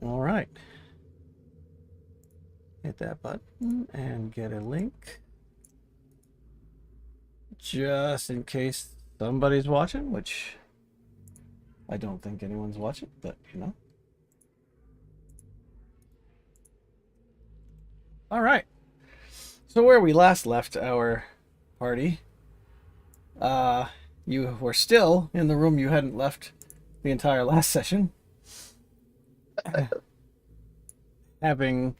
All right. Hit that button and get a link. Just in case somebody's watching, which I don't think anyone's watching, but you know. All right. So where we last left our party, uh, you were still in the room you hadn't left the entire last session, having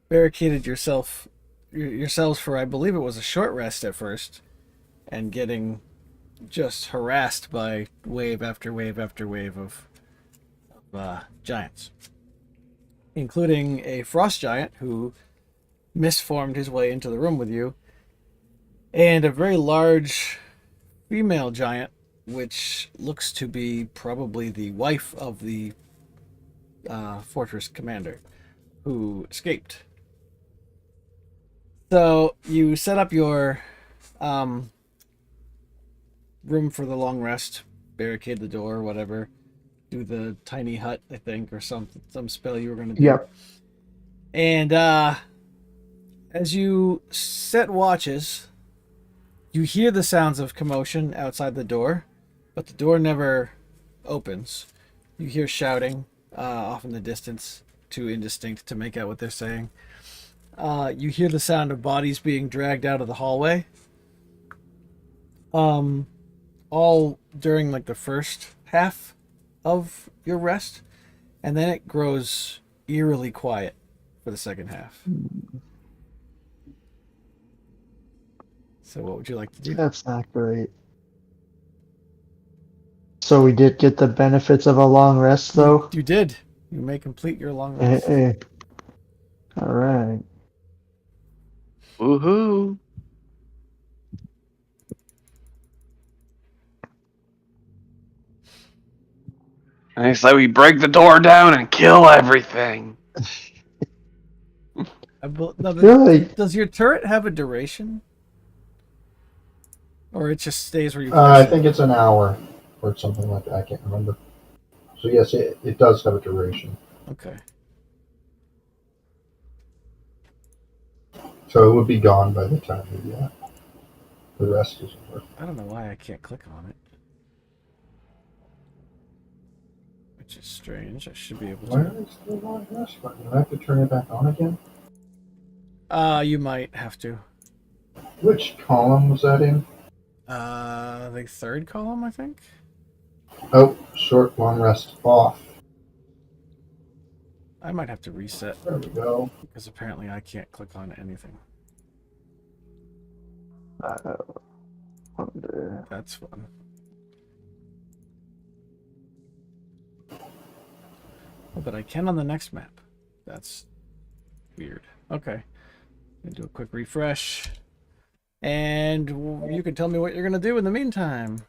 barricaded yourselves for I believe it was a short rest at first, and getting just harassed by wave after wave after wave of giants, including a frost giant who misformed his way into the room with you, and a very large female giant, which looks to be probably the wife of the fortress commander who escaped. So you set up your room for the long rest, barricade the door, whatever. Do the tiny hut, I think, or some spell you were going to do. Yep. And as you set watches, you hear the sounds of commotion outside the door, but the door never opens. You hear shouting off in the distance, too indistinct to make out what they're saying. You hear the sound of bodies being dragged out of the hallway. All during like the first half of your rest, and then it grows eerily quiet for the second half. So what would you like to do? That's not great. So we did get the benefits of a long rest, though. You did. You may complete your long Eh, rest. eh. All right. Woohoo! I say we break the door down and kill everything. No, Really? does your turret have a duration? Or it just stays where you I place it? think it's an hour or something like that. I can't remember. So yes, it does have a duration. Okay. So it would be gone by the time the rest is over. I don't know why I can't click on it. Which is strange. I should be able Where to. is the long rest button? Do I have to turn it back on again? You might have to. Which column was that in? The third column, I think. Oh, short long rest off. I might have to reset There we go. because apparently I can't click on anything. Wonder. That's fun. Oh, but I can on the next map. That's weird. Okay. Gonna do a quick refresh. And you can tell me what you're going to do in the meantime.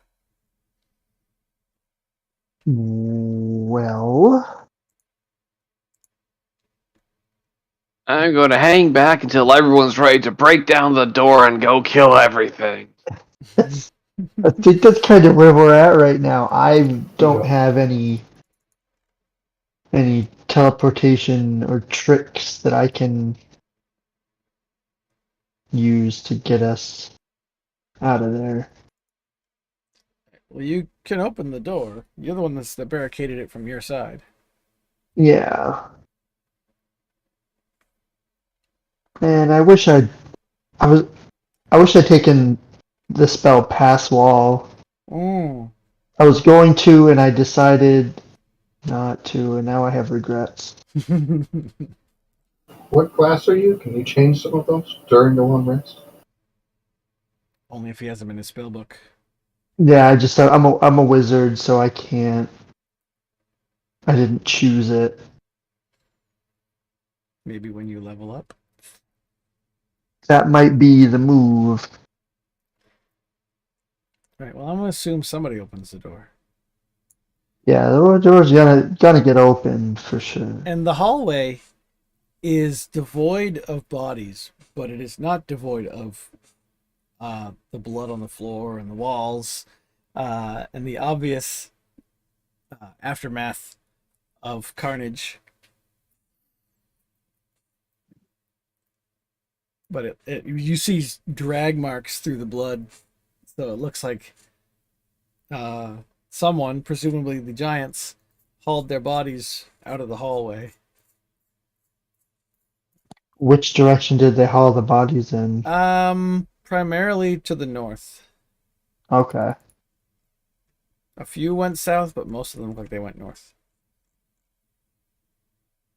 Well, I'm going to hang back until everyone's ready to break down the door and go kill everything. I think that's kind of where we're at right now. I don't Yeah. have any teleportation or tricks that I can use to get us out of there. Well, you can open the door. You're the one that barricaded it from your side. Yeah. And I wish I'd taken the spell Pass Wall. Mm. I was going to, and I decided not to, and now I have regrets. What class are you? Can you change some of those during the long rest? Only if he has them in his spell book. Yeah, I'm a wizard, so I can't. I didn't choose it. Maybe when you level up. That might be the move. Right, well, I'm going to assume somebody opens the door. Yeah, the door's gonna get open for sure. And the hallway is devoid of bodies, but it is not devoid of the blood on the floor and the walls, and the obvious aftermath of carnage but you see drag marks through the blood, so it looks like someone, presumably the giants, hauled their bodies out of the hallway. Which direction did they haul the bodies in? Primarily to the north. Okay. A few went south, but most of them look like they went north.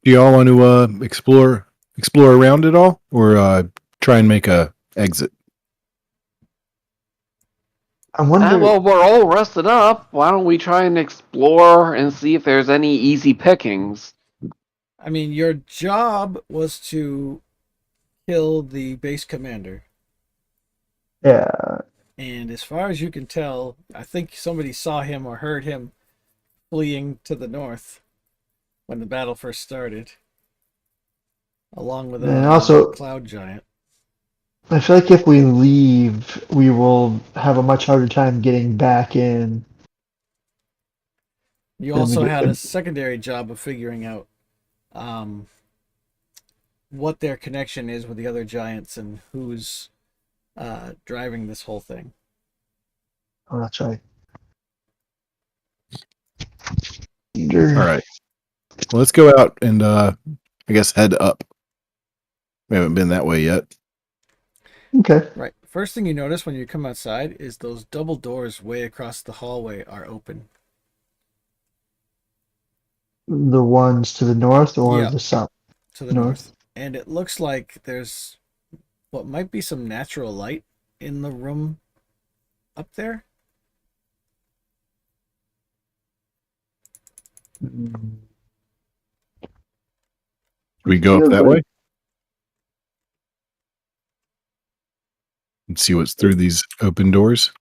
Do y'all want to explore around it all, or try and make a exit? I wonder. Well, we're all rested up. Why don't we try and explore and see if there's any easy pickings? I mean, your job was to kill the base commander. Yeah. And as far as you can tell, I think somebody saw him or heard him fleeing to the north when the battle first started, along with And a also- cloud giant. I feel like if we leave, we will have a much harder time getting back in. You Then we also get- had a secondary job of figuring out what their connection is with the other giants and who's driving this whole thing. Oh, that's right. All right. Well, let's go out and I guess head up. We haven't been that way yet. Okay. Right. First thing you notice when you come outside is those double doors way across the hallway are open. The ones to the north or Yeah. the south? To the north. And it looks like there's what might be some natural light in the room up there. We go up Feels that like- way and see what's through these open doors.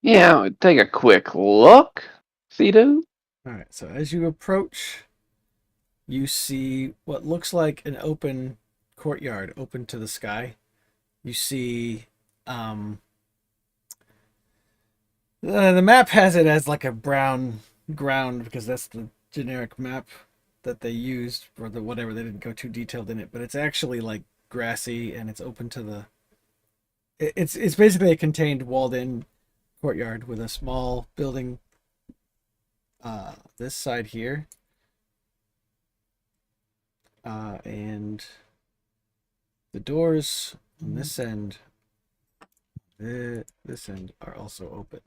Yeah, take a quick look. See, dude? All right. So as you approach, you see what looks like an open courtyard open to the sky. You see the map has it as like a brown ground because that's the generic map that they used for the whatever. They didn't go too detailed in it, but it's actually like grassy and it's open to the it's basically a contained walled in courtyard with a small building this side here and the doors on this end this end are also open.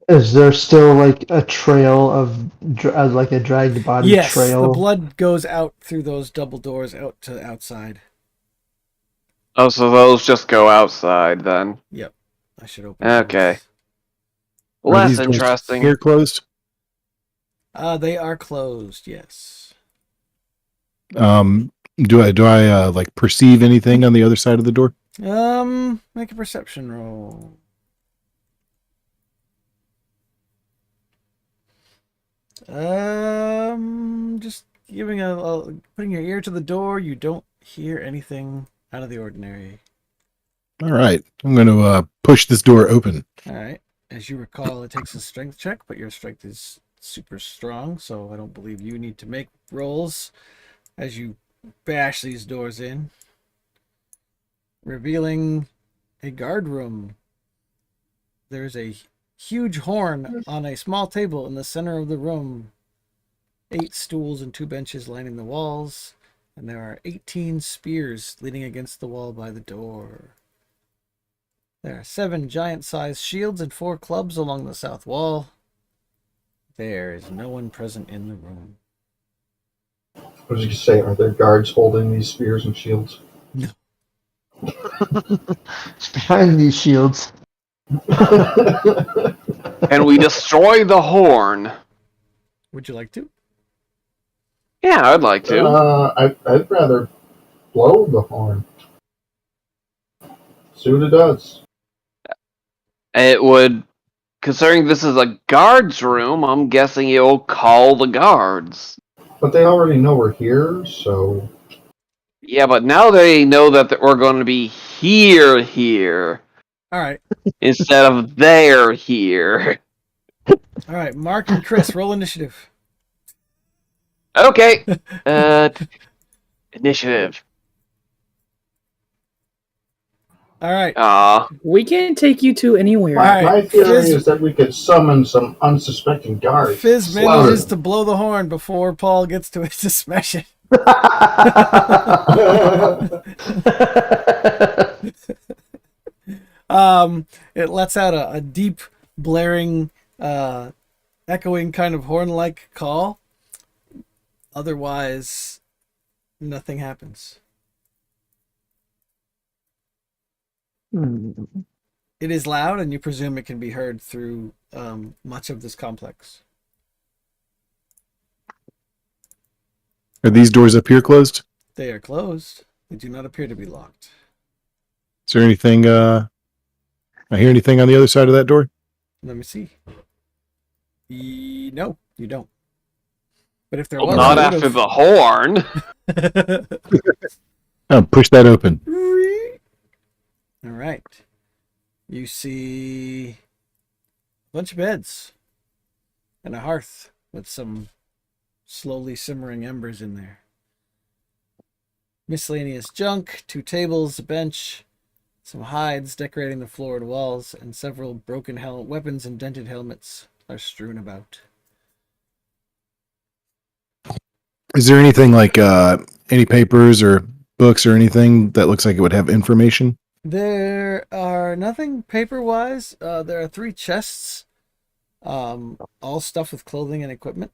Is there still like a trail of like a dragged body Yes, trail? the blood goes out through those double doors out to the outside. Oh, so those just go outside then. I should open Okay. those. Are Less these doors interesting. Here closed. They are closed, yes. Do I like perceive anything on the other side of the door? Make a perception roll. Just giving putting your ear to the door, you don't hear anything out of the ordinary. All right, I'm going to push this door open. All right. As you recall, it takes a strength check, but your strength is super strong, so I don't believe you need to make rolls as you bash these doors in, revealing a guard room. There's a huge horn on a small table in the center of the room. 8 stools and 2 benches lining the walls, and there are 18 spears leaning against the wall by the door. There are 7 giant-sized shields and 4 clubs along the south wall. There is no one present in the room. What did you say? Are there guards holding these spears and shields? Behind these shields. And we destroy the horn. Would you like to? Yeah, I'd like to. I'd rather blow the horn. See what it does. It would, considering this is a guard's room, I'm guessing it'll call the guards. But they already know we're here, so Yeah, but now they know that we're going to be here, All right. instead of there here. All right. Mark and Chris, roll initiative. Okay. Initiative. All right. We can't take you to anywhere. All right. My theory Fizz- is that we could summon some unsuspecting guards. Fizz Slaughter manages to them. blow the horn before Paul gets to it to smash it. It lets out a deep, blaring, echoing kind of horn-like call. Otherwise, nothing happens. It is loud, and you presume it can be heard through much of this complex. Are these doors up here closed? They are closed. They do not appear to be locked. Is there anything? I hear anything on the other side of that door? Let me see. No, you don't. But if there Well, was, not I after the horn. Oh, push that open. All right. You see a bunch of beds and a hearth with some slowly simmering embers in there. Miscellaneous junk, 2 tables, a bench, some hides decorating the floor and walls, and several broken weapons and dented helmets are strewn about. Is there anything like any papers or books or anything that looks like it would have information? There are nothing paper-wise. There are 3 chests, all stuffed with clothing and equipment.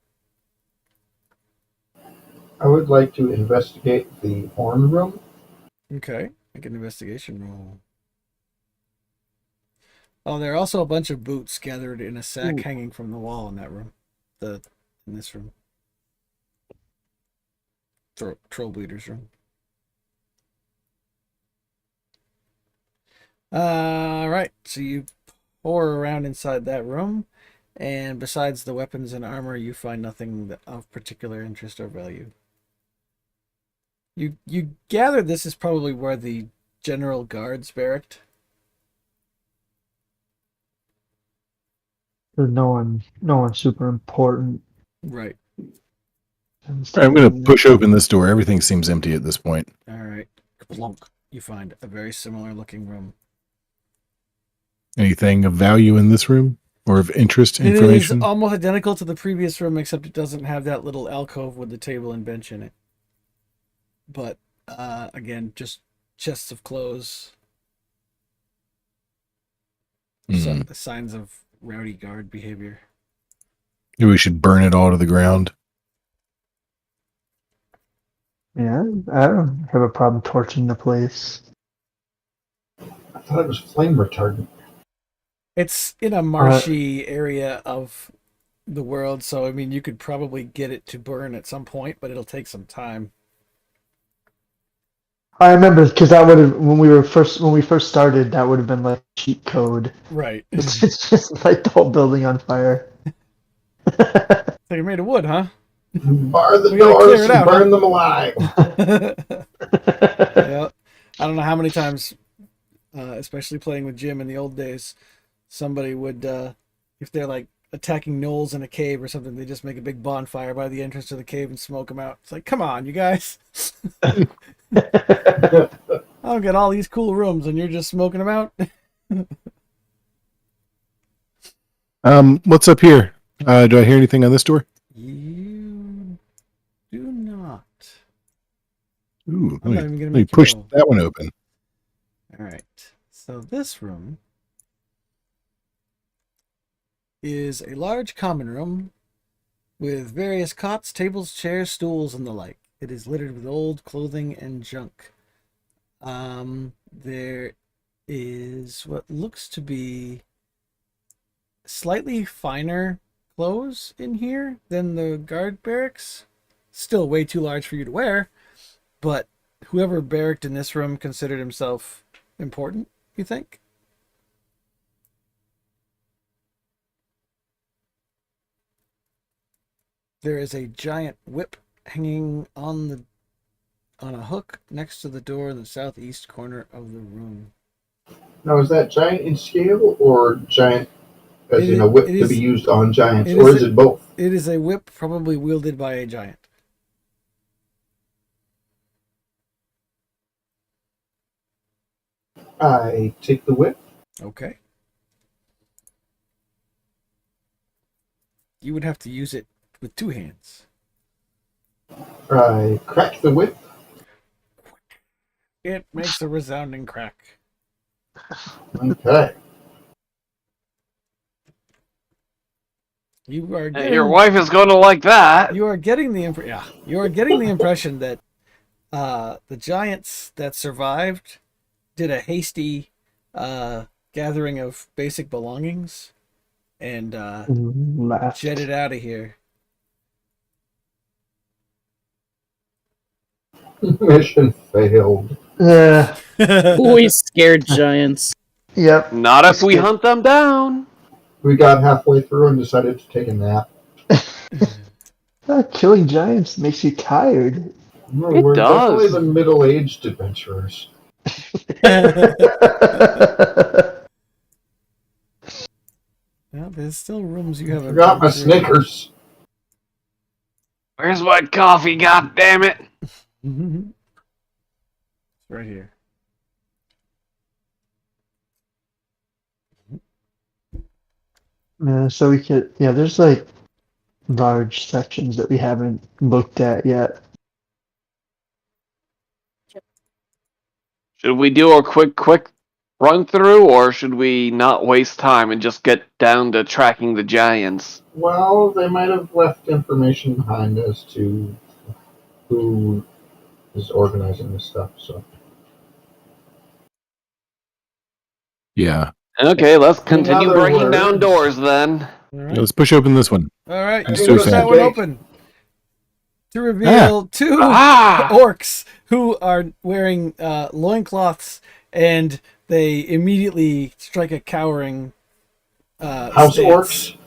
I would like to investigate the horn room. Okay, make an investigation roll. Oh, there are also a bunch of boots gathered in a sack hanging from the wall in that room. In this room. Troll Bleeder's room. Right, so you pour around inside that room, and besides the weapons and armor, you find nothing of particular interest or value. You gather this is probably where the general guards barracked. There's no one super important. Right. I'm going to push open this door. Everything seems empty at this point. All right. Plunk. You find a very similar looking room. Anything of value in this room or of interest, information? It is almost identical to the previous room, except it doesn't have that little alcove with the table and bench in it. But again, just chests of clothes. Some signs of rowdy guard behavior. Maybe we should burn it all to the ground. Yeah, I don't have a problem torching the place. I thought it was flame retardant. It's in a marshy area of the world, so I mean you could probably get it to burn at some point, but it'll take some time. I remember because that would have when we first started, that would have been like cheat code. Right. It's just light the whole building on fire. So you're made of wood, huh? Bar the We gotta clear doors it out, and burn them alive. Yeah. I don't know how many times, especially playing with Jim in the old days, somebody would, if they're like attacking gnolls in a cave or something, they just make a big bonfire by the entrance to the cave and smoke them out. It's like, come on, you guys. I'll get all these cool rooms and you're just smoking them out. What's up here? Do I hear anything on this door? You do not. Ooh, I'm not let even gonna me make you push roll. that one open. All right. So this room is a large common room with various cots, tables, chairs, stools, and the like. It is littered with old clothing and junk. There is what looks to be slightly finer clothes in here than the guard barracks. Still way too large for you to wear, but whoever barracked in this room considered himself important, you think? There is a giant whip hanging on a hook next to the door in the southeast corner of the room. Now, is that giant in scale or giant as in a whip to be used on giants, it or is is it both? It is a whip probably wielded by a giant. I take the whip. Okay. You would have to use it with 2 hands. I crack the whip. It makes a resounding crack. Okay. You are And getting, your wife is going to like that. you are getting the you are getting the impression that the giants that survived did a hasty gathering of basic belongings and Left. jetted out of here. Mission failed. We scared giants. Yep. Not if we Skip. hunt them down. We got halfway through and decided to take a nap. Killing giants makes you tired. No, It we're does. definitely the middle-aged adventurers. Well, there's still rooms you haven't. Forgot my been through. Snickers. Where's my coffee, God damn it! Right here. So we could, there's like large sections that we haven't looked at yet. Should we do a quick run through, or should we not waste time and just get down to tracking the giants? Well, they might have left information behind as to who is organizing this stuff. So Yeah. Okay, let's continue other breaking down words- doors then. All Yeah, right. let's push open this one. All right. Just You do push a that thing. one open to reveal 2 Ah! orcs who are wearing loincloths, and they immediately strike a cowering house stance. orcs.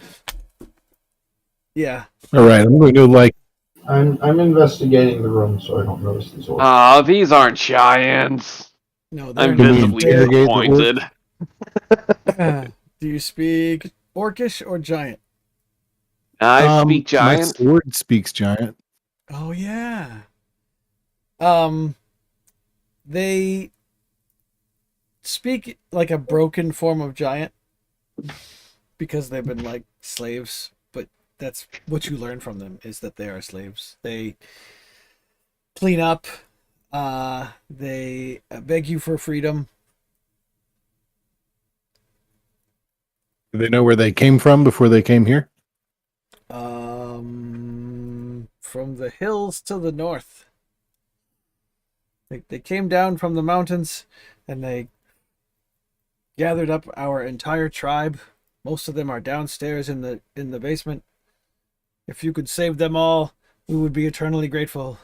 Yeah. All right, I'm going to I'm investigating the room, so I don't notice these orcs. Ah, these aren't giants. No, they're I'm Can we visibly interrogate the disappointed. Do you speak orcish or giant? I speak My giant. sword speaks giant. Oh yeah. They speak like a broken form of giant because they've been like slaves, but that's what you learn from them is that they are slaves. They clean up, they beg you for freedom. Do they know where they came from before they came here? From the hills to the north. They came down from the mountains and they gathered up our entire tribe. Most of them are downstairs in the basement. If you could save them all, we would be eternally grateful.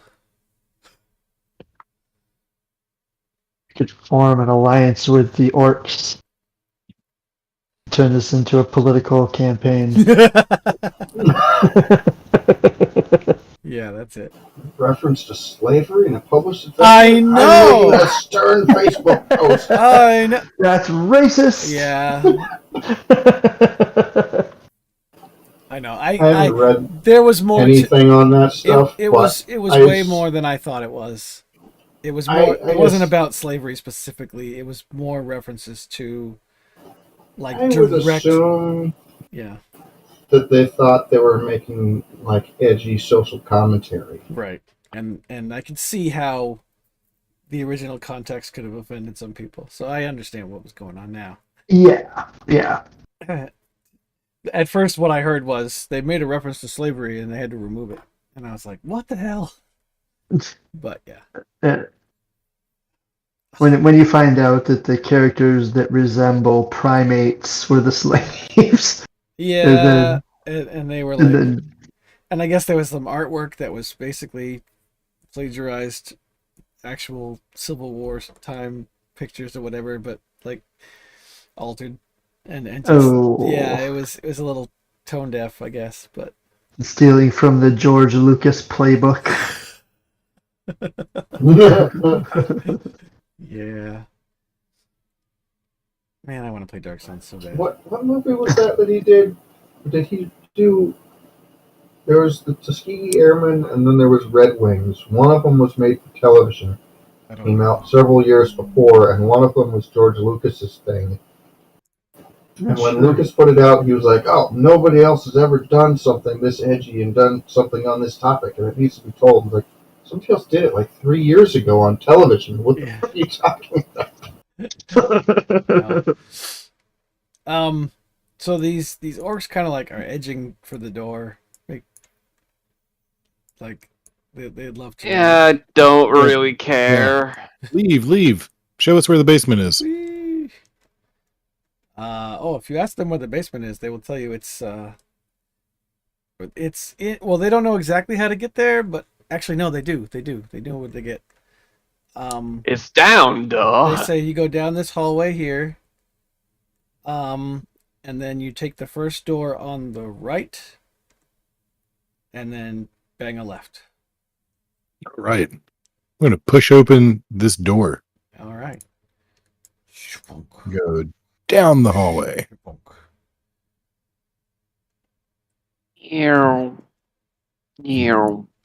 We could form an alliance with the orcs. Turn this into a political campaign. Yeah, that's it. Reference to slavery in a published adventure. I know! I'm reading a stern Facebook post. I know. That's racist. Yeah, I know. I haven't read there was more. anything on that stuff. It but was I way s- more than I thought it was. It was I- more. I It wasn't guess- about slavery specifically. It was more references to like I would direct. assume Yeah, that they thought they were making like edgy social commentary. right. And I can see how the original context could have offended some people. So I understand what was going on now. Yeah. At first, what I heard was they made a reference to slavery and they had to remove it, and I was like, "What the hell?" But yeah. Yeah. When you find out that the characters that resemble primates were the slaves, Yeah, and they were like, and then and I guess there was some artwork that was basically plagiarized actual Civil War time pictures or whatever, but like altered and just, yeah, it was a little tone deaf, I guess, but stealing from the George Lucas playbook. yeah. Man, I want to play Dark Suns so bad. What movie was that he did? Did he do? There was the Tuskegee Airmen, and then there was Red Wings. One of them was made for television, came out several years before, and one of them was George Lucas's thing. And when Lucas put it out, he was like, "Oh, nobody else has ever done something this edgy and done something on this topic, and it needs to be told." I'm like, somebody else did it like 3 years ago on television. What the fuck are you talking about? So these orcs kind of like are edging for the door, like they'd love to. Yeah, I don't really care. Leave. Show us where the basement is. Whee! If you ask them where the basement is, they will tell you it's well, they don't know exactly how to get there, but actually no, they do. They know where they get. It's down, duh. They say you go down this hallway here. And then you take the first door on the right, and then bang a left. All right. I'm going to push open this door. All right. Go down the hallway. Ew.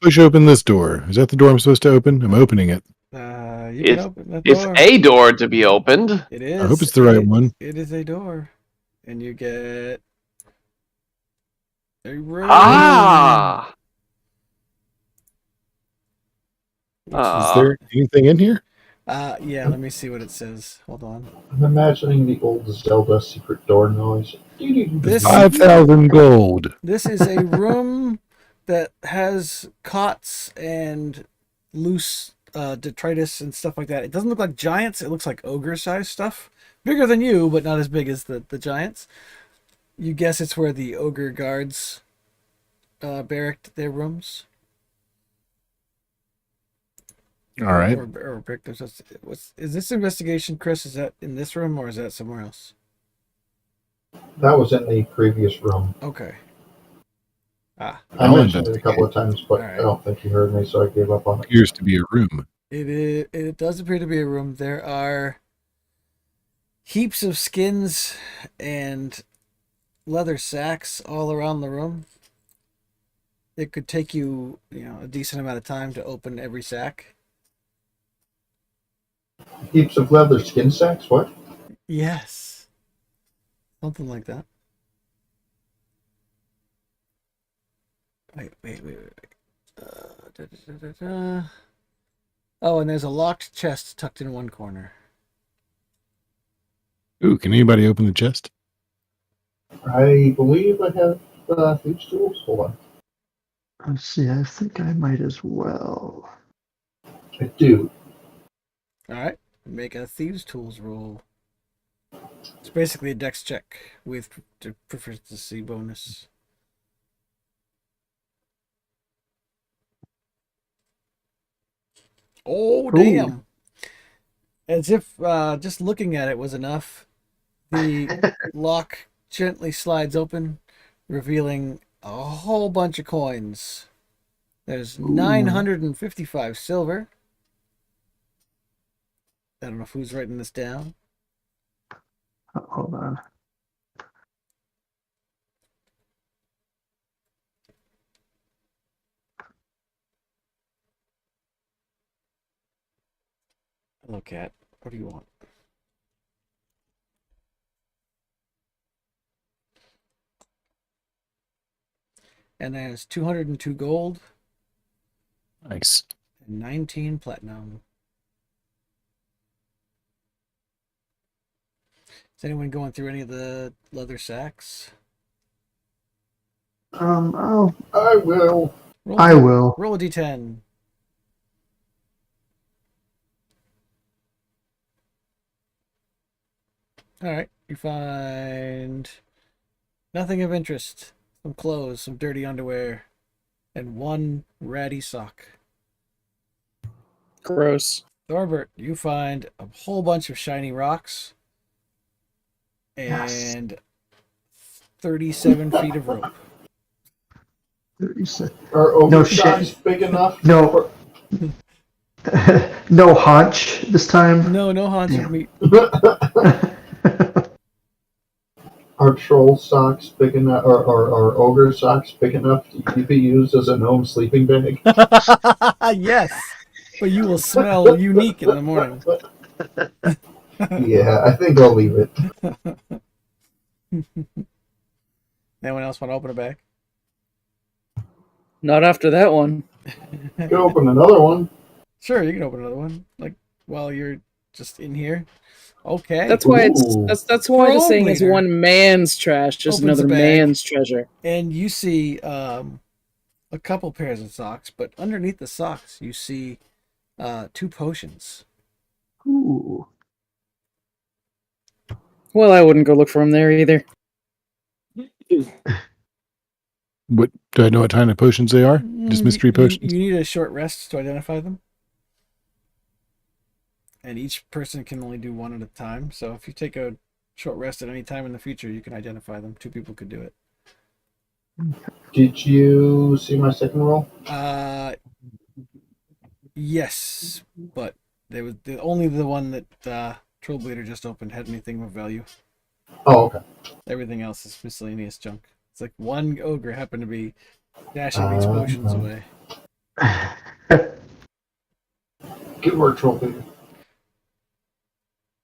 Push open this door. Is that the door I'm supposed to open? I'm opening it. You can open that It's door. a door to be opened. It is. I hope it's the right one. It is a door. And you get a room. Ah! Is there anything in here? Yeah, let me see what it says. Hold on. I'm imagining the old Zelda secret door noise. This 5,000 gold. This is a room that has cots and loose detritus and stuff like that. It doesn't look like giants. It looks like ogre-sized stuff. Bigger than you, but not as big as the giants. You guess it's where the ogre guards barracked their rooms. All right. Or victims. Is this investigation, Chris? Is that in this room or is that somewhere else? That was in the previous room. Okay. I mentioned it a couple of times, but All right. I don't think you heard me, so I gave up on it. Appears to be a room. It does appear to be a room. There are heaps of skins and leather sacks all around the room. It could take you, a decent amount of time to open every sack. Heaps of leather skin sacks? What? Yes. Something like that. Wait. Oh, and there's a locked chest tucked in one corner. Ooh, can anybody open the chest? I believe I have thieves' tools. Hold on. Let's see. I think I might as well. I do. All right. Make a thieves' tools roll. It's basically a dex check with the proficiency bonus. Oh, damn. As if just looking at it was enough, the lock gently slides open, revealing a whole bunch of coins. There's 955 silver. I don't know who's writing this down. Hold on. Hello, cat. What do you want? And there's 202 gold Nice. and 19 platinum. Is anyone going through any of the leather sacks? I will. I will. Roll a d10. All right, you find nothing of interest. Some clothes, some dirty underwear, and one ratty sock. Gross. Norbert, you find a whole bunch of shiny rocks Yes. and 37 feet of rope. 36. Are ogre No socks shit. big enough? No. No haunch this time. No haunch of meat. Are troll socks big enough, or ogre socks big enough to be used as a gnome sleeping bag? Yes. but you will smell unique in the morning. Yeah, I think I'll leave it. Anyone else want to open a bag? Not after that one. You can open another one. Sure, you can open another one. Like while you're just in here. Okay. That's why it's Ooh. that's why the saying is Leader one man's trash, just opens a another bag. man's treasure. And you see a couple pairs of socks, but underneath the socks you see 2 potions. Ooh. Well, I wouldn't go look for him there either. What do I know? What kind of potions they are? Just mystery potions. You need a short rest to identify them. And each person can only do one at a time. So if you take a short rest at any time in the future, you can identify them. 2 people could do it. Did you see my second roll? Yes, but they was only the one that Troll Bleeder just opened had anything of value. Oh, okay. Everything else is miscellaneous junk. It's like one ogre happened to be dashing these potions away. Good work, Trophy.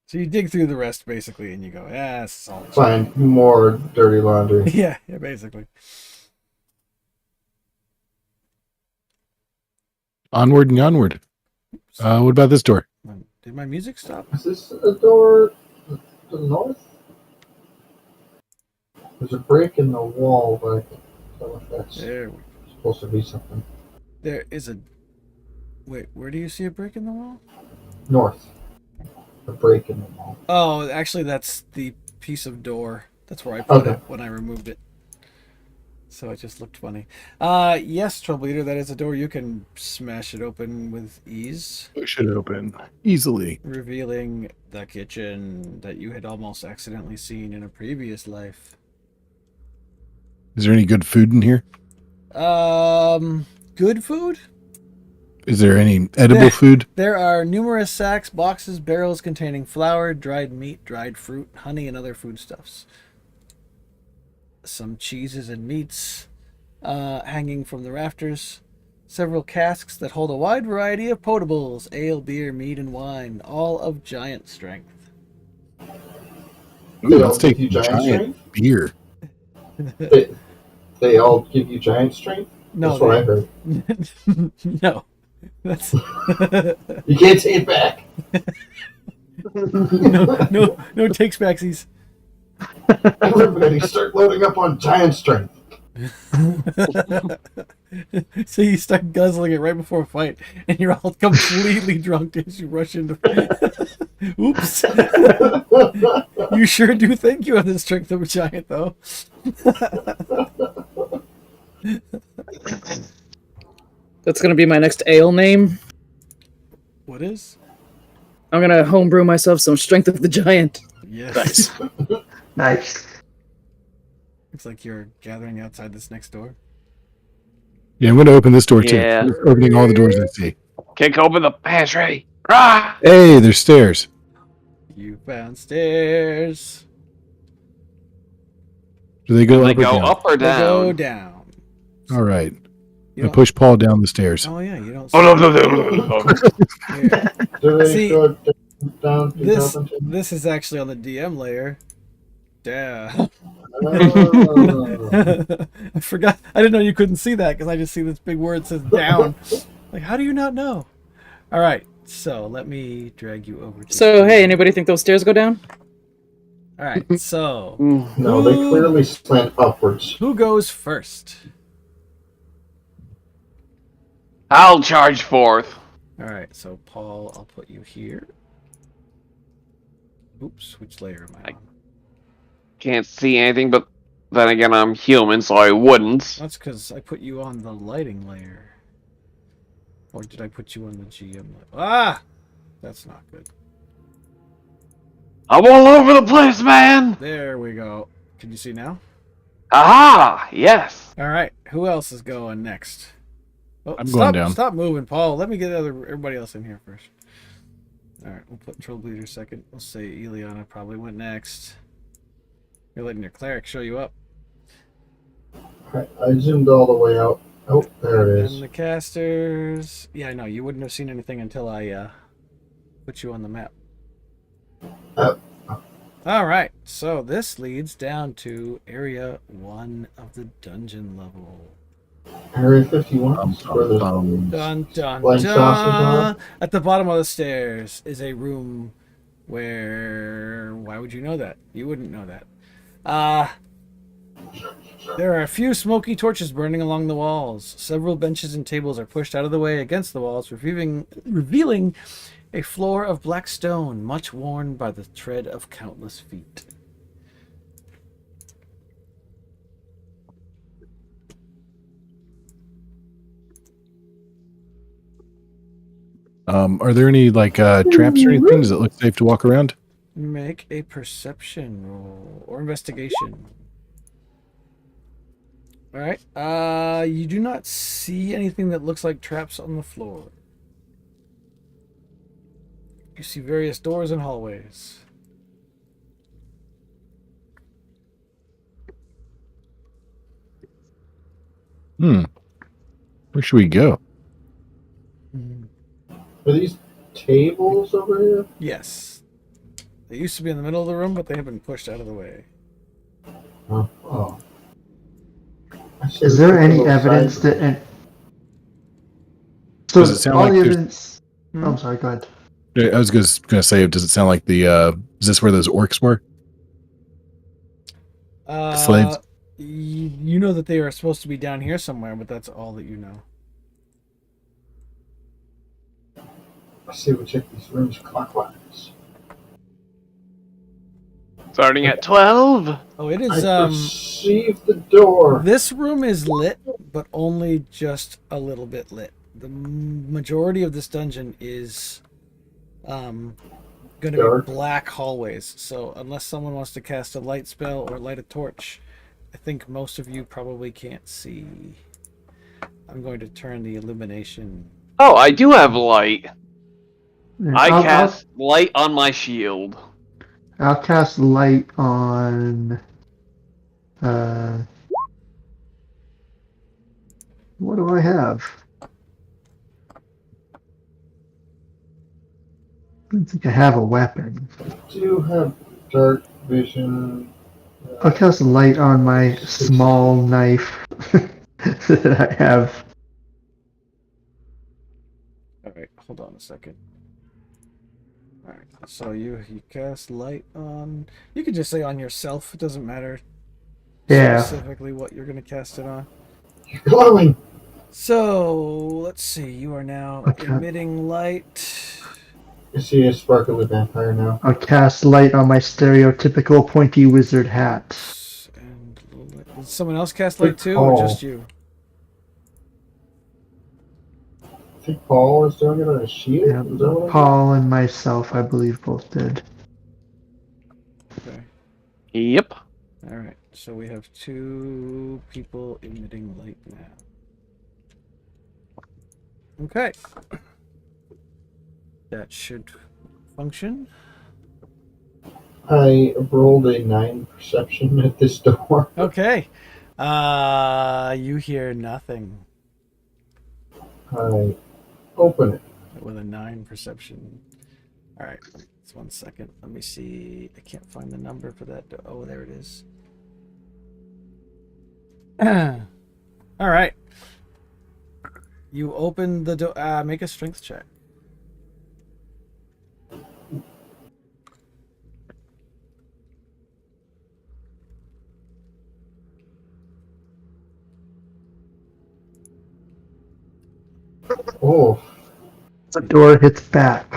So you dig through the rest basically, and you go, "Yeah, it's all." Find more dirty laundry. Yeah, basically. Onward and onward. What about this door? Did my music stop? Is this a door to the north? There's a break in the wall, but I don't know if that's There, supposed to be something. there is a. Wait, where do you see a break in the wall? North. A break in the wall. Oh, actually, that's the piece of door. That's where I put Okay. it when I removed it. So it just looked funny. Yes, Trouble Eater, that is a door. You can smash it open with ease, Push it open easily. revealing the kitchen that you had almost accidentally seen in a previous life. Is there any good food in here? Good food? Is there any edible food? There are numerous sacks, boxes, barrels containing flour, dried meat, dried fruit, honey, and other foodstuffs. Some cheeses and meats hanging from the rafters. Several casks that hold a wide variety of potables, ale, beer, mead, and wine, all of giant strength. Ooh, They let's all take give you giant strength? beer. They all give you giant strength? No, That's what I heard. no. That's You can't take it back. no takes backsies. Everybody start loading up on giant strength. So you start guzzling it right before a fight, and you're all completely drunk as you rush into. Oops! You sure do think you have the strength of a giant, though. That's gonna be my next ale name. What is? I'm gonna homebrew myself some Strength of the Giant. Yes. Nice. Looks like you're gathering outside this next door. Yeah, I'm going to open this door too. Yeah. We're opening all the doors I see. Kick open the pantry. Rah! Hey, there's stairs. You found stairs. Do they go They up or go down? up or They go down? down. All right. You I don't- push Paul down the stairs. Oh yeah, you don't. Oh, no. Here. Do they See, go down to This Carpenter? this is actually on the DM layer. Damn. Oh. I forgot. I didn't know you couldn't see that because I just see this big word that says down. Like, how do you not know? All right, so let me drag you over to. So hey, anybody think those stairs go down? All right, so No, they clearly slant upwards. who goes first? I'll charge forth. All right, so Paul, I'll put you here. Oops, which layer am I on? Can't see anything, but then again, I'm human, so I wouldn't. That's because I put you on the lighting layer. Or did I put you on the GM layer? Ah! That's not good. I'm all over the place, man! There we go. Can you see now? Aha! Yes! All right, who else is going next? Oh, I'm stop, going down. Stop moving, Paul. Let me get everybody else in here first. All right, we'll put Troll Bleeder second. We'll say Eliana probably went next. You're letting your cleric show you up. I zoomed all the way out Oh, there it And is. the casters. Yeah, I know. You wouldn't have seen anything until I put you on the map. Oh. All right. So this leads down to area 1 of the dungeon level. Area 51. This is where there's Dun dun flying saucers dun. are. At the bottom of the stairs is a room where. Why would you know that? You wouldn't know that. There are a few smoky torches burning along the walls. Several benches and tables are pushed out of the way against the walls, revealing a floor of black stone, much worn by the tread of countless feet. Are there any like traps or anything? Does it look safe to walk around? Make a perception roll or investigation. All right. You do not see anything that looks like traps on the floor. You see various doors and hallways. Where should we go? Are these tables over here? Yes. They used to be in the middle of the room, but they have been pushed out of the way. Oh. I see Is the there any little evidence side- that? So Does it sound all like the there's- evidence. Hmm? Oh, I'm sorry. Go ahead. I was going to say, does it sound like the? Is this where those orcs were? Slaves? You know that they are supposed to be down here somewhere, but that's all that you know. I see we check these rooms clockwise. Starting at 12. Oh, it I is. perceive the door. This room is lit, but only just a little bit lit. The majority of this dungeon is going to Dark. be black hallways. So unless someone wants to cast a light spell or light a torch, I think most of you probably can't see. I'm going to turn the illumination. Oh, I do have light. I I'll- cast light on my shield. I'll cast light on. What do I have? I don't think I have a weapon. Do you have dark vision? I'll cast light on my small knife that I have. All right, hold on a second. All right, so you cast light on. You could just say on yourself. It doesn't matter Yeah. specifically what you're going to cast it on. You're glowing. So let's see. You are now Okay. emitting light. I see a sparkly vampire now. I'll cast light on my stereotypical pointy wizard hat. And did someone else cast light too, Oh. or just you? I think Paul is doing it on his shield. Yeah, Is that what I Paul and myself, I believe, both did. Okay. Yep. All right. So we have 2 people emitting light now. Okay. That should function. I rolled a 9 perception at this door. Okay. You hear nothing I open it. with a 9 perception. All right. Just 1 second. Let me see. I can't find the number for that. Oh, there it is. All right. You open the door. Make a strength check. Oh, The door hits back.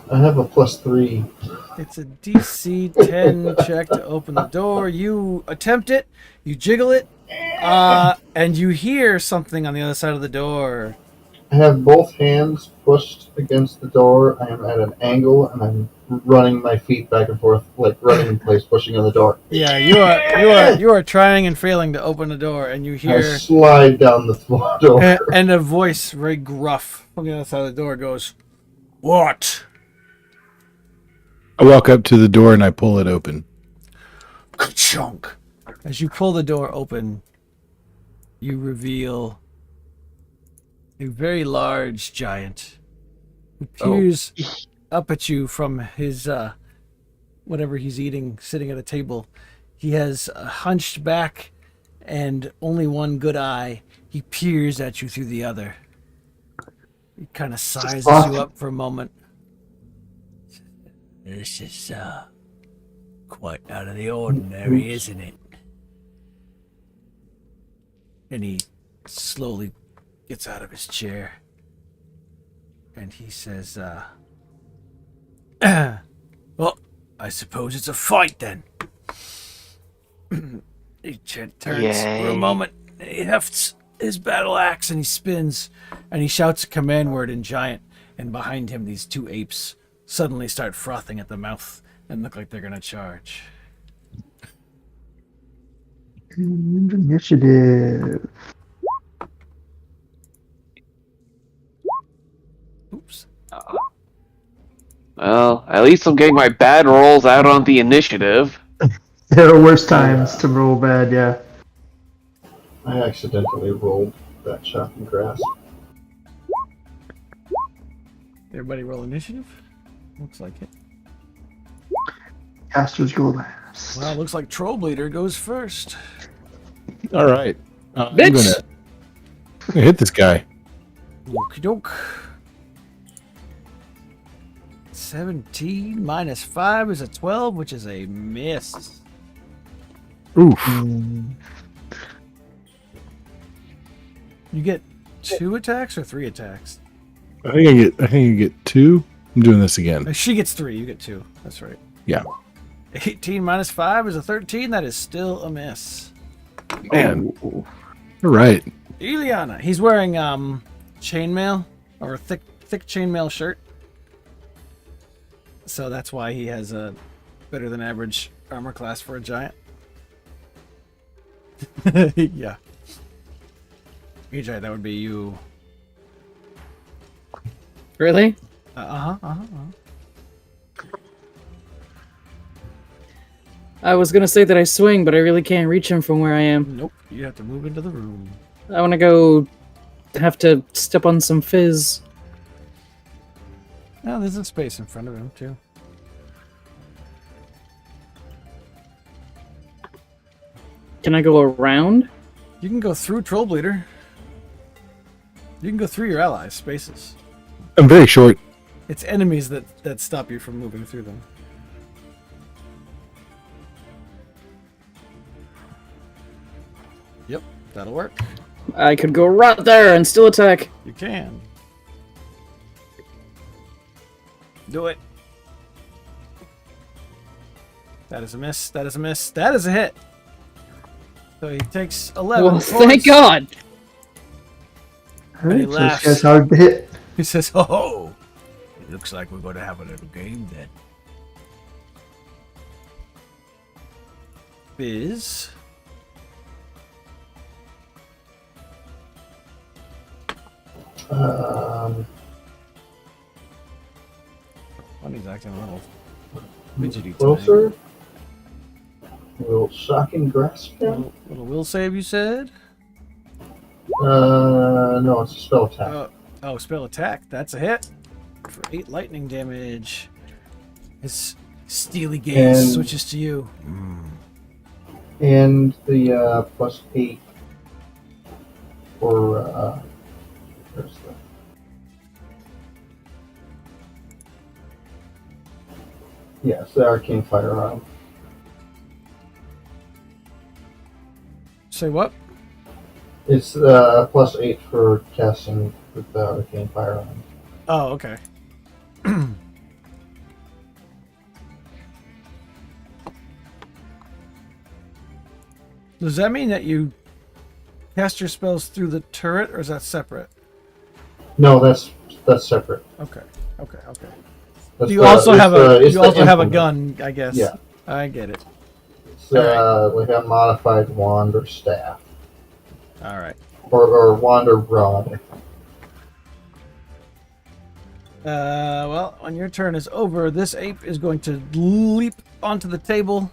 I have a +3. It's a DC 10 check to open the door. You attempt it, you jiggle it, and you hear something on the other side of the door. I have both hands pushed against the door. I am at an angle, and I'm running my feet back and forth, like running in place, pushing on the door. Yeah, you are trying and failing to open the door, and you I hear slide down the floor door. and a voice, very gruff, from the other side of the door goes, "What?" I walk up to the door and I pull it open. Ka-chunk. As you pull the door open, you reveal a very large giant who peers up at you from his whatever he's eating, sitting at a table. He has a hunched back and only one good eye. He peers at you through the other. He kind of sizes you up for a moment. This is quite out of the ordinary, isn't it? And he slowly gets out of his chair. And he says, well, I suppose it's a fight then. He turns for a moment. He hefts his battle axe and he spins and he shouts a command word in giant. And behind him, these two apes suddenly start frothing at the mouth and look like they're going to charge. Initiative. Oops. Well, at least I'm getting my bad rolls out on the initiative. There are worse times to roll bad, yeah. I accidentally rolled that shocking grasp. Everybody roll initiative? Looks like it. Casters go last. Well, looks like Troll Bleeder goes first. All right. I'm Bitch! gonna hit this guy. Okie doke. 17 minus 5 is a 12, which is a miss. Oof. Mm, You get 2 attacks or 3 attacks? I think I get 2. I'm doing this again. She gets 3, you get 2. That's right. Yeah. 18 minus 5 is a 13. That is still a miss. Man. All right. Ileana. He's wearing chainmail, or a thick chainmail shirt. So that's why he has a better than average armor class for a giant. Yeah. EJ, that would be you. Really? I was gonna say that I swing, but I really can't reach him from where I am. Nope. You have to move into the room. I want to go. Have to step on some fizz. Oh, there's a space in front of him too. Can I go around? You can go through Troll Bleeder. You can go through your allies' spaces. I'm very short. It's enemies that stop you from moving through them. Yep, that'll work. I could go right there and still attack. You can. Do it. That is a miss. That is a miss. That is a hit. So he takes 11 Well, points. thank God. And he Alright, so laughs. this guy's hard to hit. He says, "Oh, it looks like we're going to have a little game then." Fizz. Bunny's acting a little fidgety tonight. Closer. Will shocking grasp him? Little will save, you said? No, it's a spell attack. Oh, spell attack. That's a hit for 8 lightning damage. His steely gaze And- switches to you. And the plus 8 for where's the yes, the arcane firearm. Say what? It's plus 8 for casting with the arcane firearm. Oh, okay. Does that mean that you cast your spells through the turret, or is that separate? No, that's separate. Okay. That's You the- also it's have the- a it's you the also have a implement. gun, I guess. Yeah. I get it. It's like a modified wand or staff, All right. or wand or rod. Well, when your turn is over, this ape is going to leap onto the table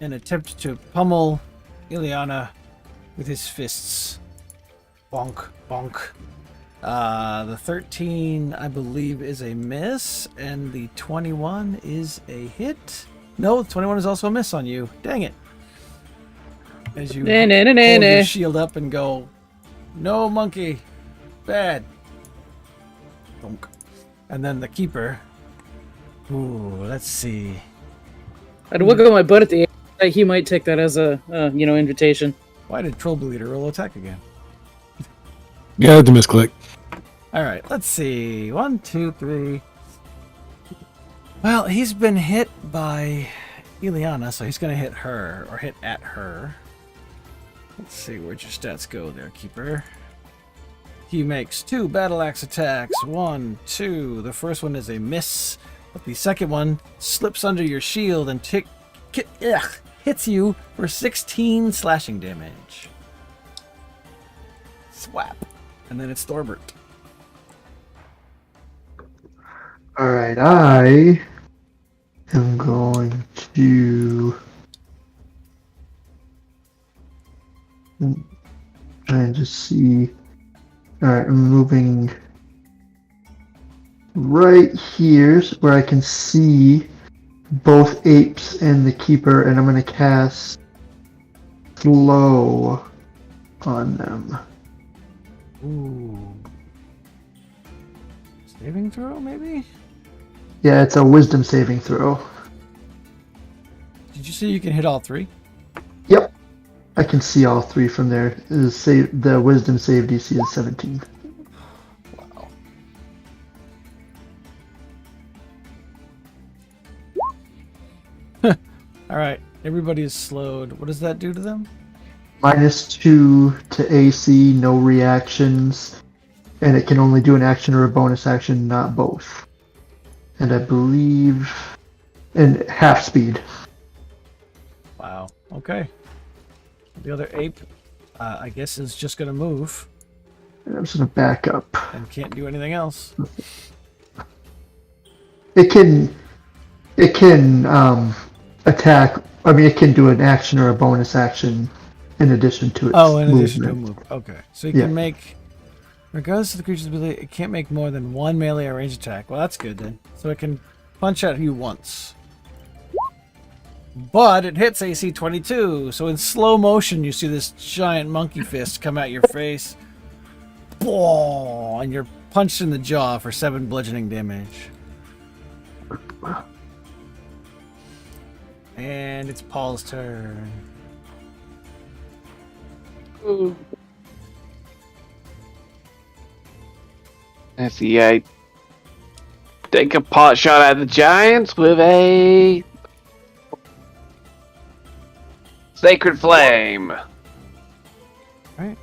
and attempt to pummel Ileana with his fists. Bonk, bonk. The 13, I believe, is a miss, and the 21 is a hit. No, the 21 is also a miss on you. Dang it. As you hold your shield up and go, no, monkey. Bad. Bonk. And then the keeper. Ooh, let's see. I'd wiggle my butt at the end. He might take that as a, invitation. Why did Troll Bleeder roll attack again? Yeah, it's a misclick. Alright, let's see. 1, 2, 3. Well, he's been hit by Ileana, so he's going to hit her, or hit at her. Let's see, where'd your stats go there, Keeper? He makes 2 battle axe attacks. 1, 2. The first one is a miss, but the second one slips under your shield and hits you for 16 slashing damage. Swap. And then it's Thorbert. Alright, I am going to trying to see. Alright, I'm moving right here where I can see both apes and the keeper, and I'm going to cast Slow on them. Ooh. Saving throw, maybe? Yeah, it's a wisdom saving throw. Did you say you can hit all 3? Yep. I can see all 3 from there. The wisdom save DC is 17. Wow. Alright, everybody is slowed. What does that do to them? -2 to AC, no reactions, and it can only do an action or a bonus action, not both. And I believe, and half speed. Wow. Okay. The other ape, I guess, is just going to move And I'm just gonna back up. and can't do anything else. It can attack. I mean, it can do an action or a bonus action in addition to its Oh, in movement. addition to a move. Okay. So you Yeah. can make, regardless of the creature's ability, it can't make more than 1 melee or range attack. Well, that's good then. So it can punch at you once. But it hits AC 22, so in slow motion you see this giant monkey fist come at your face. Boom! And you're punched in the jaw for 7 bludgeoning damage. And it's Paul's turn. I see. I take a pot shot at the giants with a Sacred Flame. Right.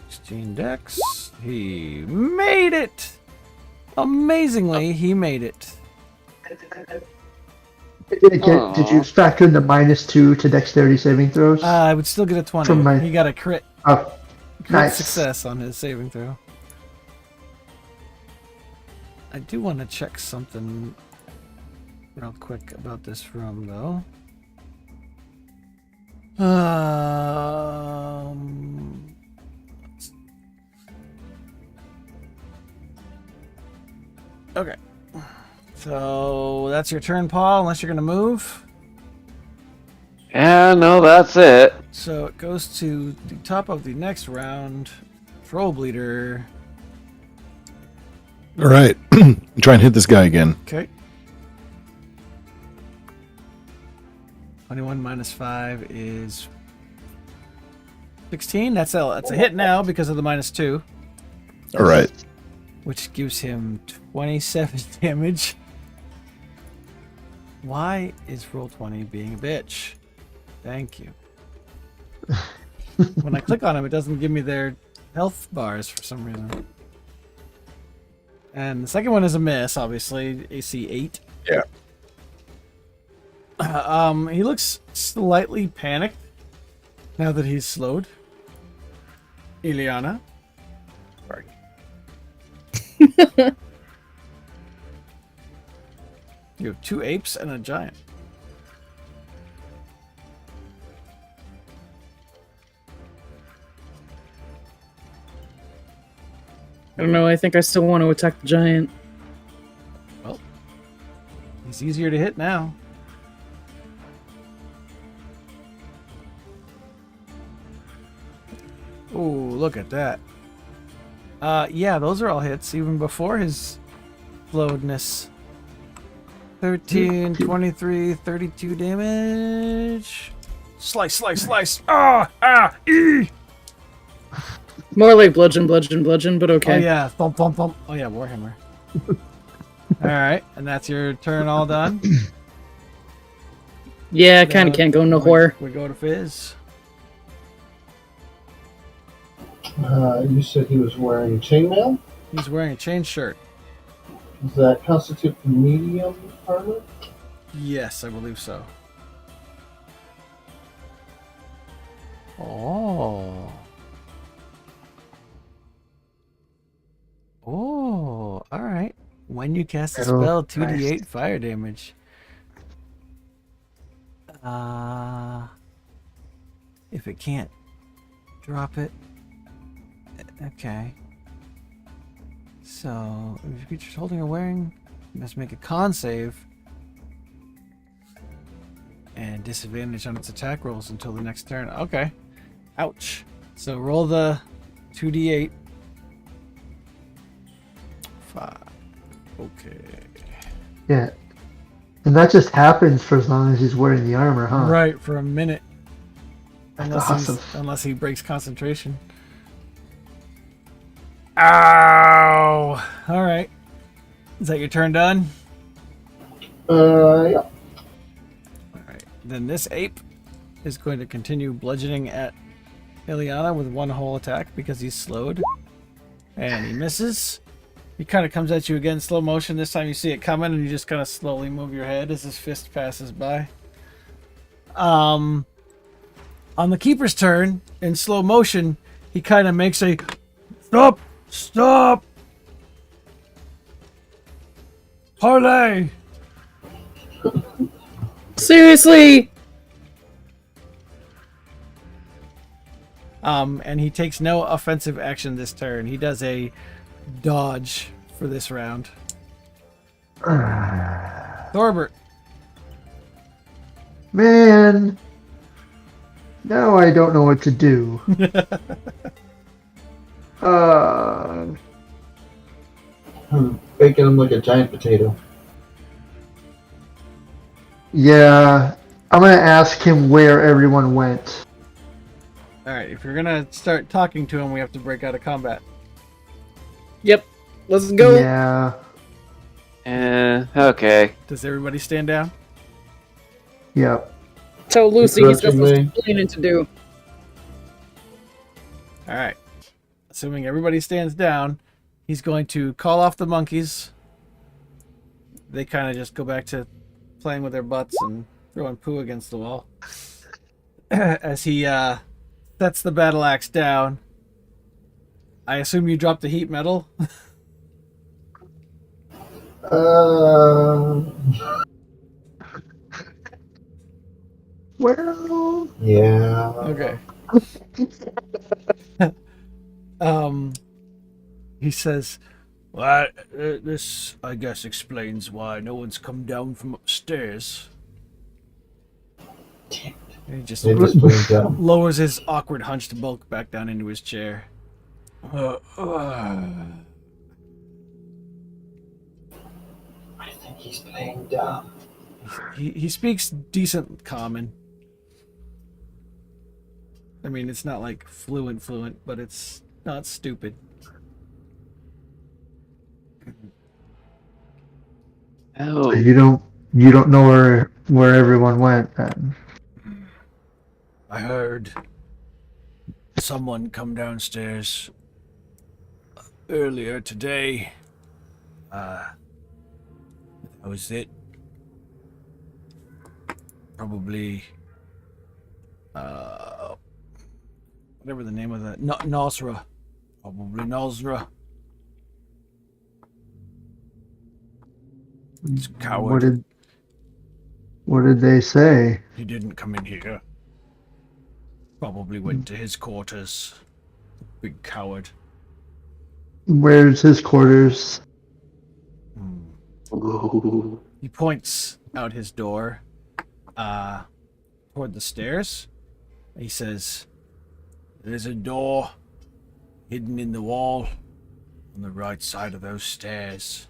16 dex. He made it! Amazingly, he made it. Did you factor in the -2 to dexterity saving throws? I would still get a 20. From my- He got a crit Oh, nice. success on his saving throw. I do want to check something real quick about this room, though. Okay. So that's your turn, Paul, unless you're going to move. Yeah, no, that's it. So it goes to the top of the next round. Troll Bleeder. All right. Try and hit this guy again. Okay. 21 minus 5 is 16. That's a hit now because of the -2, All right. which gives him 27 damage. Why is Roll20 being a bitch? Thank you. When I click on him, it doesn't give me their health bars for some reason. And the second one is a miss, obviously. AC 8. Yeah. He looks slightly panicked now that he's slowed. Ileana. Sorry. You have 2 apes and a giant. I don't know. I think I still want to attack the giant. He's easier to hit now. Oh, look at that. Yeah, those are all hits, even before his flowedness. 13, 23, 32 damage. Slice, slice, slice. E! More like bludgeon, bludgeon, bludgeon, but okay. Oh, yeah. Thump, thump, thump. Oh, yeah, Warhammer. Alright, and that's your turn all done. Yeah, I kind of can't go nowhere. We go to Fizz. You said he was wearing chainmail? He's wearing a chain shirt. Does that constitute medium armor? Yes, I believe so. Oh. Oh, alright. When you cast a spell, 2d8 fire damage. If it can't drop it. Okay. So, if creature's holding or wearing, you must make a con save. And disadvantage on its attack rolls until the next turn. Okay. Ouch. So roll the 2d8. 5. Okay. Yeah. And that just happens for as long as he's wearing the armor, huh? Right, for a minute. That's Unless, awesome. unless he breaks concentration. Ow! Alright. Is that your turn done? Yeah. Alright. Then this ape is going to continue bludgeoning at Ileana with one whole attack because he's slowed. And he misses. He kind of comes at you again, slow motion. This time you see it coming and you just kind of slowly move your head as his fist passes by. On the keeper's turn, in slow motion, he kind of makes a stop, stop, parlay. Seriously? And he takes no offensive action this turn. He does a dodge for this round. Thorbert. Man. Now I don't know what to do. Baking him like a giant potato. Yeah. I'm gonna ask him where everyone went. Alright, if you're gonna start talking to him, we have to break out of combat. Yep. Let's go. Yeah. Okay. Does everybody stand down? Yep. Tell Lucy he's got some Correction me. explaining to do. Alright. Assuming everybody stands down, he's going to call off the monkeys. They kind of just go back to playing with their butts and throwing poo against the wall. As he sets the battle axe down. I assume you dropped the heat metal? Well. Yeah. Okay. He says, well, this, I guess, explains why no one's come down from upstairs. And he just They just put him down. lowers his awkward hunched bulk back down into his chair. I think he's playing dumb. He speaks decent common. I mean, it's not like fluent, but it's not stupid. Oh, You don't know where everyone went then. I heard someone come downstairs earlier today. That was it. Probably, whatever the name of that, Nosra. Probably Nosra. It's a coward. What did they say? He didn't come in here. Probably went to his quarters. Big coward. Where's his quarters? Ooh. He points out his door toward the stairs. He says, "There's a door hidden in the wall on the right side of those stairs."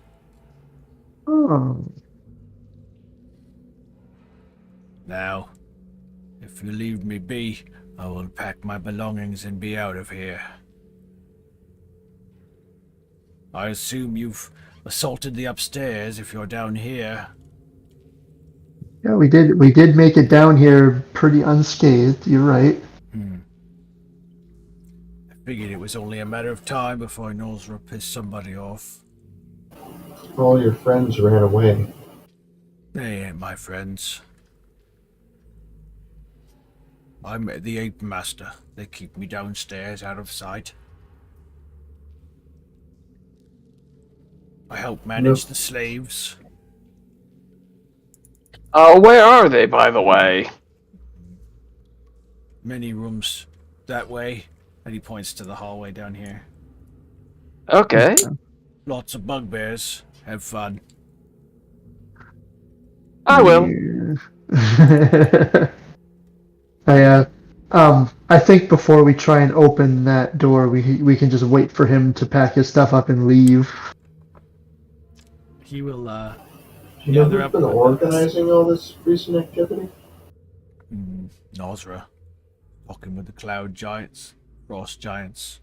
Oh, Now, if you leave me be, I will pack my belongings and be out of here. I assume you've assaulted the upstairs if you're down here. yeah, we did make it down here pretty unscathed. You're right. I figured it was only a matter of time before Nolzra pissed somebody off. All your friends ran away. They ain't my friends. I'm the Ape Master. They keep me downstairs out of sight. I help manage the slaves. Where are they, by the way? Many rooms that way. And he points to the hallway down here. Okay. Lots of bugbears. Have fun. I will. I think before we try and open that door, we can just wait for him to pack his stuff up and leave. He will, You know they're who's up been on- organizing all this recent activity? Nolzra. Talking with the cloud giants. Frost giants.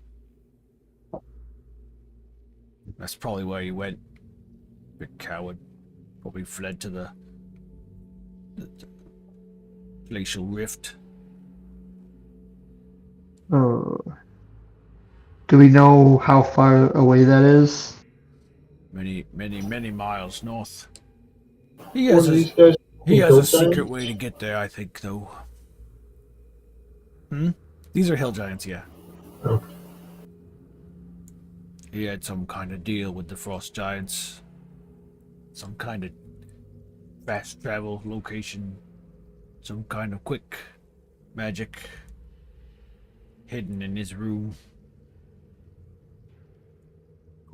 That's probably where he went. Big coward. Probably fled to the glacial rift. Oh. Do we know how far away that is? Many miles north. He What has are a, these guys? he has hill a secret giants? way to get there, I think, though. These are hill giants, yeah. Oh. He had some kind of deal with the frost giants. Some kind of fast travel location. Some kind of quick magic hidden in his room.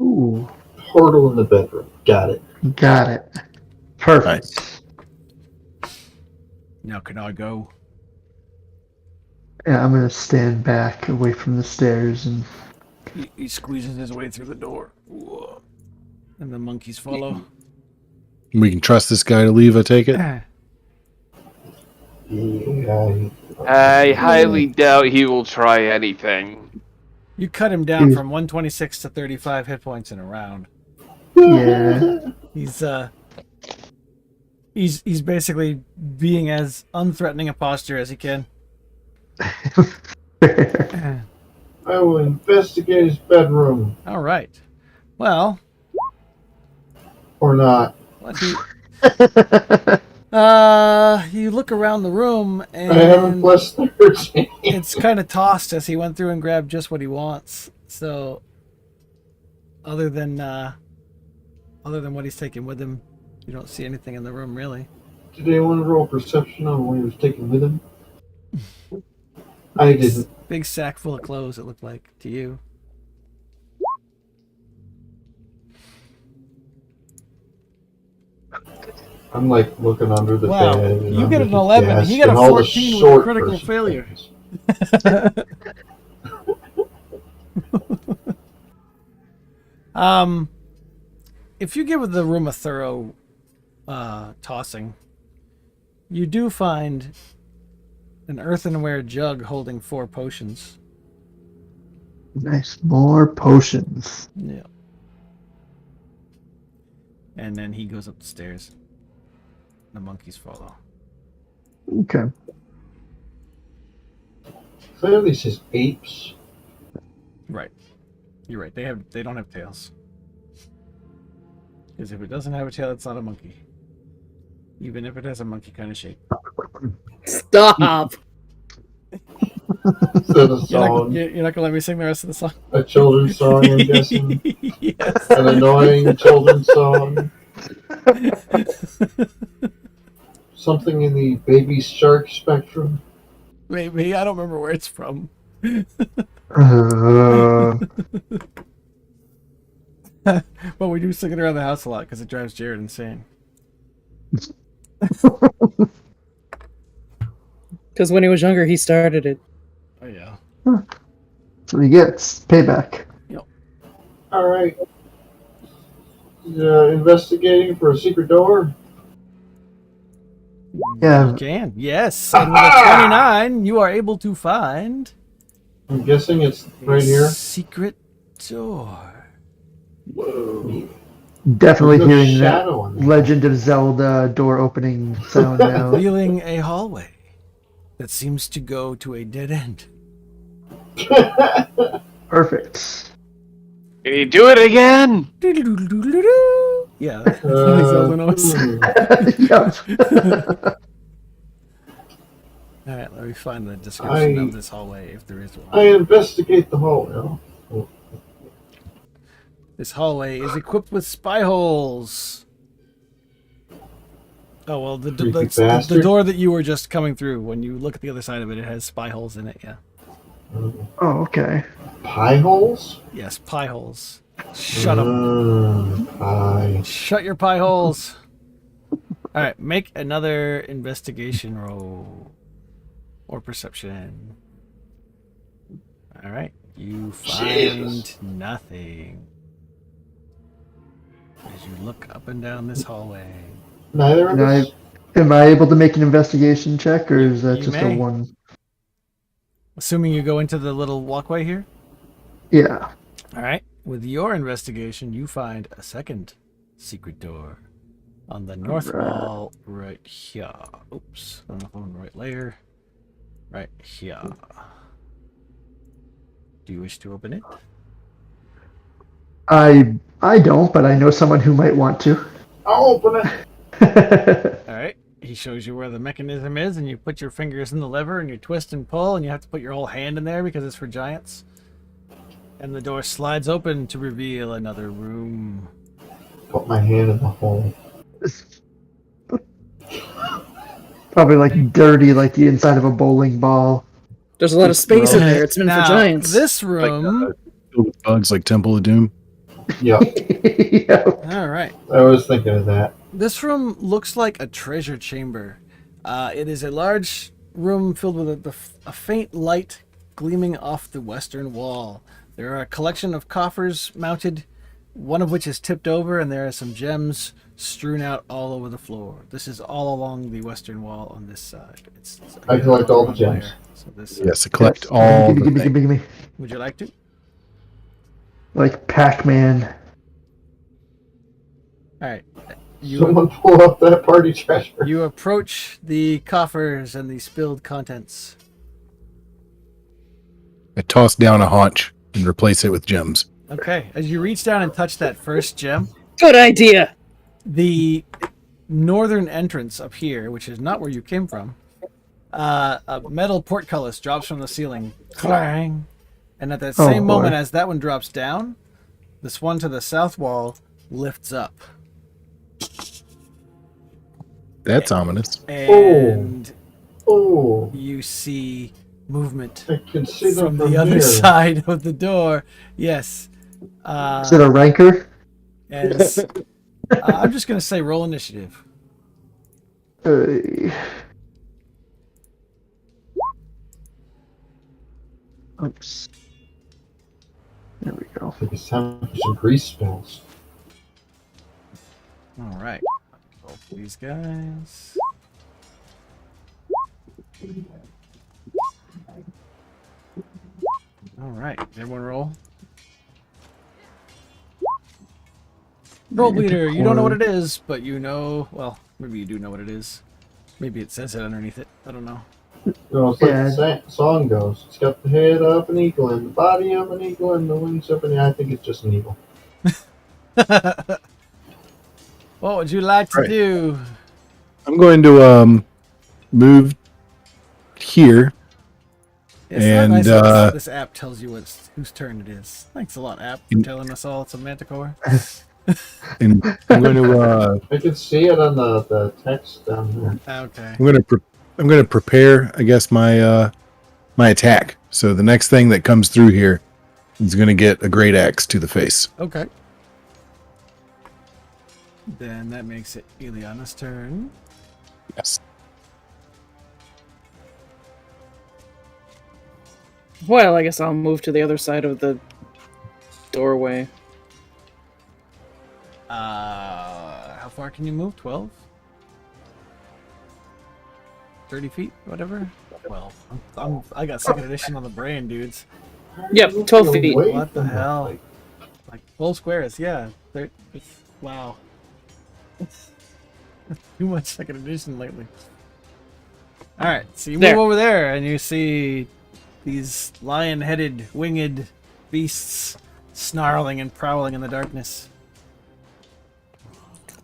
Ooh, Portal in the bedroom. Got it. got it. Perfect. Now can I go? Yeah, I'm gonna stand back away from the stairs and He squeezes his way through the door. Whoa. And the monkeys follow. We can trust this guy to leave, I take it? Yeah. I highly doubt he will try anything. You cut him down from 126 to 35 hit points in a round. yeah. He's basically being as unthreatening a posture as he can. I will investigate his bedroom. All right. Well, Or not. what do you look around the room I haven't and plus 13. it's kind of tossed as he went through and grabbed just what he wants. So, other than what he's taking with him, you don't see anything in the room really. Did anyone roll perception on what he was taking with him? I didn't. Big sack full of clothes. It looked like to you. I'm like looking under the Wow, bed. and you get under an the 11. desk He got a and all the 14 with a short critical person failure. things. If you give the room a thorough tossing, you do find an earthenware jug holding 4 potions. Nice, more potions. Yeah. And then he goes up the stairs. The monkeys follow. Okay. Clearly says apes. Right. You're right. They don't have tails. Because if it doesn't have a tail, it's not a monkey. Even if it has a monkey kind of shape. Stop. Is that a song? You're not gonna let me sing the rest of the song. A children's song, I'm guessing. Yes. An annoying children's song. Something in the baby shark spectrum. Maybe. I don't remember where it's from. But we do sing it around the house a lot because it drives Jared insane. Because when he was younger, he started it. Oh yeah. So he gets payback. All right. Investigating for a secret door. Yeah. You can. Yes. And with a 29, you are able to find I'm guessing it's a right here. secret door. Whoa. Definitely There's no hearing that shadow on there. Legend of Zelda door opening sound now. Revealing a hallway that seems to go to a dead end. Perfect. Can you do it again? Yeah, that's what Zelda knows. Yep. Alright, let me find the description I- of this hallway if there is one. I investigate the hallway. Oh. This hallway is equipped with spy holes. Oh, well, Creepy that's the bastard. door that you were just coming through. When you look at the other side of it, it has spy holes in it, yeah. Oh, okay. Pie holes? Yes, pie holes. Shut up. Pie. Shut your pie holes. Alright, make another investigation roll. Or perception. Alright, you find Jesus. nothing. As you look up and down this hallway. Neither of And us? am I able to make an investigation check, or is that You just may. a one? Assuming you go into the little walkway here. Yeah. Alright, with your investigation, you find a second secret door. On the north Right. wall, right here. Oops, I don't know if I'm on the right layer. Right here. Do you wish to open it? I don't, but I know someone who might want to. I'll open it. Alright, he shows you where the mechanism is, and you put your fingers in the lever, and you twist and pull, and you have to put your whole hand in there because it's for giants. And the door slides open to reveal another room. Put my hand in the hole. Probably like dirty, like the inside of a bowling ball. There's a lot of space in there. It's meant Now, for giants. this room... Filled with bugs like Temple of Doom. Yep, Yeah. Alright. I was thinking of that. This room looks like a treasure chamber. It is a large room filled with a faint light gleaming off the western wall. There are a collection of coffers mounted, one of which is tipped over, and there are some gems strewn out all over the floor. This is all along the western wall on this side. It's I collect all the one gems. layer. So this, Yes, collect Yes. all Gimme, the gimme, things. gimme, gimme. would you like to? Like Pac-Man. All right. You Someone pull up that party treasure. you approach the coffers and the spilled contents. I toss down a haunch and replace it with gems. Okay. As you reach down and touch that first gem, Good idea. the northern entrance up here, which is not where you came from, a metal portcullis drops from the ceiling. Clang! And at that Oh, same moment boy. as that one drops down, this one to the south wall lifts up. That's ominous. And Oh, you see movement I can see from them the from other here. side of the door. Yes. Is it a rancor? As, I'm just going to say roll initiative. Oops. There we go. I think it's time for some grease spells. All right. Roll for these guys. All right. Everyone roll. Roll bleeder. You don't know what it is, but you know. Well, maybe you do know what it is. Maybe it says it underneath it. I don't know. You know, it's like Yeah. the song goes. It's got the head of an eagle and the body of an eagle and the wings of an. I think it's just an eagle. What would you like to Right. do? I'm going to move here. It's not And, nice that this app tells you whose turn it is. Thanks a lot, app, for Mm. telling us all it's a manticore. And I'm going to I can see it on the text down there. Okay. I'm going to prepare, I guess, my my attack. So the next thing that comes through here is going to get a great axe to the face. Okay. Then that makes it Ileana's turn. Yes. Well, I guess I'll move to the other side of the doorway. How far can you move? 12? 30 feet? Whatever? 12. I got second edition on the brain, dudes. Yep, 12 feet. Away What the from hell? light. Like, full squares, yeah. Wow. Too much second edition lately. Alright, so you move There. over there and you see these lion-headed, winged beasts snarling and prowling in the darkness.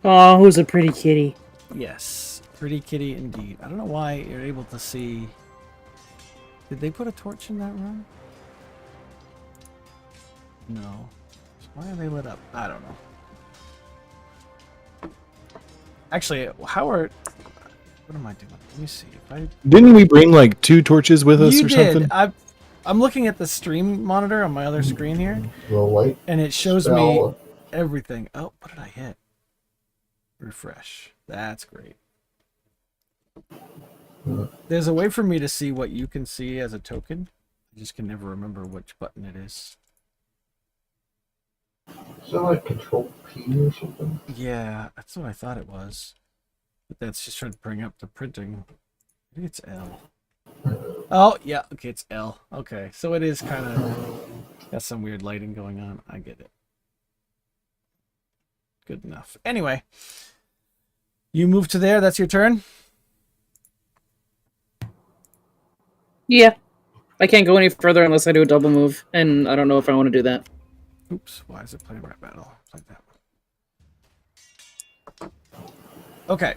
Oh, who's a pretty kitty? Yes, pretty kitty indeed. I don't know why you're able to see... Did they put a torch in that room? No. Why are they lit up? I don't know. Actually, how are... What am I doing? Let me see. If I... Didn't we bring like 2 torches with us You or did. something? I'm looking at the stream monitor on my other screen here, The light and it shows me spell. everything. Oh, what did I hit? Refresh. That's great. There's a way for me to see what you can see as a token. I just can never remember which button it is. Is that like Control P or something? Yeah, that's what I thought it was. But that's just trying to bring up the printing. Maybe it's L. Oh, yeah, okay, it's L. Okay, so it is kind of... Got some weird lighting going on. I get it. Good enough. Anyway. You move to there. That's your turn? Yeah. I can't go any further unless I do a double move, and I don't know if I want to do that. Oops, why is it playing rap battle? Like that. Okay.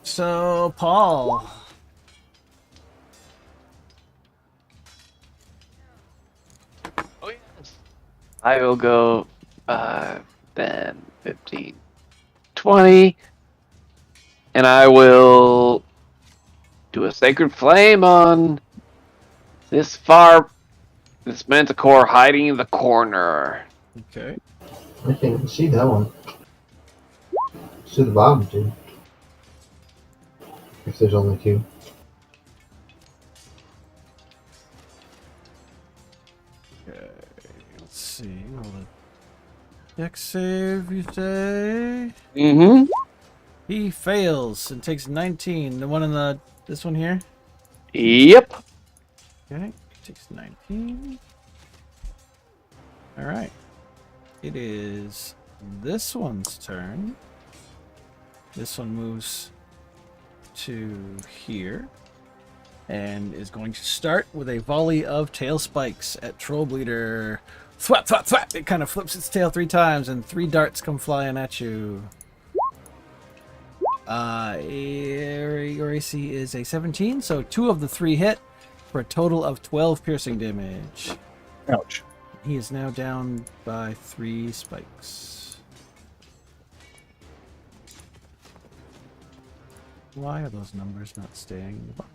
So, Paul. Oh, yes. I will go 10, 15, 20. And I will do a Sacred Flame on this Manticore hiding in the corner. Okay. I can't even see that one. See the bottom two. If there's only 2. Okay. Let's see. Roll a dex save, you say? Mm-hmm. He fails and takes 19. The one in the... This one here? Yep. Okay. Takes 19. Alright. It is this one's turn. This one moves to here. And is going to start with a volley of tail spikes at Troll Bleeder. Thwap, thwap, thwap! It kind of flips its tail 3 times and 3 darts come flying at you. Your AC is a 17, so 2 of the 3 hit for a total of 12 piercing damage. Ouch. He is now down by 3 spikes. Why are those numbers not staying in the box?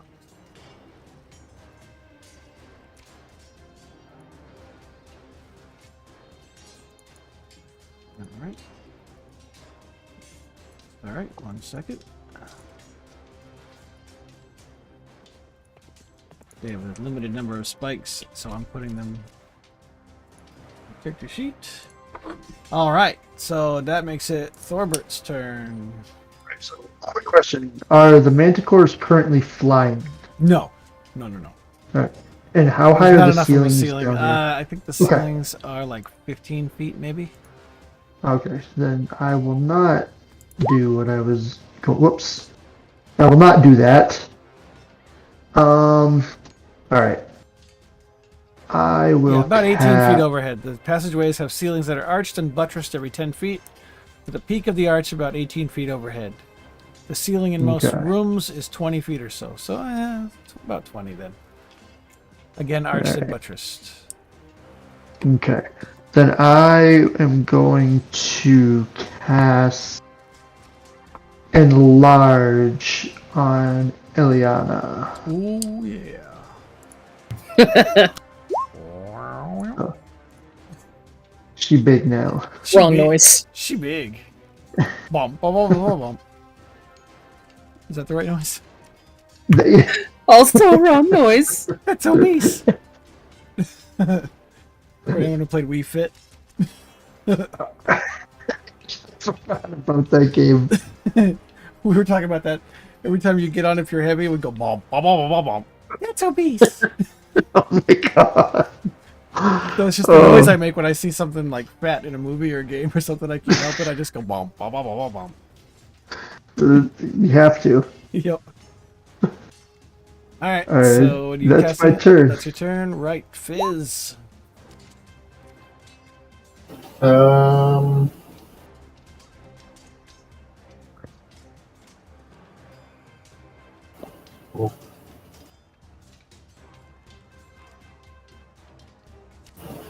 Alright. Alright, 1 second. They have a limited number of spikes, so I'm putting them on the character sheet. Alright, so that makes it Thorbert's turn. Right, so quick question. Are the manticores currently flying? No. No, no, no. Alright. And how high There's are not the enough of a ceilings ceiling. down here? I think the ceilings are like 15 feet, maybe. Okay, then I will not do what I was whoops. I will not do that. Alright. I will Yeah, about 18 ca- feet overhead. The passageways have ceilings that are arched and buttressed every 10 feet, with the peak of the arch about 18 feet overhead. The ceiling in most Okay. rooms is 20 feet or so. So, it's about 20 then. Again, arched and Alright. buttressed. Okay. Then I am going to cast Enlarge on Ileana. Ooh, yeah. She big now. She Wrong big. noise. She big. Bum, bum, bum, bum, bum. Is that the right noise? They, Also a wrong noise. That's obese. For anyone who played Wii Fit. forgot about that game. We were talking about that. Every time you get on, if you're heavy, it would go bum, bum, bum, bum, bum. That's obese. Oh my god. So it's just the noise I make when I see something like fat in a movie or a game or something. I can't help it. I just go bum, bum, bum, bum, bum, bum. You have to. Yep. Alright, All right, so what do you that's cast my it? turn. That's your turn. Right, Fizz. Well,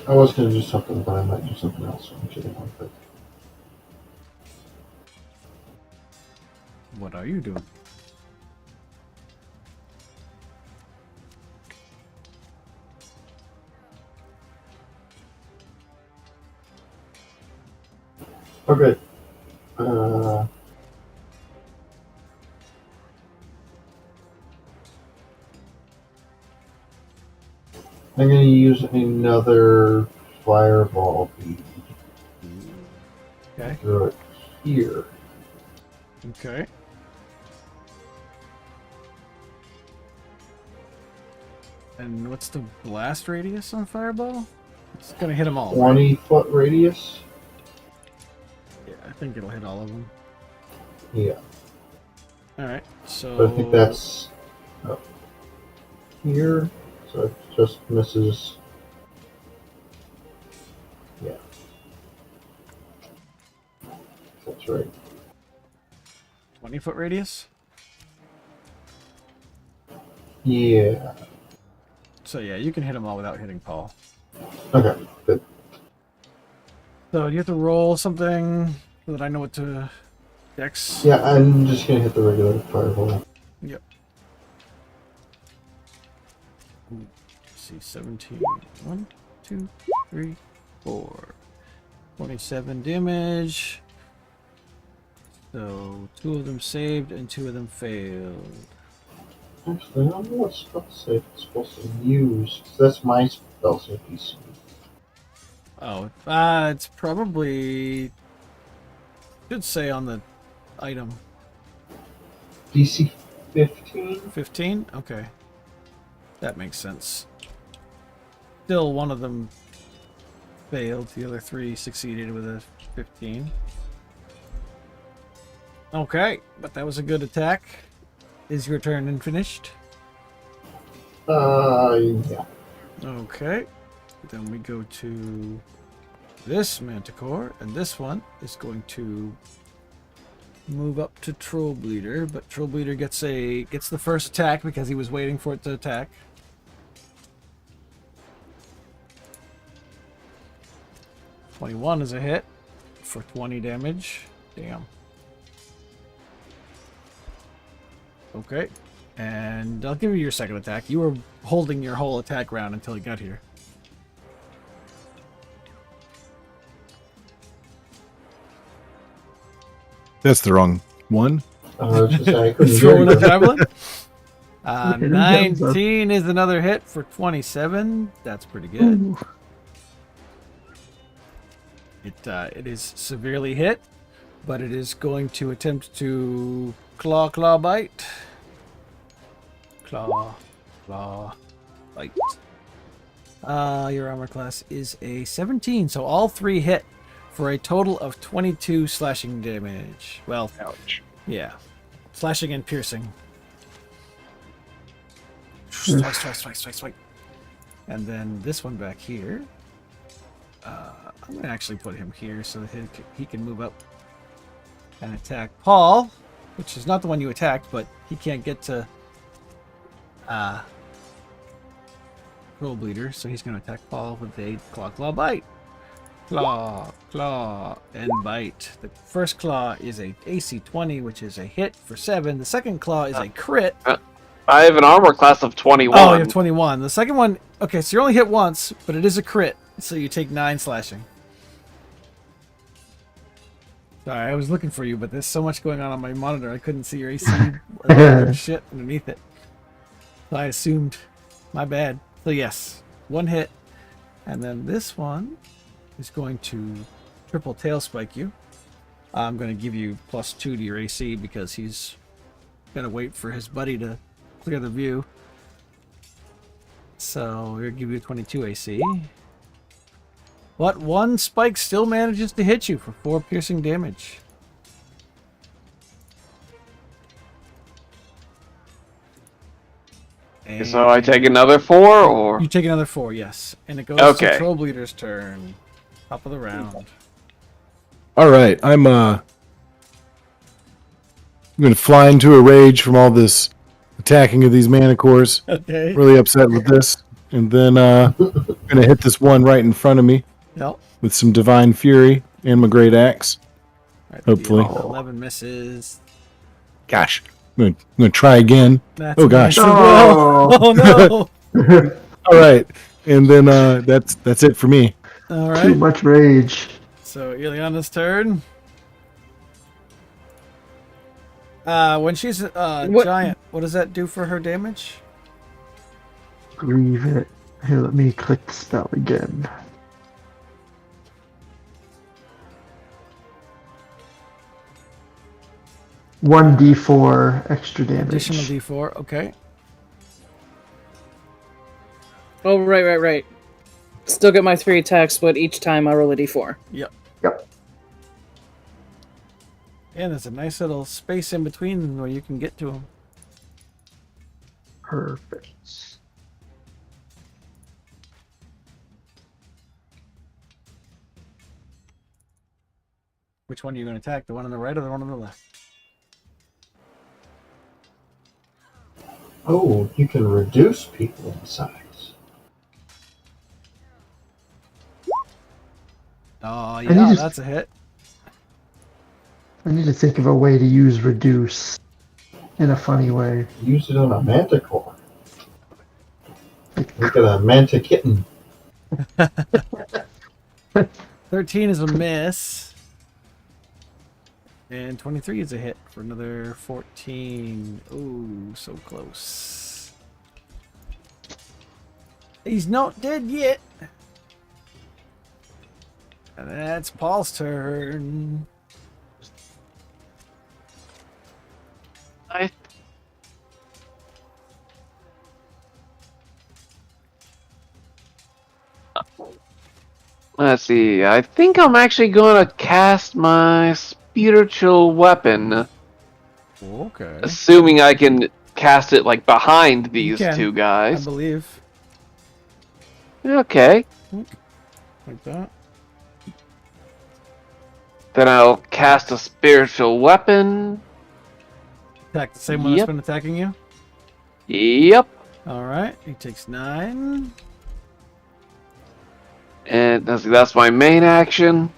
I was going to do something, but I might do something else. What are you doing? Okay. I'm going to use another fireball bead. Okay. Throw it here. Okay. And what's the blast radius on Fireball? It's gonna hit them all. Right? 20-foot radius. Yeah, I think it'll hit all of them. Yeah. Alright, so... But I think that's up here. So it just misses. Yeah. That's right. 20-foot radius? Yeah. So yeah, you can hit them all without hitting Paul. Okay, good. So do you have to roll something so that I know what to... Dex? Yeah, I'm just going to hit the regular fireball. Yep. Ooh, let's see, 17. 1, 2, 3, 4. 27 damage. So 2 of them saved and 2 of them failed. Actually, I don't know what spell save it's supposed to use. 'Cause that's my spell save DC. Oh, it's probably... Should say on the item. DC 15? 15? Okay. That makes sense. Still, one of them failed. The other 3 succeeded with a 15. Okay, but that was a good attack. Is your turn and finished? Yeah. Okay. Then we go to this Manticore, and this one is going to move up to Troll Bleeder, but Troll Bleeder gets the first attack because he was waiting for it to attack. .21 is a hit for 20 damage. Damn. Okay. And I'll give you your second attack. You were holding your whole attack round until he got here. That's the wrong one. I couldn't hear Throwing a you. javelin. Hit him, 19 is another hit for 27. That's pretty good. Ooh. It is severely hit, but it is going to attempt to claw bite. Claw bite. Your armor class is a 17, so all 3 hit for a total of 22 slashing damage. Well, Ouch. yeah, slashing and piercing. Strike. And then this one back here. I'm going to actually put him here so that he can move up and attack Paul, which is not the one you attacked, but he can't get to Troll Bleeder, so he's going to attack Paul with a claw bite. Claw, and bite. The first claw is a AC 20, which is a hit for 7. The second claw is a crit. I have an armor class of 21. Oh, you have 21. The second one, okay, so you're only hit once, but it is a crit, so you take 9 slashing. Sorry, I was looking for you, but there's so much going on my monitor, I couldn't see your AC or shit underneath it. So I assumed. My bad. So yes, 1 hit. And then this one is going to triple tail spike you. I'm going to give you +2 to your AC because he's going to wait for his buddy to clear the view. So we're going to give you 22 AC. But 1 spike still manages to hit you for 4 piercing damage. And So I take another 4, or you take another 4, yes. And it goes Okay. to Troll Bleeder's turn. Top of the round. All right, I'm going to fly into a rage from all this attacking of these manticores. Okay. Really upset with this, and then going to hit this one right in front of me Nope. with some divine fury and my great axe. Right, Hopefully. 11 misses. Gosh, I'm going to try again. That's Oh, gosh. a nice roll. Oh no! All right, and then that's it for me. All Too right. much rage. So Ileana's turn. When she's giant, what does that do for her damage? Grieve it. Here, let me click the spell again. One D4 extra damage. Additional D4. Okay. Oh, right. Still get my 3 attacks, but each time I roll a d4. Yep. Yep. And there's a nice little space in between where you can get to him. Perfect. Which one are you going to attack? The one on the right or the one on the left? Oh, you can reduce people in size. Oh, need yeah, to- that's a hit. I need to think of a way to use reduce in a funny way. Use it on a manticore. Look at a manta kitten. 13 is a miss. And 23 is a hit for another 14. Ooh, so close. He's not dead yet. And that's Paul's turn. I let's see. I think I'm actually going to cast my spiritual weapon, Okay. assuming I can cast it like behind these can, 2 I guys. believe. Okay. Like that. Then I'll cast a spiritual weapon. Attack the same one that's Yep. been attacking you. Yep. Alright, he takes 9. And that's my main action.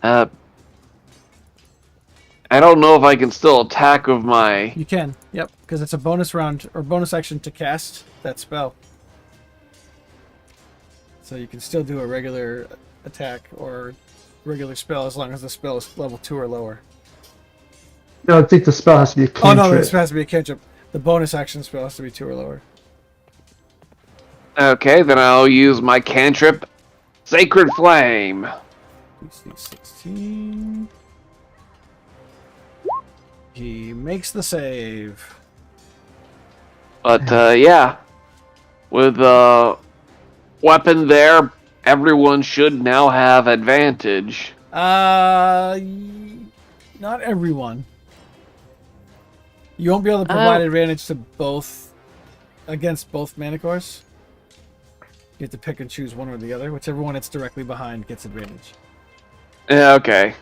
I don't know if I can still attack with my... You can, yep, because it's a bonus round or bonus action to cast that spell. So you can still do a regular attack or regular spell as long as the spell is level 2 or lower. No, I think the spell has to be a Oh cantrip. no, this has to be a cantrip. The bonus action spell has to be 2 or lower. Okay, then I'll use my cantrip, Sacred Flame. DC 16. He makes the save. But, yeah. With the weapon there, everyone should now have advantage. Not everyone. You won't be able to provide advantage to both against both Manticores. You have to pick and choose one or the other. Whichever one it's directly behind gets advantage. Yeah, okay.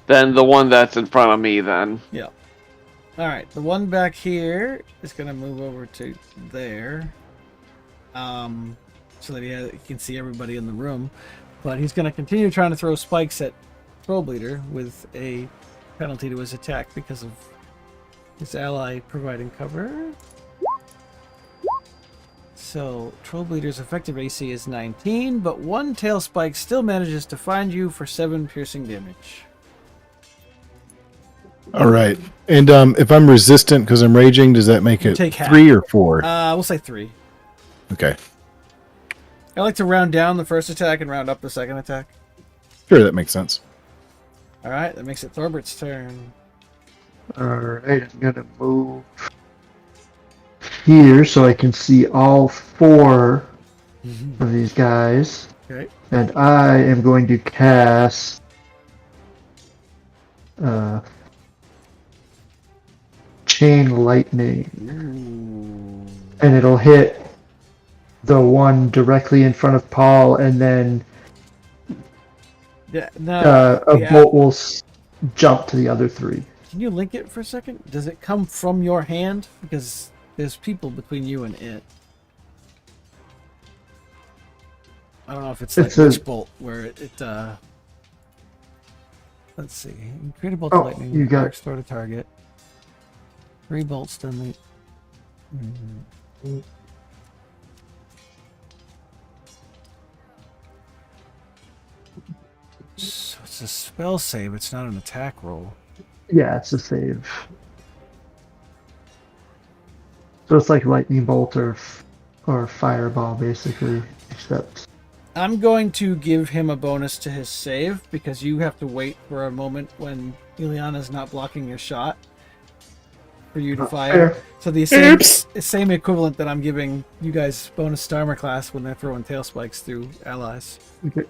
Then the one that's in front of me, then. Yeah. Alright, the one back here is going to move over to there. So that he can see everybody in the room. But he's going to continue trying to throw spikes at Troll Bleeder with a penalty to his attack because of his ally providing cover. So, Troll Bleeder's effective AC is 19, but one tail spike still manages to find you for 7 piercing damage. All right. And if I'm resistant because I'm raging, does that make it take half. 3 or 4? We'll say 3. Okay. I like to round down the first attack and round up the second attack. Sure, that makes sense. All right, that makes it Thorbert's turn. Alright, I'm gonna move here so I can see all 4 of these guys. Okay. And I am going to cast Chain Lightning. And it'll hit the one directly in front of Paul, and then Yeah, no. a bolt will jump to the other 3. Can you link it for a second? Does it come from your hand? Because there's people between you and it. I don't know if it's like It's a- Witch Bolt where it let's see. Create a bolt of Oh, lightning. you got arcs toward a target. 3 bolts then leap. So it's a spell save, it's not an attack roll. Yeah, it's a save. So it's like lightning bolt or fireball, basically, except I'm going to give him a bonus to his save because you have to wait for a moment when Ileana's not blocking your shot for you to fire. fair. So the same equivalent that I'm giving you guys bonus to armor class when they're throwing tail spikes through allies. Okay.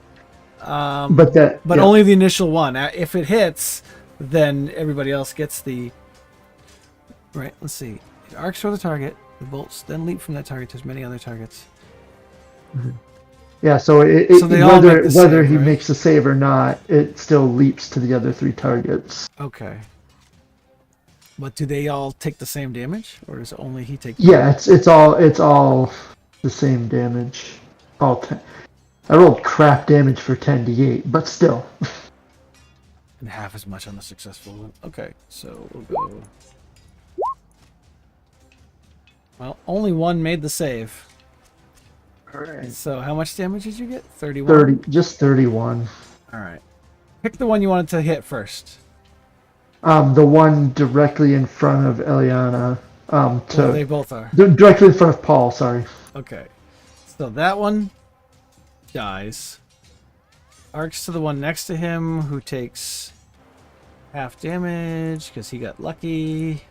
But yeah. only the initial one. If it hits, then everybody else gets the. Right. Let's see. It arcs toward the target. The bolts then leap from that target to as many other targets. Yeah, so So they all make the whether save, he right? makes the save or not, it still leaps to the other 3 targets. Okay. But do they all take the same damage, or does only he take? Yeah, it's all the same damage. All 10. I rolled crap damage for 10d8, but still. And half as much on the successful one. Okay, so we'll go. Well, only one made the save. Alright. So how much damage did you get? 31? just 31. Alright. Pick the one you wanted to hit first. The one directly in front of Eliana. Well, they both are. Directly in front of Paul, sorry. Okay. So that one dies. Arcs to the one next to him who takes half damage because he got lucky.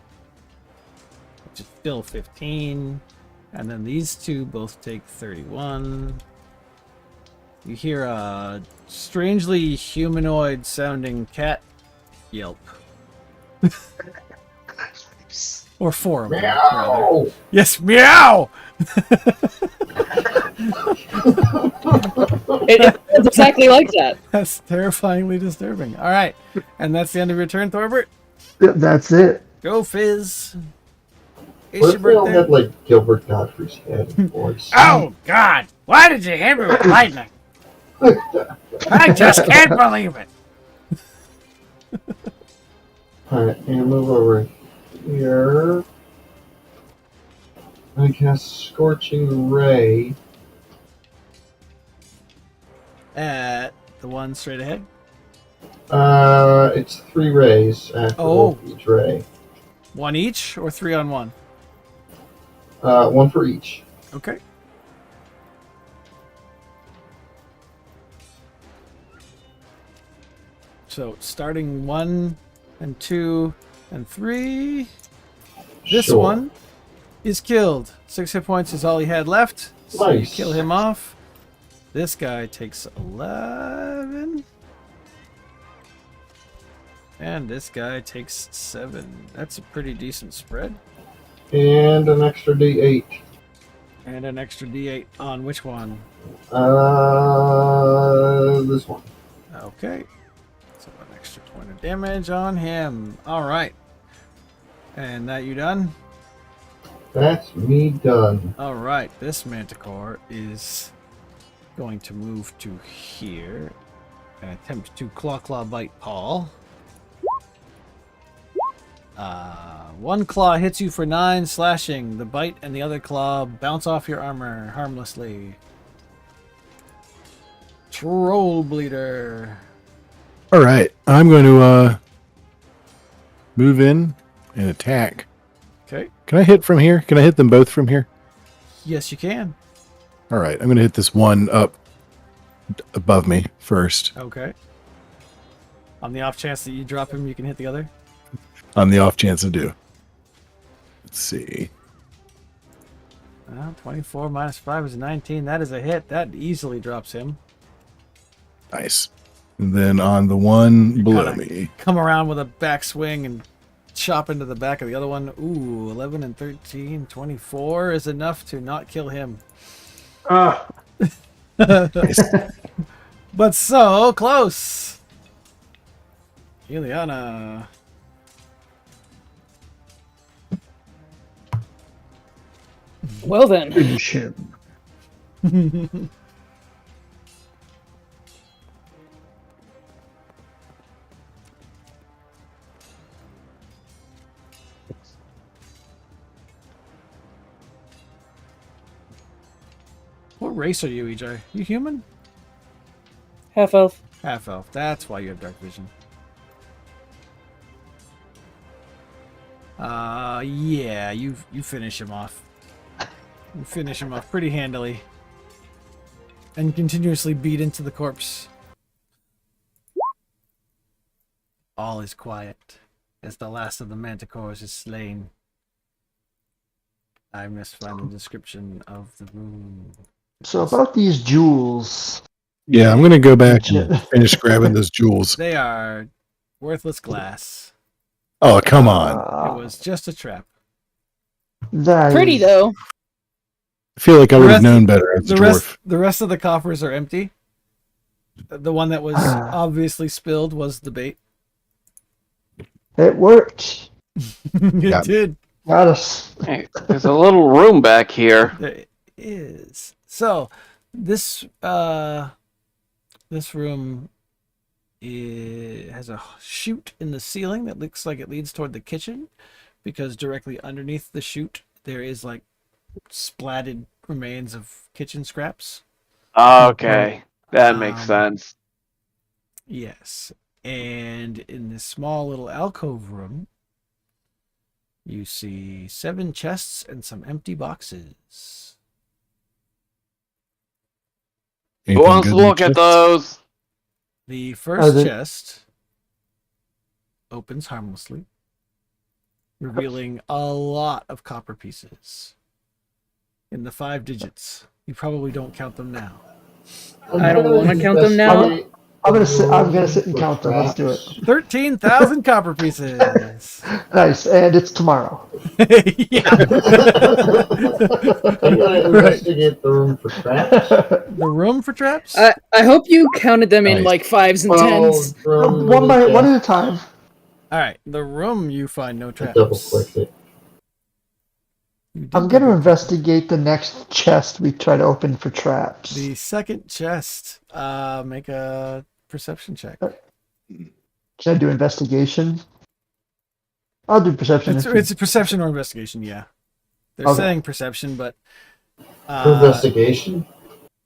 Which is still 15. And then these two both take 31. You hear a strangely humanoid sounding cat yelp. Or 4 of them. rather. Meow! Yes, meow! It's exactly like that. That's terrifyingly disturbing. All right. And that's the end of your turn, Thorbert. That's it. Go, Fizz. It's What your if they all birthday. had like Gilbert Godfrey's head and voice? Oh, God. Why did you hit me with lightning? I just can't believe it. Alright, and move over here. I cast Scorching Ray. At the one straight ahead. It's 3 rays after Oh. each ray. 1 each or 3 on 1? 1 for each. Okay. So starting 1 and 2 and 3. This Sure. one is killed. 6 hit points is all he had left. So you Nice. kill him off. This guy takes 11. And this guy takes 7. That's a pretty decent spread. And an extra D8. And an extra d8 on which one? This one. Okay. So an extra point of damage on him. Alright. And that you done? That's me done. Alright. This Manticore is going to move to here and attempt to claw bite Paul. One claw hits you for 9 slashing. The bite and the other claw bounce off your armor harmlessly. Troll Bleeder. All right, I'm going to move in and attack. Okay. Can I hit from here? Can I hit them both from here? Yes, you can. All right. I'm going to hit this one up above me first. Okay. On the off chance that you drop him, you can hit the other. On the off chance I do. Let's see. 24 minus 5 is 19. That is a hit. That easily drops him. Nice. And then on the one below Kinda me. Come around with a backswing and chop into the back of the other one. Ooh, 11 and 13. 24 is enough to not kill him. Nice. But so close. Ileana. Well then. Finish him. What race are you, EJ? You human? Half elf. Half elf. That's why you have dark vision. Yeah, you finish him off. You finish him off pretty handily. And continuously beat into the corpse. All is quiet as the last of the manticores is slain. I must find the description of the room. So about these jewels. Yeah, I'm going to go back and finish grabbing those jewels. They are worthless glass. Oh, come on. It was just a trap. That Pretty is- though. I feel like I would have rest- known better as a dwarf. The rest of the coffers are empty. The one that was obviously spilled was the bait. It worked. It Yeah. did. Got us. Hey, there's a little room back here. There is. So this this room has a chute in the ceiling that looks like it leads toward the kitchen, because directly underneath the chute there is like splatted remains of kitchen scraps. Okay, that makes sense. Yes. And in this small little alcove room, you see 7 chests and some empty boxes. Who Anything wants to good in the look at chest? those? The first they- chest opens harmlessly, revealing a lot of copper pieces in the 5 digits. You probably don't count them now. I don't wanna count them now. I'm gonna sit and count them. Let's do it. 13,000 copper pieces. Nice, and it's tomorrow. Yeah. I'm gonna investigate the room for traps. The room for traps? I hope you counted them in Nice. like 5s and 10s. One at a time. All right. The room, you find no traps. Double clicked it. You did I'm gonna double- investigate the next chest we try to open for traps. The second chest. Make a perception check. Can I do investigation? I'll do perception. It's a perception or investigation, yeah. They're Okay. saying perception, but Investigation.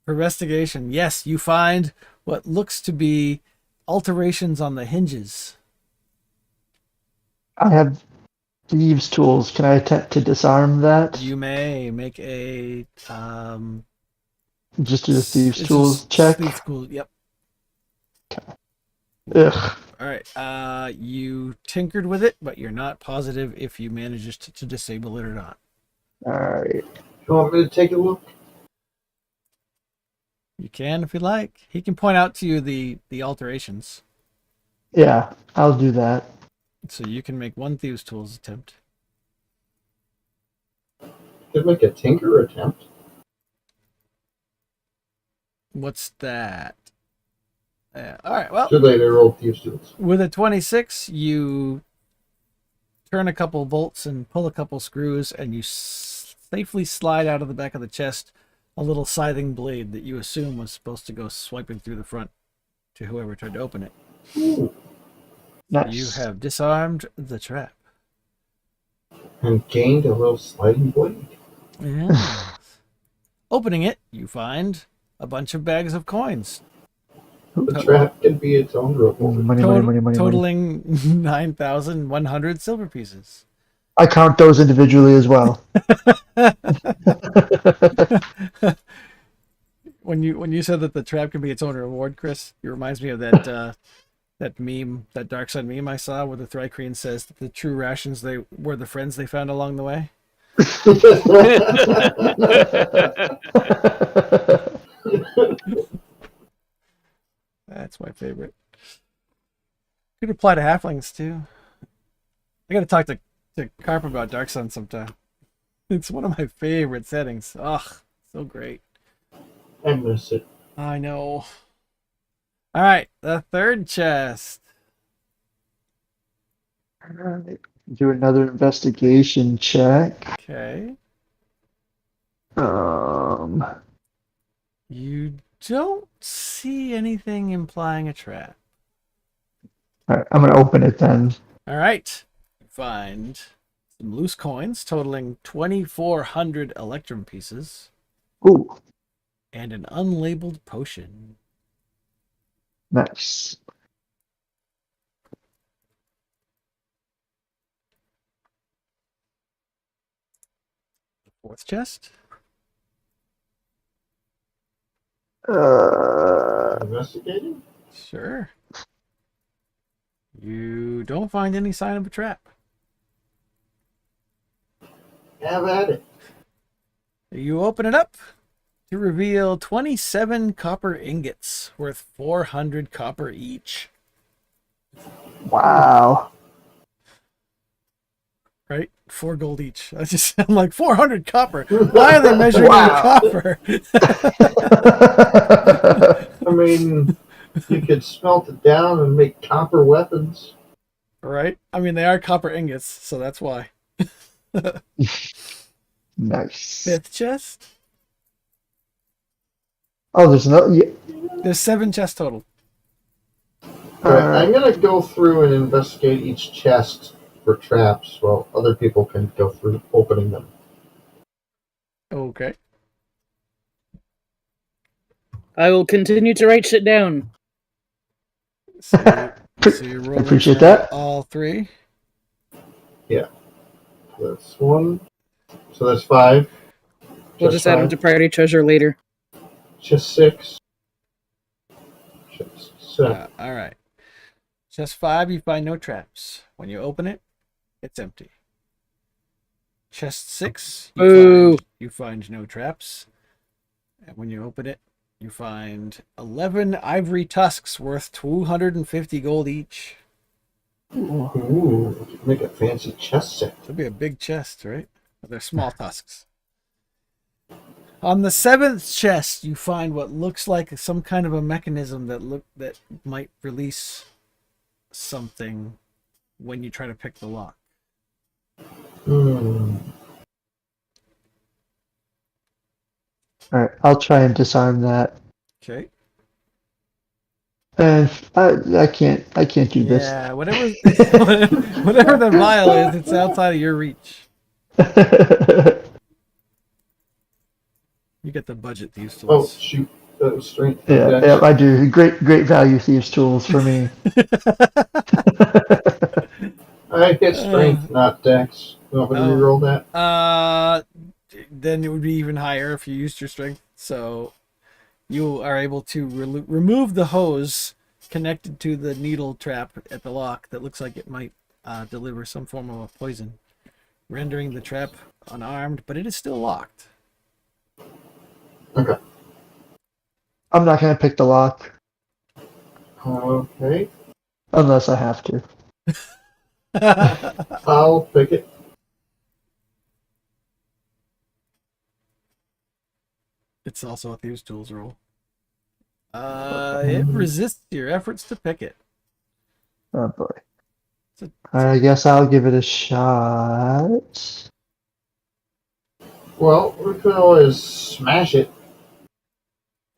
for investigation, yes, you find what looks to be alterations on the hinges. I have thieves' tools. Can I attempt to disarm that? You may make a Just do the thieves' it's tools just check. thieves' tool, yep. Ugh. All right. You tinkered with it, but you're not positive if you managed to disable it or not. All right. You want me to take a look? You can if you like. He can point out to you the alterations, Yeah, I'll do that. so you can make one thieves' tools attempt. Could make a tinker attempt. What's that? All right. Well, Too late. I rolled thieves' tools. with a 26, you turn a couple bolts and pull a couple screws, and you safely slide out of the back of the chest a little scything blade that you assume was supposed to go swiping through the front to whoever tried to open it. Ooh. Nice. You have disarmed the trap. And gained a little sliding blade. Yes. Opening it, you find a bunch of bags of coins. The trap can be its own reward. Money. Totaling 9,100 silver pieces. I count those individually as well. When you said that the trap can be its own reward, Chris, it reminds me of that that meme, that Dark Side meme I saw, where the Thrycreen says that the true rations they were the friends they found along the way. That's my favorite. Could apply to halflings too. I gotta talk to Carp about Dark Sun sometime. It's one of my favorite settings. Ugh, so great. I miss it. I know. All right, the third chest. Alright. Do another investigation check. Okay. You don't see anything implying a trap. Alright, I'm gonna open it then. All right. Find some loose coins totaling 2,400 electrum pieces Ooh, and an unlabeled potion. nice. The fourth chest. Investigating? Sure. You don't find any sign of a trap. Have at it. You open it up to reveal 27 copper ingots worth 400 copper each. Wow. Right? 4 gold each. I'm like 400 copper. Why are they measuring in Wow. copper? I mean, you could smelt it down and make copper weapons. Right? I mean, they are copper ingots, so that's why. Nice. Fifth chest. Oh, there's no. Yeah. There's 7 chests total. Alright, I'm gonna go through and investigate each chest for traps while other people can go through opening them. Okay. I will continue to write shit down. So you roll Appreciate for that. all 3. That's 1. So that's 5. We'll just add them to priority treasure later. Chest 6. Chest 7. All right. Chest 5, you find no traps. When you open it, it's empty. Chest 6, you find no traps. And when you open it, you find 11 ivory tusks worth 250 gold each. Ooh, make a fancy chest set. That'd be a big chest, right? But they're small tusks. On the 7th chest, you find what looks like some kind of a mechanism that might release something when you try to pick the lock. Alright, I'll try and disarm that. Okay. And I can't do this. Yeah, whatever the vial is, it's outside of your reach. You get the budget these tools. Oh, shoot. That was strength. Yeah, I do. Great value thieves tools for me. I hit strength, not dex. You want me to reroll that? Then it would be even higher if you used your strength. So you are able to remove the hose connected to the needle trap at the lock that looks like it might deliver some form of a poison, rendering the trap unarmed, but it is still locked. Okay. I'm not gonna pick the lock Okay. unless I have to. I'll pick it. It's also a Thieves' Tools roll. It resists your efforts to pick it. Oh boy. It's I guess I'll give it a shot. Well, we could always smash it.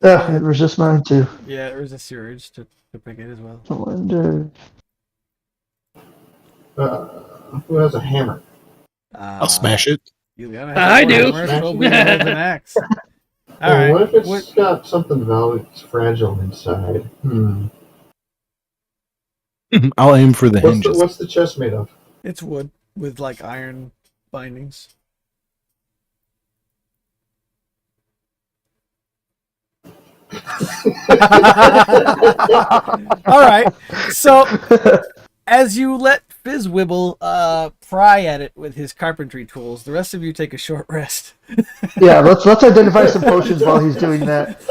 Yeah, it resists mine too. Yeah, it resists your urge to pick it as well. I wonder. Who has a hammer? I'll smash it. You gotta I have do. Probably have an axe. All right. What if it's got something that's fragile inside? I'll aim for the hinges. What's the chest made of? It's wood with like iron bindings. All right. So as you let Fizzwibble pry at it with his carpentry tools, the rest of you take a short rest. Yeah, let's identify some potions while he's doing that.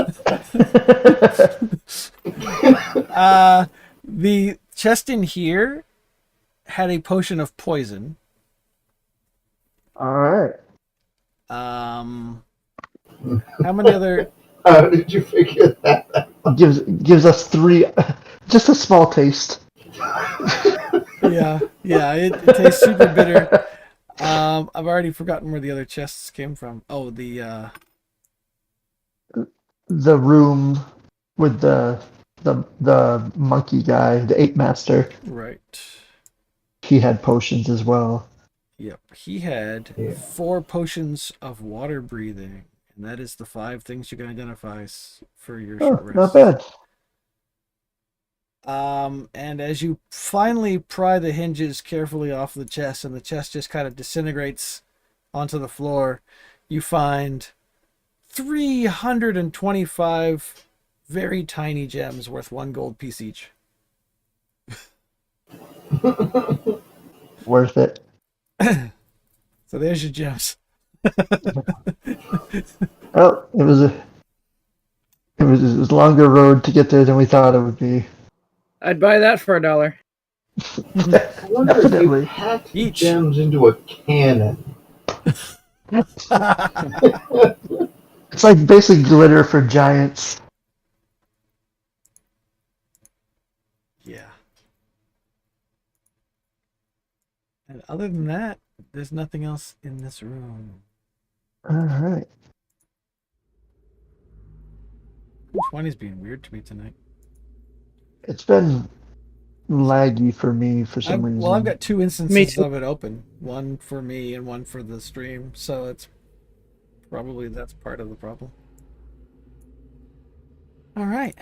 The chest in here had a potion of poison. All right. How many other? How did you figure that out? Gives us 3, just a small taste. Yeah, it tastes super bitter. I've already forgotten where the other chests came from. Oh, the room with the monkey guy, the ape master. right. He had potions as well. Yep, he had 4 potions of water breathing, and that is the 5 things you can identify for your short rest. Not bad. And as you finally pry the hinges carefully off the chest, and the chest just kind of disintegrates onto the floor, you find 325 very tiny gems worth 1 gold piece each. Worth it. So there's your gems. Well, it was a longer road to get there than we thought it would be. I'd buy that for $1. I wonder if you Definitely. packed Each. gems into a cannon. It's like basically glitter for giants. Yeah. And other than that, there's nothing else in this room. All right. 20's being weird to me tonight. It's been laggy for me for some reason. Well, I've got 2 Me instances too. of it open. One for me and one for the stream. So it's probably that's part of the problem. All right.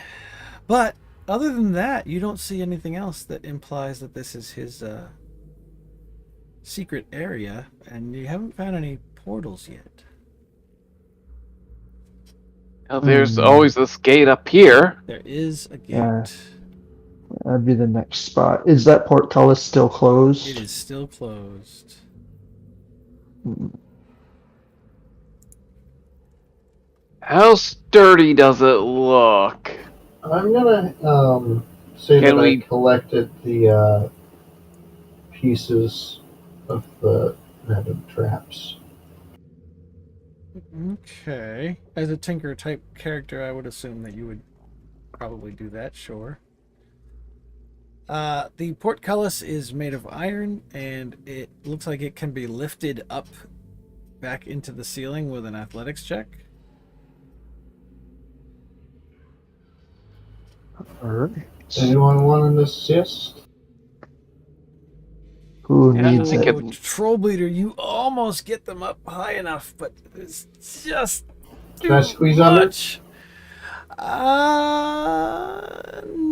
But other than that, you don't see anything else that implies that this is his secret area, and you haven't found any portals yet. Now, there's always this gate up here. There is a gate. Yeah. That'd be the next spot. Is that portcullis still closed? It is still closed. How sturdy does it look? I'm gonna say Can that we- I collected the pieces of the random traps. Okay. As a tinker type character, I would assume that you would probably do that, sure. The portcullis is made of iron, and it looks like it can be lifted up back into the ceiling with an athletics check. Alright. Anyone want an assist? Who Yeah, I needs think it? it- Troll Bleeder, you almost get them up high enough, but it's just too Can I squeeze on it? much.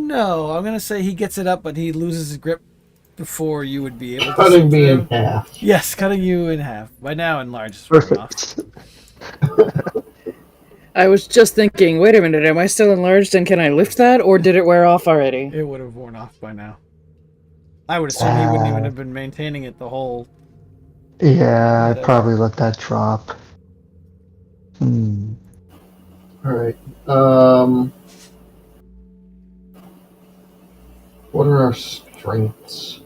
No. I'm gonna say he gets it up, but he loses his grip before you would be able to. Cutting see me through. in half. Yes, cutting you in half. By now, enlarge is wearing off. Perfect. I was just thinking, wait a minute, am I still enlarged and can I lift that, or did it wear off already? It would have worn off by now. I would assume he wouldn't even have been maintaining it the whole. Yeah, I'd probably let that drop. Alright. What are our strengths?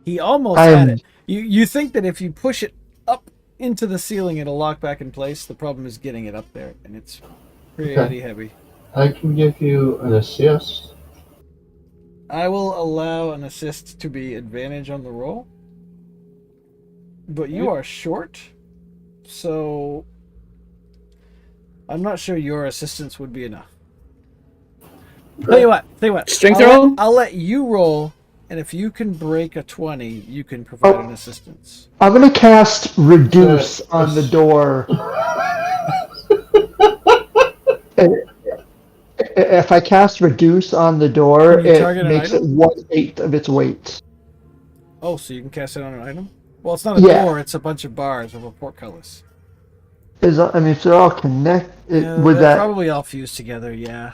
He almost had it. You think that if you push it up into the ceiling, it'll lock back in place. The problem is getting it up there, and it's pretty heavy. I can give you an assist. I will allow an assist to be advantage on the roll, but you are short, so I'm not sure your assistance would be enough. Tell you what. Strength I'll roll? I'll let you roll, and if you can break a 20, you can provide an assistance. I'm gonna cast Reduce on the door If I cast reduce on the door, Can you it target an makes it item? 1/8 of its weight. Oh, so you can cast it on an item? Well, it's not a Yeah. door, it's a bunch of bars with portcullis. If they're all connected, Yeah, would they're that? probably all fused together, yeah.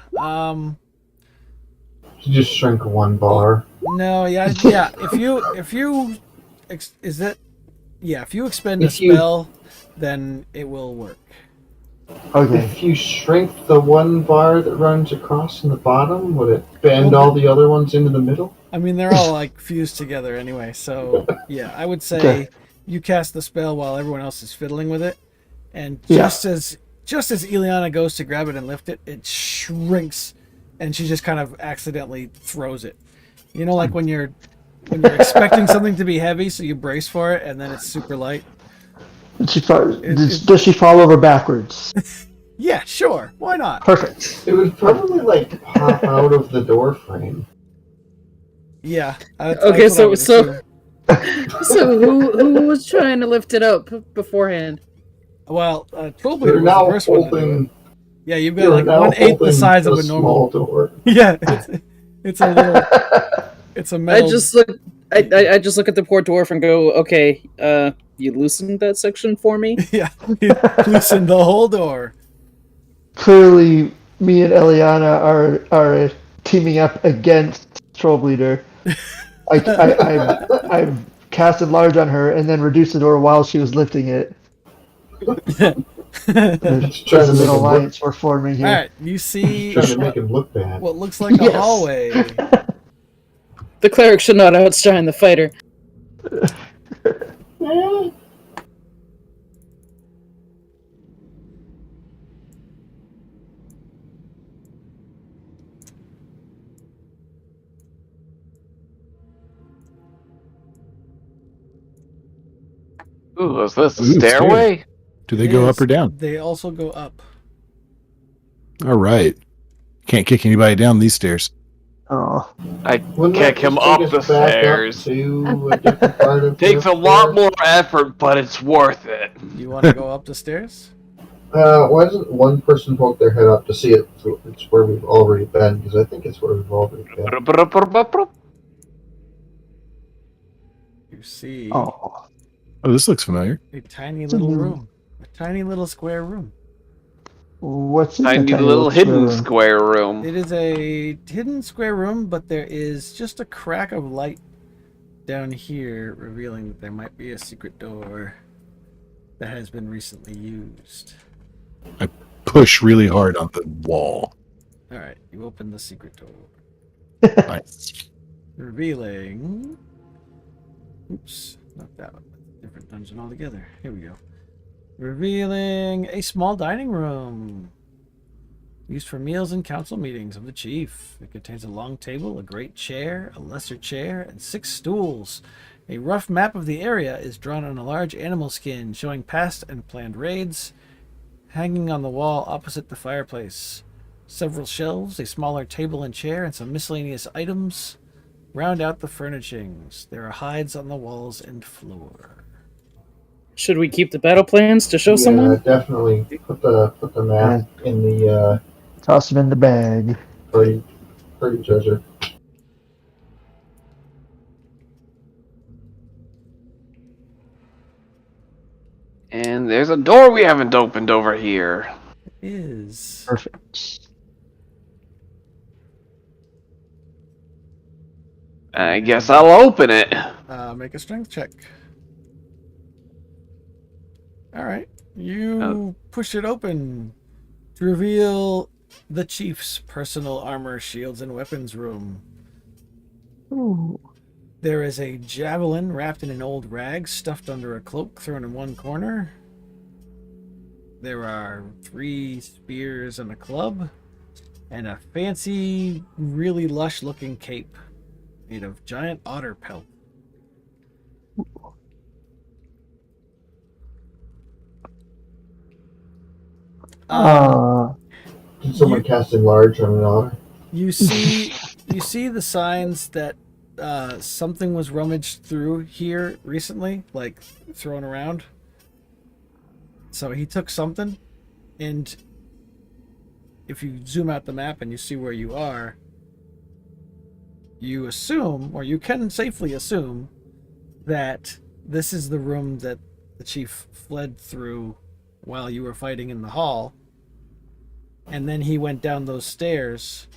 You just shrink one bar. No, yeah. If you expend a If you- spell, then it will work. Okay. If you shrink the one bar that runs across in the bottom, would it bend Well, all the other ones into the middle? I mean, they're all like fused together anyway. So yeah, I would say Okay. you cast the spell while everyone else is fiddling with it, and Yeah. just as Eliana goes to grab it and lift it, it shrinks, and she just kind of accidentally throws it. You know, like when you're expecting something to be heavy, so you brace for it, and then it's super light. Does she fall over backwards? Yeah, sure. Why not? Perfect. It would probably like pop out of the door frame. Yeah. Okay, that's what I would so- assume. So who was trying to lift it up beforehand? Well, Trollbleeder You're was now the first one to do it. holding. Yeah, you've got You're like now 1/8 the holding size of a small normal. door. Yeah, it's a little. It's a metal. I just look. I just look at the poor dwarf and go, okay, you loosened that section for me. Yeah, you loosen the whole door. Clearly, me and Eliana are teaming up against Trollbleeder. I've casted large on her and then reduced the door while she was lifting it. Just There's trying to an make him look. alliance we're forming here. All right, you see Trying to make him look bad. what looks like a Yes. hallway. The cleric should not outshine the fighter. Ooh, is this a Ooh, stairway? Do they go Yes, up or down? They also go up. All right. Can't kick anybody down these stairs. Oh, Wouldn't Kick that him just up take the us back up stairs. to a different part of Takes the a lot floor? more effort, but it's worth it. You want to go up the stairs? Why doesn't one person poke their head up to see it? It's where we've already been, because I think it's where we've already been. You see oh, Oh, this looks familiar. a tiny little room, a tiny little square room. what's in the Tiny little hidden room? square room. It is a hidden square room, but there is just a crack of light down here, revealing that there might be a secret door that has been recently used. Push really hard on the wall. All right, you open the secret door, Nice. revealing. Oops, not that one. That's a different dungeon altogether. Here we go. Revealing a small dining room used for meals and council meetings of the chief. It contains a long table, a great chair, a lesser chair, and 6 stools. A rough map of the area is drawn on a large animal skin showing past and planned raids, hanging on the wall opposite the fireplace. Several shelves, a smaller table and chair, and some miscellaneous items round out the furnishings. There are hides on the walls and floor. Should we keep the battle plans to show Yeah, someone? definitely put the map in the Toss him in the bag. party treasure. And there's a door we haven't opened over here. Is Perfect. I guess I'll open it. make a strength check. All right, you push it open to reveal the chief's personal armor, shields, and weapons room. Ooh. There is a javelin wrapped in an old rag, stuffed under a cloak thrown in one corner. There are 3 spears and a club, and a fancy, really lush-looking cape made of giant otter pelt. Did someone cast enlarge on an otter? You see the signs that something was rummaged through here recently, like thrown around. So he took something, and if you zoom out the map and you see where you are, you assume, or you can safely assume, that this is the room that the chief fled through while you were fighting in the hall. And then he went down those stairs,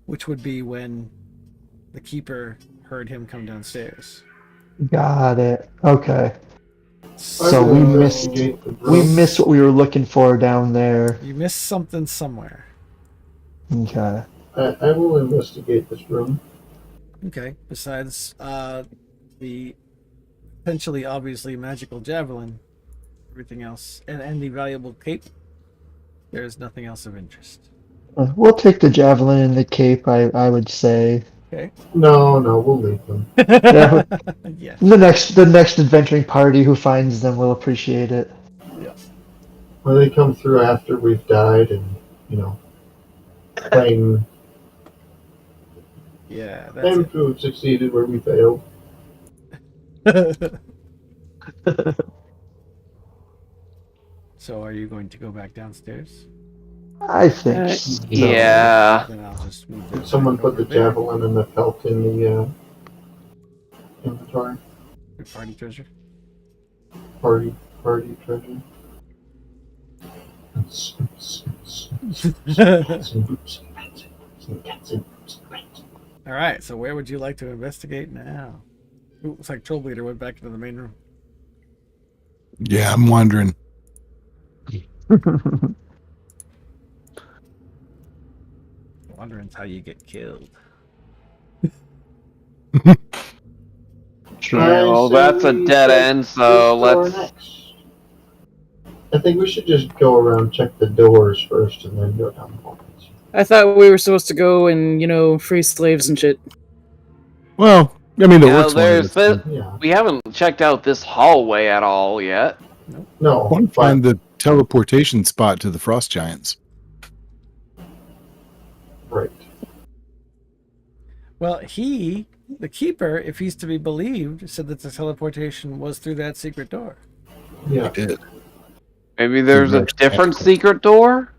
which would be when the keeper heard him come downstairs. Got it. Okay. So I we will missed investigate the room. what we were looking for down there. You missed something somewhere. Okay. I will investigate this room. Okay. Besides the potentially obviously magical javelin, everything else, and the valuable cape, there is nothing else of interest. We'll take the javelin and the cape, I would say. Okay. No, we'll leave them. Yeah. Yeah. The next adventuring party who finds them will appreciate it. When they come through after we've died and, claim Yeah, that's claim to have succeeded where we failed. it. So are you going to go back downstairs? I think so. Yeah. Then I'll just move Did that someone back put over the there. javelin and the pelt in the inventory? Your party treasure. Party treasure. All right. So where would you like to investigate now? Ooh, looks like Troll Bleeder went back into the main room. Yeah, I'm wondering. Wondering how you get killed. Yeah, well, that's a dead end, so let's. I think we should just go around, check the doors first, and then go down the hallways. I thought we were supposed to go and free slaves and shit. Well, I mean, the Yeah, orcs there's wanted us Yeah. We haven't checked out this hallway at all yet. No. I want to but- find the teleportation spot to the frost giants. Right. Well, the keeper, if he's to be believed, said that the teleportation was through that secret door. Yeah. Did. Maybe there's a Very different skeptical. secret door?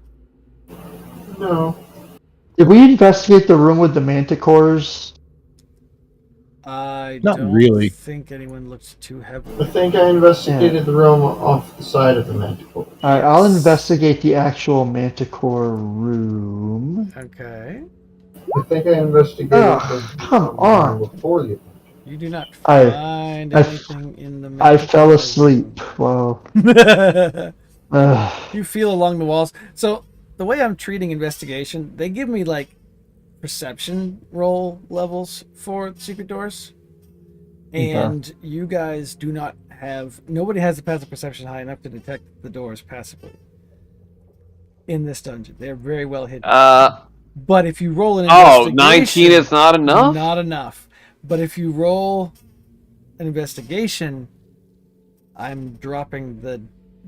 No. Did we investigate the room with the manticores? I Not don't really. think anyone looked too I heavily. think I investigated the room off the side of the manticore. Alright, I'll Yes. investigate the actual manticore room. Okay. I think I investigated Ugh, come on. before you. You do not I- find I- anything in the I fell manticore asleep. Well, room. ugh. You feel along the walls. So the way I'm treating investigation, they give me like perception roll levels for secret doors. And you guys do not have, nobody has a passive perception high enough to detect the doors passively in this dungeon. They're very well hidden. But if you roll an Oh, investigation, 19 is not enough? Not enough. But if you roll an investigation, I'm dropping the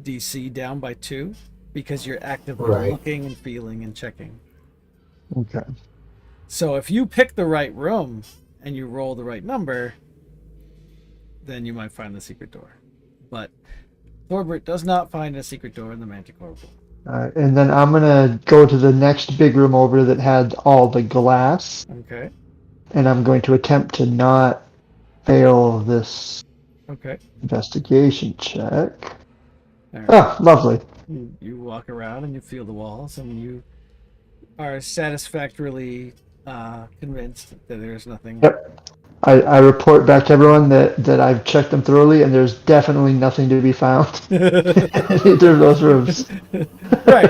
DC down by 2 because you're actively Right. looking and feeling and checking. Okay. So if you pick the right room and you roll the right number, then you might find the secret door. But Thorbert does not find a secret door in the Manticore room. Alright, and then I'm gonna go to the next big room over that had all the glass, Okay. and I'm going to attempt to not fail this Okay. investigation check. All right. Ah, lovely. You walk around and you feel the walls and you are satisfactorily convinced that there's nothing. Yep. I report back to everyone that I've checked them thoroughly, and there's definitely nothing to be found in either of those rooms. Right,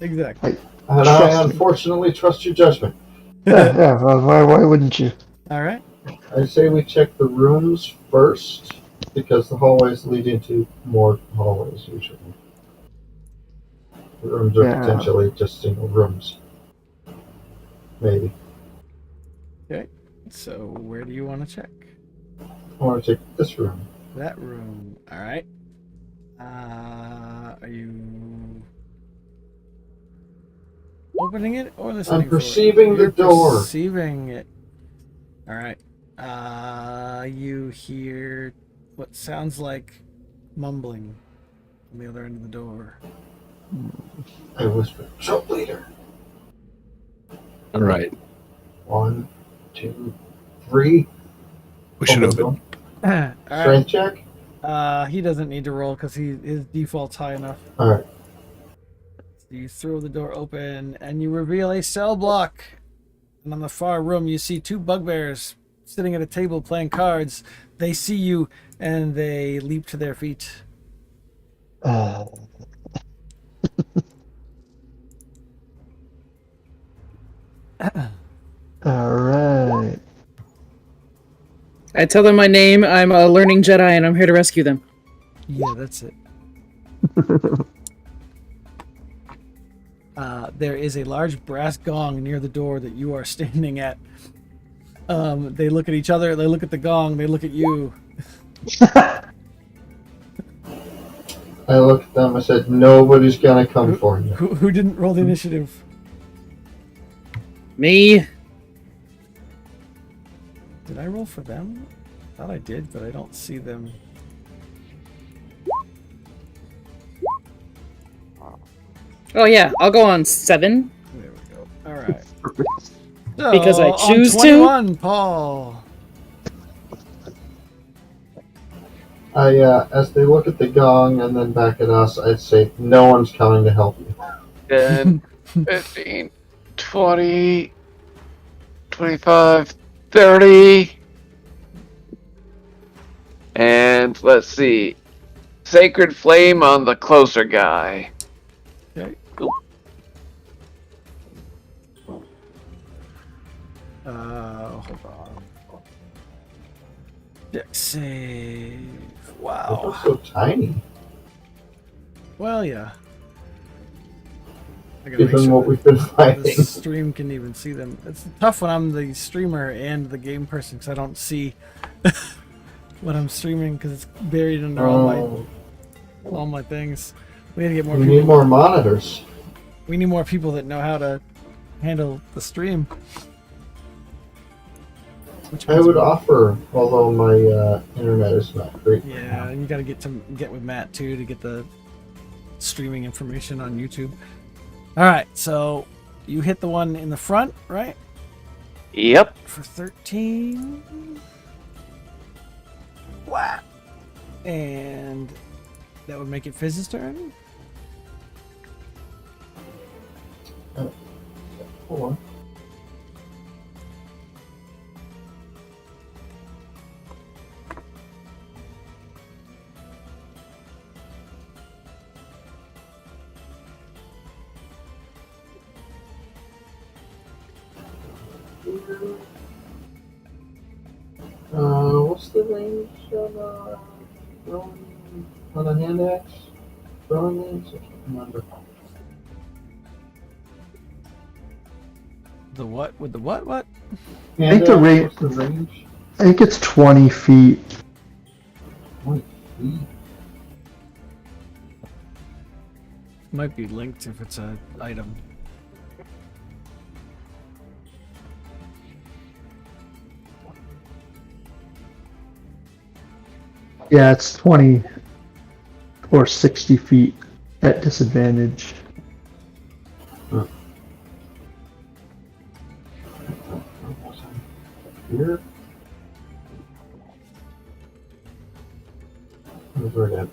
exactly. And I unfortunately trust your judgment. Yeah, well, why wouldn't you? All right. I say we check the rooms first, because the hallways lead into more hallways usually. The rooms are Yeah. potentially just single rooms. Maybe. So where do you want to check? I want to check this room. That room. All right. Are you opening it or listening? I'm perceiving the door. Perceiving it. All right. You hear what sounds like mumbling on the other end of the door. I whisper, "Troop leader." All right. 1, 2, 3. We should open. All right. Strength check. He doesn't need to roll because his default's high enough. All right. So you throw the door open and you reveal a cell block. And on the far room, you see two bugbears sitting at a table playing cards. They see you and they leap to their feet. All right. I tell them my name. I'm a learning Jedi, and I'm here to rescue them. Yeah, that's it. There is a large brass gong near the door that you are standing at. They look at each other. They look at the gong. They look at you. I looked at them. I said, "Nobody's gonna come for you." Who didn't roll the initiative? Me? Did I roll for them? I thought I did, but I don't see them. Oh yeah, I'll go on 7. There we go. All right. Because I So, choose on to? 21, Paul. As they look at the gong and then back at us, I'd say, "No one's coming to help you." 10, 15, 20, 25, 30. And let's see. Sacred Flame on the closer guy. Okay. Hold on. Dex save. They're Wow. so tiny, Well, yeah. I gotta make given sure what we've been the fighting. stream can even see them. It's tough when I'm the streamer and the game person because I don't see what I'm streaming because it's buried under all my things. We gotta get more We people. need more monitors. We need more people that know how to handle the stream. Which I means would we- offer, although my internet is not great. Yeah, and you got to get with Matt too to get the streaming information on YouTube. All right, so you hit the one in the front, right? Yep. For 13. Wow. And that would make it Fizz's turn. Hold on. What's the range of throwing on a hand axe? Throwing range? I can't remember. The what? With the what? What? Hand think the axe, range- what's the range? I think it's 20 feet. 20 feet. Might be linked if it's an item. Yeah, it's 20 or 60 feet at disadvantage. Here? Where's that?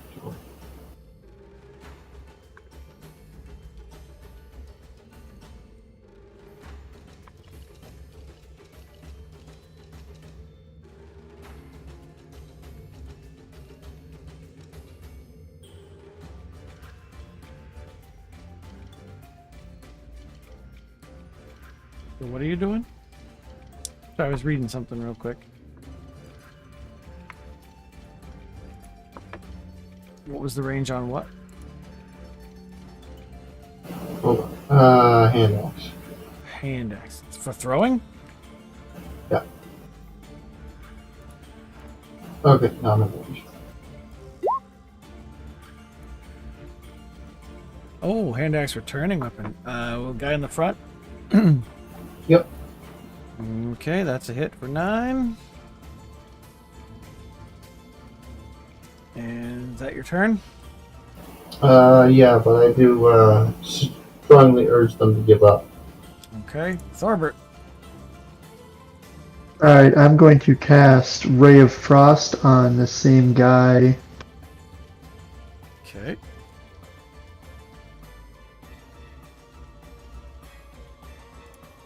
So what are you doing? Sorry, I was reading something real quick. What was the range on what? Hold on. Hand axe. Hand axe. For throwing? Yeah. Okay, now I'm in range. Oh, hand axe returning weapon. Guy in the front. Yep. Okay, that's a hit for 9. And is that your turn? Yeah, but I do strongly urge them to give up. Okay, Thorbert. Alright, I'm going to cast Ray of Frost on the same guy. Okay.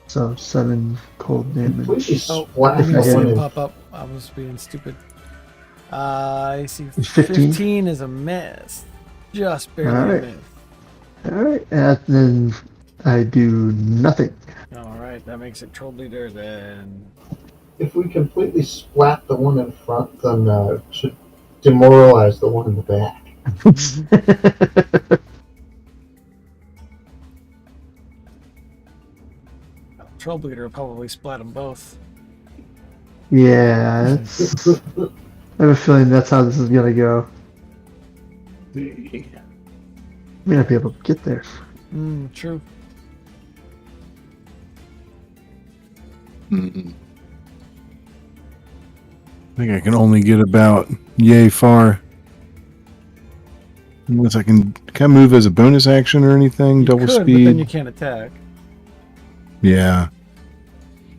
So 7 cold damage. Completely Oh, splat I didn't if I see hit it him. pop up. I was being stupid. I see 15? 15 is a miss. Just barely Alright. a miss. Alright, and then I do nothing. Alright, that makes it Troll Bleeder then. If we completely splat the one in front, then it should demoralize the one in the back. Troll Bleeder will probably splat them both. Yeah, it's, I have a feeling that's how this is gonna go. May not be able to get there. True. I think I can only get about yay far. Unless can I move as a bonus action or anything? You Double could, speed? but then you can't attack. Yeah.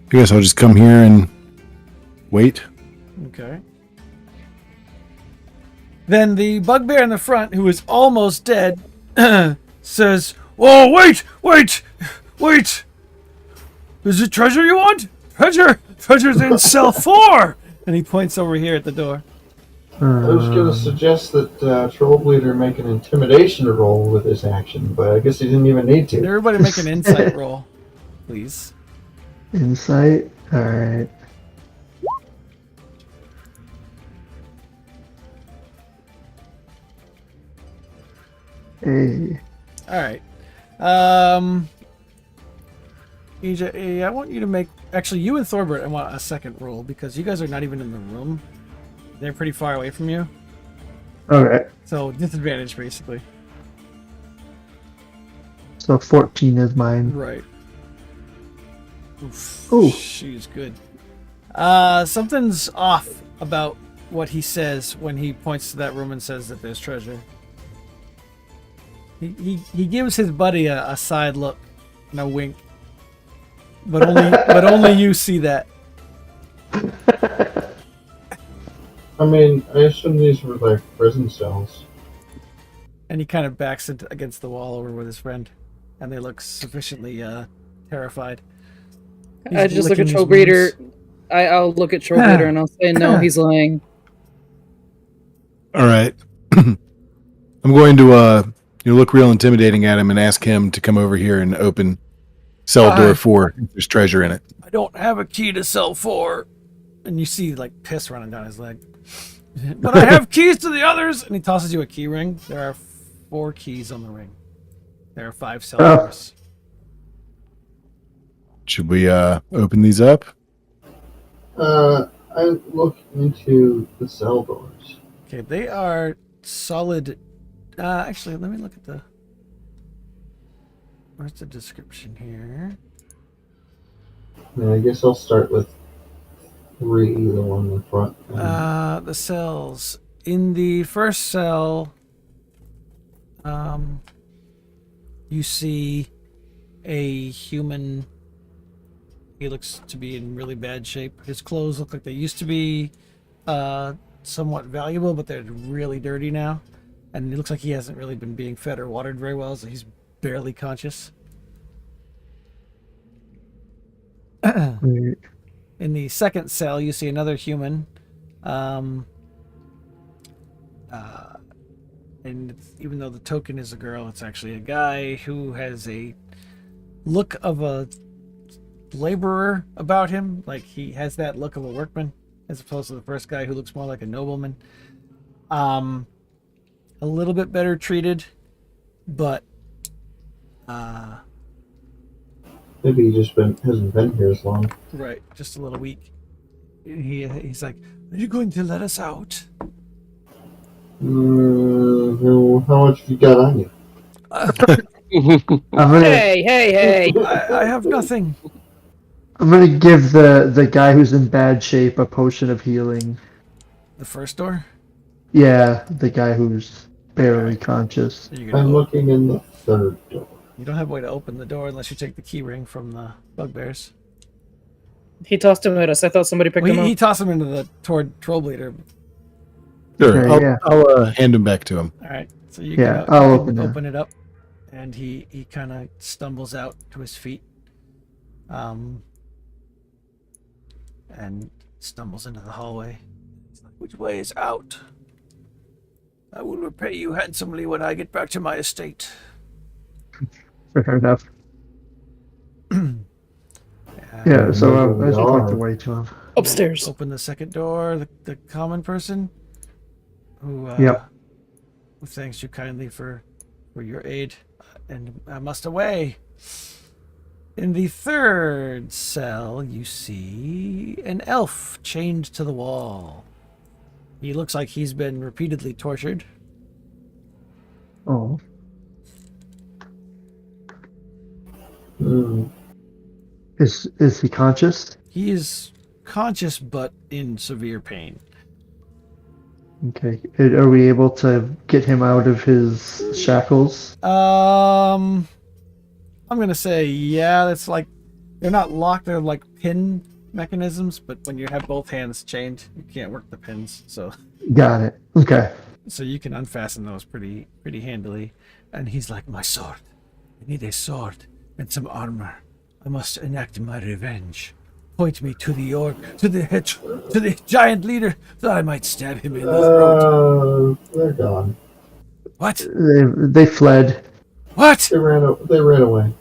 I guess I'll just come here and wait. Okay. Then the bugbear in the front, who is almost dead, says, "Oh, wait! Is it treasure you want? Treasure's in cell 4!" And he points over here at the door. I was going to suggest that Troll Bleeder make an intimidation roll with his action, but I guess he didn't even need Can to. everybody make an insight roll, please? Insight? Alright. Hey. Alright. EJ, I want you to make... Actually, you and Thorbert, I want a second roll, because you guys are not even in the room. They're pretty far away from you. Okay. So, disadvantage, basically. So 14 is mine. Right. Oof. Ooh. She's good. Something's off about what he says when he points to that room and says that there's treasure. He gives his buddy a side look and a wink. But only you see that. I mean, I assume these were like prison cells. And he kind of backs it against the wall over with his friend. And they look sufficiently terrified. He's I just look licking at his Troll Breeder. wounds. I'll look at Troll Breeder and I'll say, no, he's lying. All right. I'm going to look real intimidating at him and ask him to come over here and open cell door 4 if there's treasure in it. I don't have a key to cell 4. And you see like piss running down his leg. But I have keys to the others. And he tosses you a key ring. There are 4 keys on the ring. There are 5 cell doors. Should we open these up? I look into the cell doors. Okay, they are solid. Actually, let me look at the... Where's the description here? Yeah, I guess I'll start with 3, the one in the front. The cells. In the first cell, you see a human. He looks to be in really bad shape. His clothes look like they used to be somewhat valuable, but they're really dirty now. And it looks like he hasn't really been being fed or watered very well, so he's barely conscious. In the second cell, you see another human. And even though the token is a girl, it's actually a guy who has a look of a laborer about him. Like, he has that look of a workman, as opposed to the first guy who looks more like a nobleman. A little bit better treated, but Maybe he just hasn't been here as long. right, just a little weak. He's like, "Are you going to let us out?" How much have you got on you? I'm gonna Hey! I have nothing. I'm gonna give the guy who's in bad shape a potion of healing. The first door? Yeah, the guy who's barely conscious. You're gonna I'm looking in the third door. You don't have a way to open the door unless you take the key ring from the bugbears. He tossed him at us. I thought somebody picked Well, him he up. tossed him into the toward troll bleeder. Sure. Okay, yeah. I'll hand him back to him. All right, so you Yeah, can, I'll you open can it. open it up, and he kind of stumbles out to his feet, and stumbles into the hallway. He's like, "Which way is out? I will repay you handsomely when I get back to my estate." Fair enough. Yeah, so I just walked away to him. Upstairs. Open the second door. The common person, who Yep. who thanks you kindly for your aid, and I must away. In the third cell, you see an elf chained to the wall. He looks like he's been repeatedly tortured. Oh, Hmm. is he conscious? He is conscious but in severe pain. Okay. Are we able to get him out of his shackles? I'm gonna say yeah. That's like they're not locked. They're like pin mechanisms, but when you have both hands chained, you can't work the pins. So Got it. Okay. you can unfasten those pretty handily. And he's like, "My sword. I need a sword and some armor. I must enact my revenge. Point me to the orc, to the giant leader, that I might stab him in the throat." They're gone. What? They fled. What? They ran away.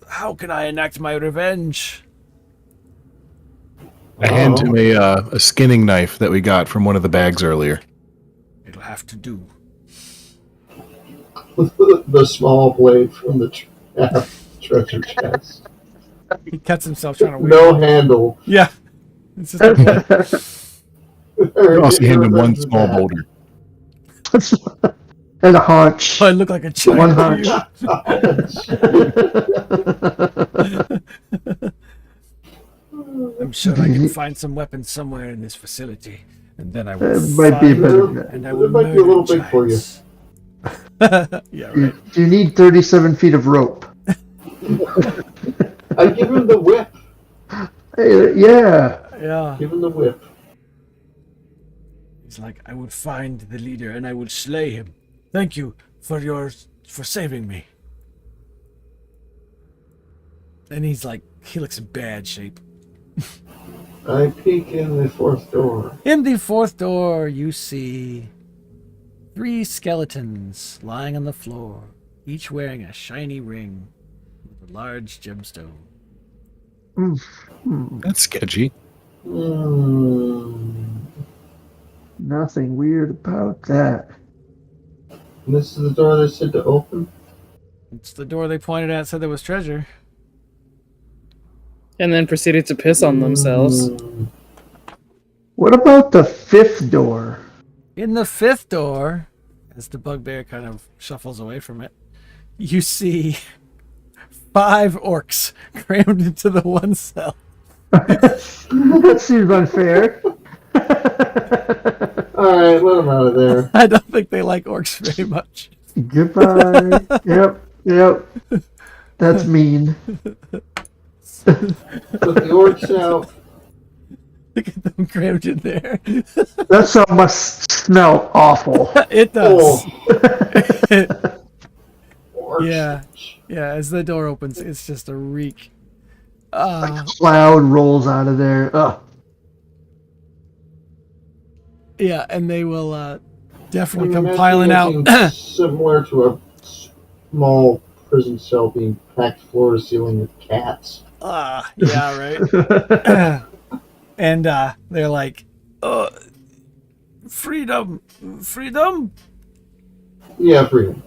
How can I enact my revenge? I hand him a skinning knife that we got from one of the bags earlier. It'll have to do. The small blade from the treasure chest. He cuts himself trying to wheel. No handle. Yeah. It's just I also hand him one small boulder. And a haunch. I look like a One giant. haunch. I'm sure I can find some weapons somewhere in this facility, and then I will. It might be a find better them, bet. and I will It might be a little big for you. Yeah, right. Do you need 37 feet of rope? I give him the whip. Yeah. Yeah. Give him the whip. He's like, "I will find the leader and I will slay him. Thank you for saving me." And he's like, he looks in bad shape. I peek in the fourth door. In the fourth door, you see 3 skeletons lying on the floor, each wearing a shiny ring with a large gemstone. That's sketchy. Nothing weird about that. And this is the door they said to open? It's the door they pointed at, said there was treasure. And then proceeded to piss on themselves. What about the 5th door? In the 5th door, as the bugbear kind of shuffles away from it, you see 5 orcs crammed into the one cell. That seems unfair. Alright, let him out of there. I don't think they like orcs very much. Goodbye. Yep. That's mean. Put the orcs out. Look at them crammed in there. That stuff must smell awful. It does. Orcs. Yeah, as the door opens, it's just a reek. A cloud rolls out of there. Ugh. Yeah, and they will definitely I'm come imagining piling it out. being similar to a small prison cell being packed floor to ceiling with cats. Yeah, right. And they're like, freedom. Yeah, freedom.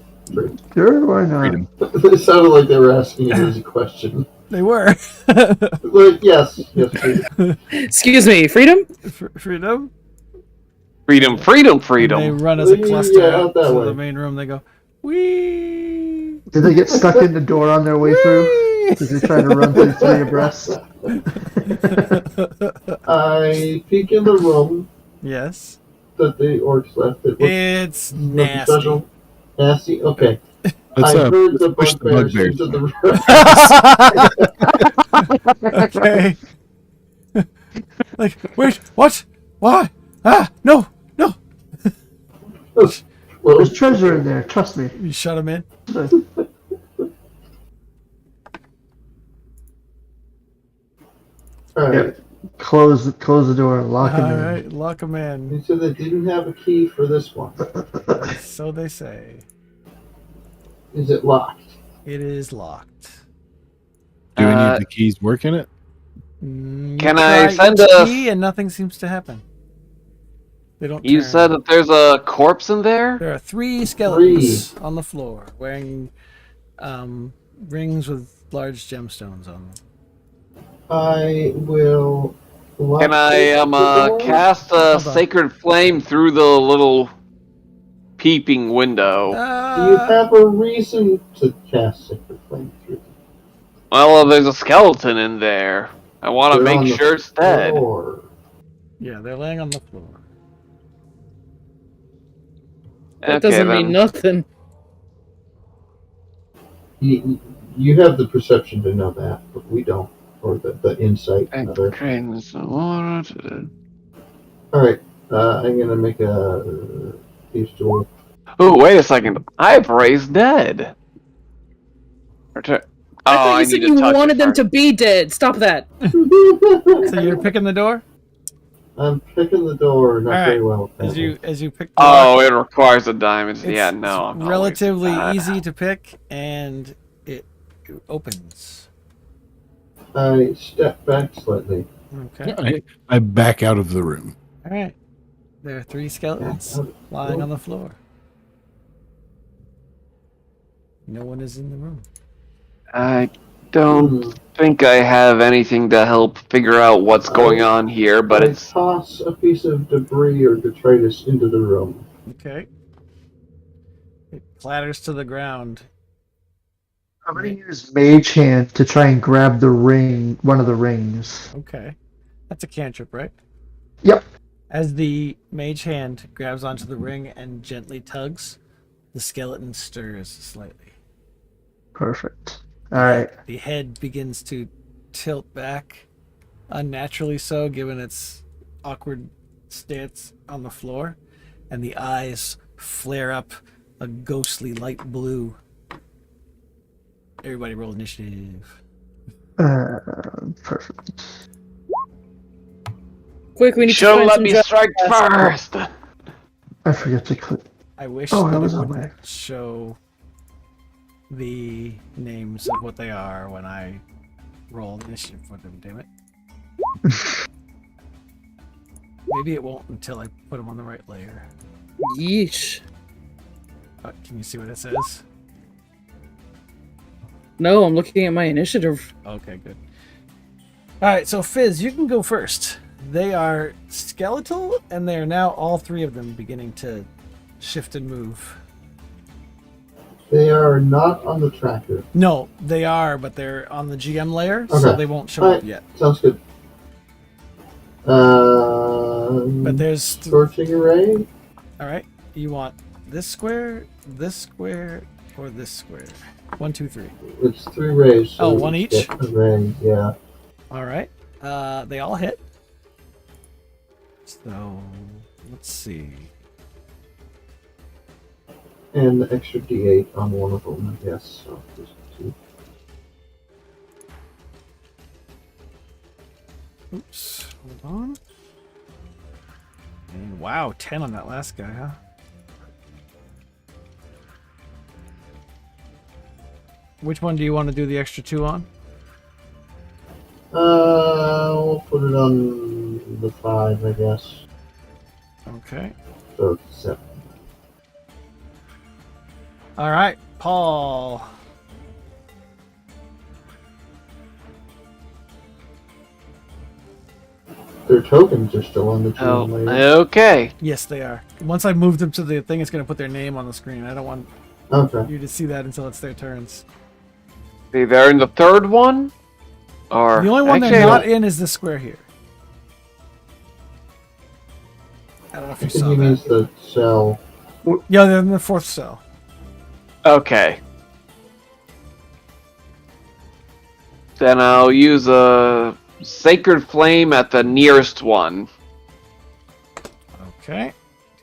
Sure, why not? Freedom. It sounded like they were asking an easy question. They were. Like, yes, freedom. Excuse me, freedom? Freedom. Freedom. And they run as a cluster Yeah, out out that to way. the main room. They go, wee. Did they get stuck in the door on their way through? Did they try to run through 3 abreast? I peek in the room Yes. that the orcs left. It looks It's nothing nasty. special. Cassie? Okay. Let's, I heard the push the bugbears bugbears. into the room. Okay. Like, wait, what? Why? Ah, no, no. Well, There's treasure in there. Trust me. You shut him in. alright. Close the door. Lock him All in. right, lock him in. They said they didn't have a key for this one. So they say. Is it locked? It is locked. Do any of the keys work in it? You Can I try send each a- key and nothing seems to happen. They don't. You turn. said that there's a corpse in there? There are 3 skeletons on the floor wearing rings with large gemstones on them. I will. lock Can I the door. cast a Hold on. sacred flame through the little peeping window? Do you have a reason to cast Sacred Flame through Well, there's a skeleton in there. I want to They're on make the sure it's dead. floor? Yeah, they're laying on the floor. That Okay, doesn't then. mean nothing. You have the perception to know that, but we don't. Or the insight, rather. Okay, Alright, I'm gonna make a thieves' door. oh, wait a second. I have raised dead. Return. I Oh, thought you said need you touch it wanted them first. to be dead. Stop that. So you're picking the door? I'm picking the door not Alright, very well. As you pick the Oh, lock, it requires a diamond. it's Yeah, no. I'm not relatively wasting that. easy to pick, and it opens. I step back slightly. Okay. I back out of the room. All right. There are 3 skeletons lying on the floor. No one is in the room. I don't think I have anything to help figure out what's going on here, but I it's toss a piece of debris or detritus into the room. Okay. It clatters to the ground. I'm gonna use Mage Hand to try and grab the ring, one of the rings. Okay. That's a cantrip, right? Yep. As the mage hand grabs onto the ring and gently tugs, the skeleton stirs slightly. Perfect. All right. The head begins to tilt back, unnaturally so, given its awkward stance on the floor, and the eyes flare up a ghostly light blue. Everybody roll initiative. Perfect. Quick, we need to should find let some me dra- strike first. I forget to click. I wish Oh, that that it was on wouldn't there. show the names of what they are when I roll initiative for them, damn it. Maybe it won't until I put them on the right layer. Yeesh. Can you see what it says? No, I'm looking at my initiative. Okay, good. Alright, so Fizz, you can go first. They are skeletal, and they are now all 3 of them beginning to shift and move. They are not on the tracker. No, they are, but they're on the GM layer, so Okay. they won't show Alright. up yet. Sounds good. But there's Scorching Ray. Alright, you want this square, or this square? 1, 2, 3. It's 3 rays. So Oh, one you each? get a ray, yeah. Alright. They all hit. So let's see. And the extra D8 on one of them, I guess. So there's 2. Oops. Hold on. And wow, 10 on that last guy, huh? Which one do you want to do the extra 2 on? We'll put it on the 5, I guess. Okay. So it's 7. Alright, Paul. Their tokens are still on the chain Oh, layer. okay. Yes, they are. Once I move them to the thing, it's going to put their name on the screen. I don't want Okay. you to see that until it's their turns. See, they're in the 3rd one? Or The only one actually, they're not in is this square here. I don't know if I you think saw he that. means the cell. Yeah, they're in the 4th cell. Okay. Then I'll use a Sacred Flame at the nearest one. Okay.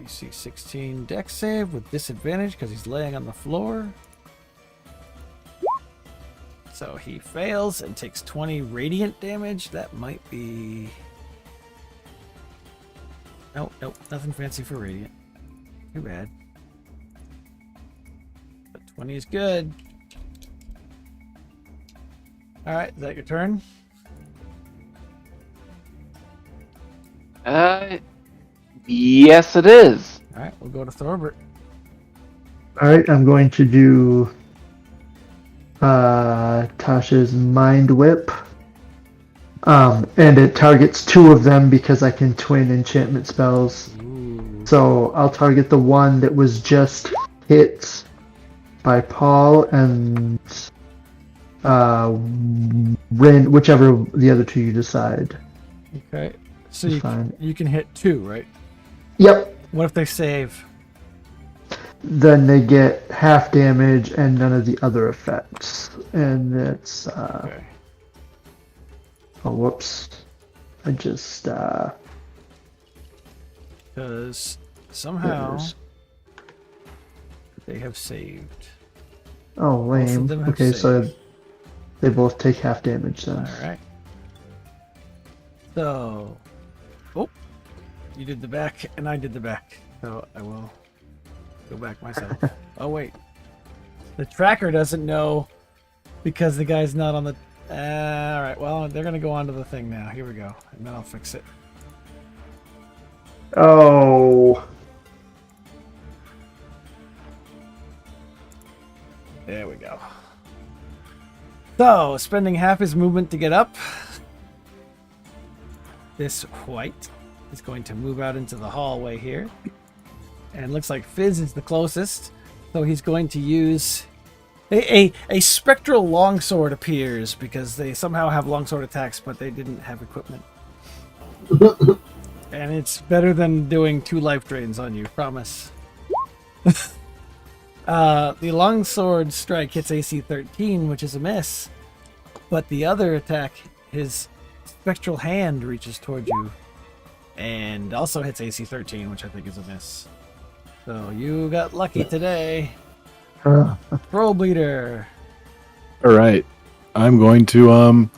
DC 16 dex save with disadvantage because he's laying on the floor. So he fails and takes 20 radiant damage. That might be... Nope, nothing fancy for radiant. Too bad. But 20 is good. Alright, is that your turn? Yes it is. Alright, we'll go to Thorbert. Alright, I'm going to do Tasha's Mind Whip. And it targets 2 of them because I can twin enchantment spells. Ooh. So I'll target the one that was just hit by Paul and Rin, whichever the other 2 you decide. Okay. So That's you fine. you can hit 2, right? Yep. What if they save? Then they get half damage and none of the other effects. And it's Okay. oh whoops. I just Because somehow Yes. they have saved. oh Both of lame. them have Okay, so saved. they both take half damage then. Alright. So. Oh. You did the back and I did the back. So I will go back myself. Oh, wait. The tracker doesn't know because the guy's not on the... Alright, well, they're going to go on to the thing now. Here we go. And then I'll fix it. Oh. There we go. So, spending half his movement to get up. This white is going to move out into the hallway here. And looks like Fizz is the closest. So he's going to use... A spectral longsword appears because they somehow have longsword attacks, but they didn't have equipment. And it's better than doing 2 life drains on you, promise. The longsword strike hits AC 13, which is a miss. But the other attack, his spectral hand reaches toward you and also hits AC 13, which I think is a miss. So you got lucky today. Troll Bleeder. All right. I'm going to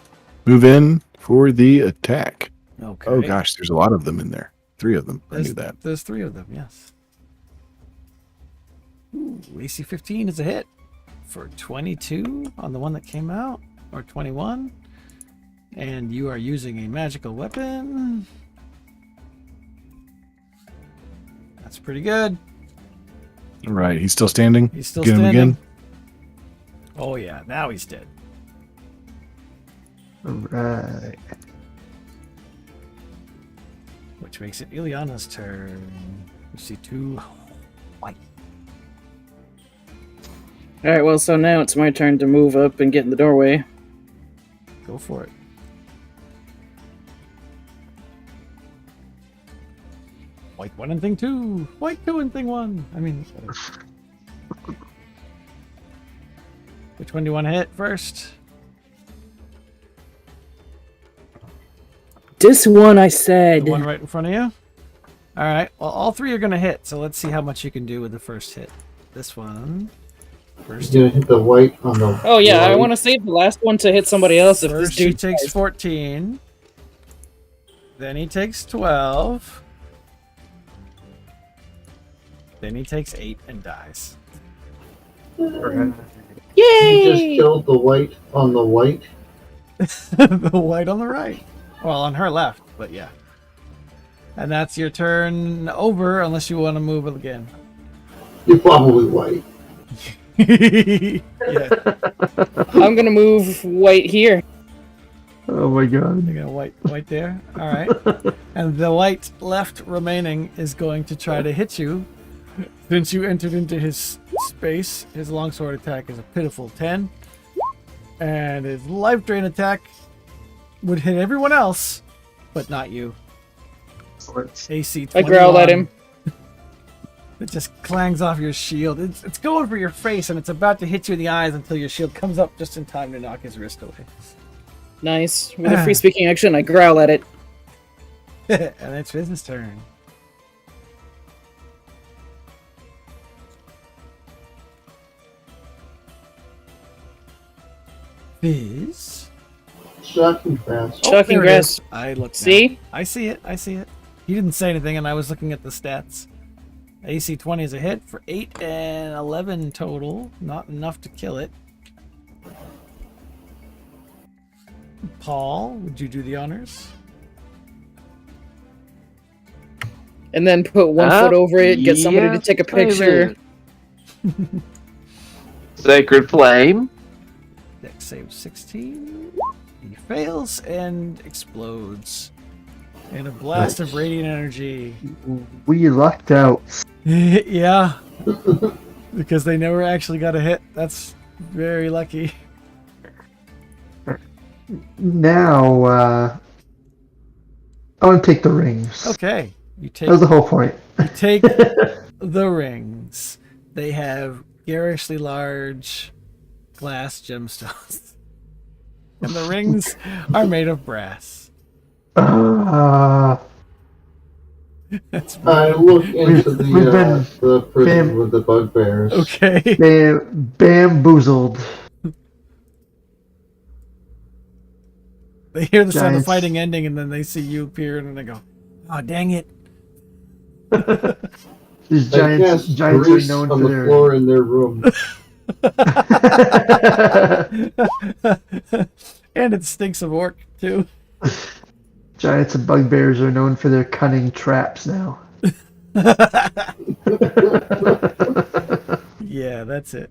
move in for the attack. Okay. Oh gosh, there's a lot of them in there. 3 of them. I knew that. There's 3 of them, yes. Ooh, AC 15 is a hit for 22 on the one that came out, or 21. And you are using a magical weapon. That's pretty good. All right, he's still standing. He's still Get him standing. again. Oh yeah, now he's dead. Alright. Which makes it Ileana's turn. You see 2 white. Alright, well, so now it's my turn to move up and get in the doorway. Go for it. White 1 and thing 2. White 2 and thing 1. I mean, which one do you want to hit first? This one, I said. The one right in front of you? Alright, well, all 3 are going to hit, so let's see how much you can do with the first hit. This one. First You're gonna hit the white on the. Oh, yeah, I right. want to save the last one to hit somebody else if this First he dude takes dies. 14. Then he takes 12. Then he takes 8 and dies. You Yay! just killed the white on the white. The white on the right. Well, on her left, but yeah. And that's your turn over, unless you want to move it again. You're probably white. Yeah, I'm gonna move white here. Oh my god. you got white there. All right. And the white left remaining is going to try to hit you. Since you entered into his space, his longsword attack is a pitiful 10. And his life drain attack would hit everyone else, but not you. AC 21. I growl at him. It just clangs off your shield. It's going for your face, and it's about to hit you in the eyes until your shield comes up just in time to knock his wrist away. Nice. With a free speaking action, I growl at it. And it's Fizz's turn. Fizz. Shocking fast. Shocking there it grass. is. I looked. See? Now. I see it. I see it. He didn't say anything, and I was looking at the stats. AC 20 is a hit for 8 and 11 total. Not enough to kill it. Paul, would you do the honors? And then put one foot over it, get somebody to take a picture. Sacred Flame. Dex save 16. He fails and explodes. In a blast of radiant energy. We lucked out. Yeah. Because they never actually got a hit. That's very lucky. Now, I want to take the rings. Okay. You take That was the whole point. you take the rings. They have garishly large glass gemstones. And the rings are made of brass. That's I look into we've been the prison bam- with the bugbears. okay. Bamboozled. They hear the sound of Giants. fighting ending, and then they see you appear, and then they go, "Oh, dang it!" These I giants, cast giants are grease known on for the their. floor in their room. And it stinks of orc too. Giants and bugbears are known for their cunning traps now. Yeah, that's it.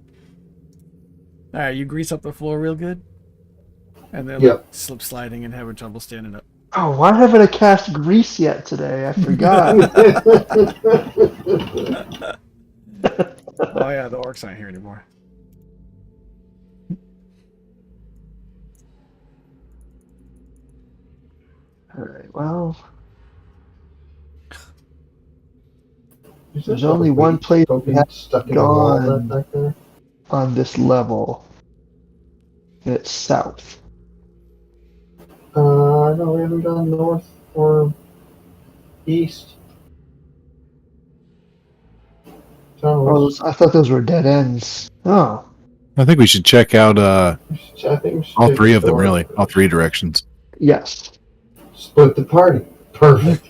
All right, you grease up the floor real good, and then Yep. slip sliding and having trouble standing up. Oh, why haven't I cast grease yet today? I forgot. Oh yeah, the orcs aren't here anymore. Alright, well, Is There's that only a one weight place token we have stuck in the wall gone. back there. on this level. And it's south. No, we haven't gone north or east. Oh, I thought those were dead ends. Oh, I think we should check out I think we should all take three a of them, tour. really. All three directions. yes. Split the party. Perfect.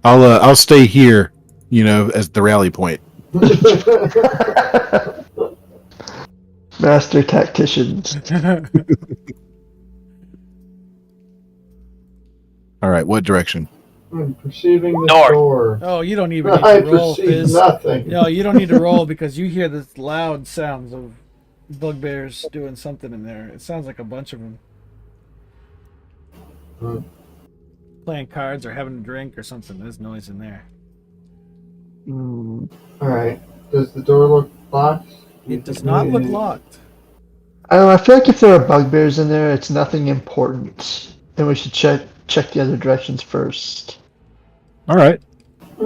I'll stay here, as the rally point. Master tacticians. All right, what direction? I'm perceiving the North. door. Oh, you don't even need I to roll, perceive Fizz. nothing. No, you don't need to roll because you hear the loud sounds of bugbears doing something in there. It sounds like a bunch of them. Hmm. Playing cards or having a drink or something. There's noise in there. Hmm. Alright. Does the door look locked? It does not look locked. I don't know, I feel like if there are bugbears in there, it's nothing important. And we should check the other directions first. All right.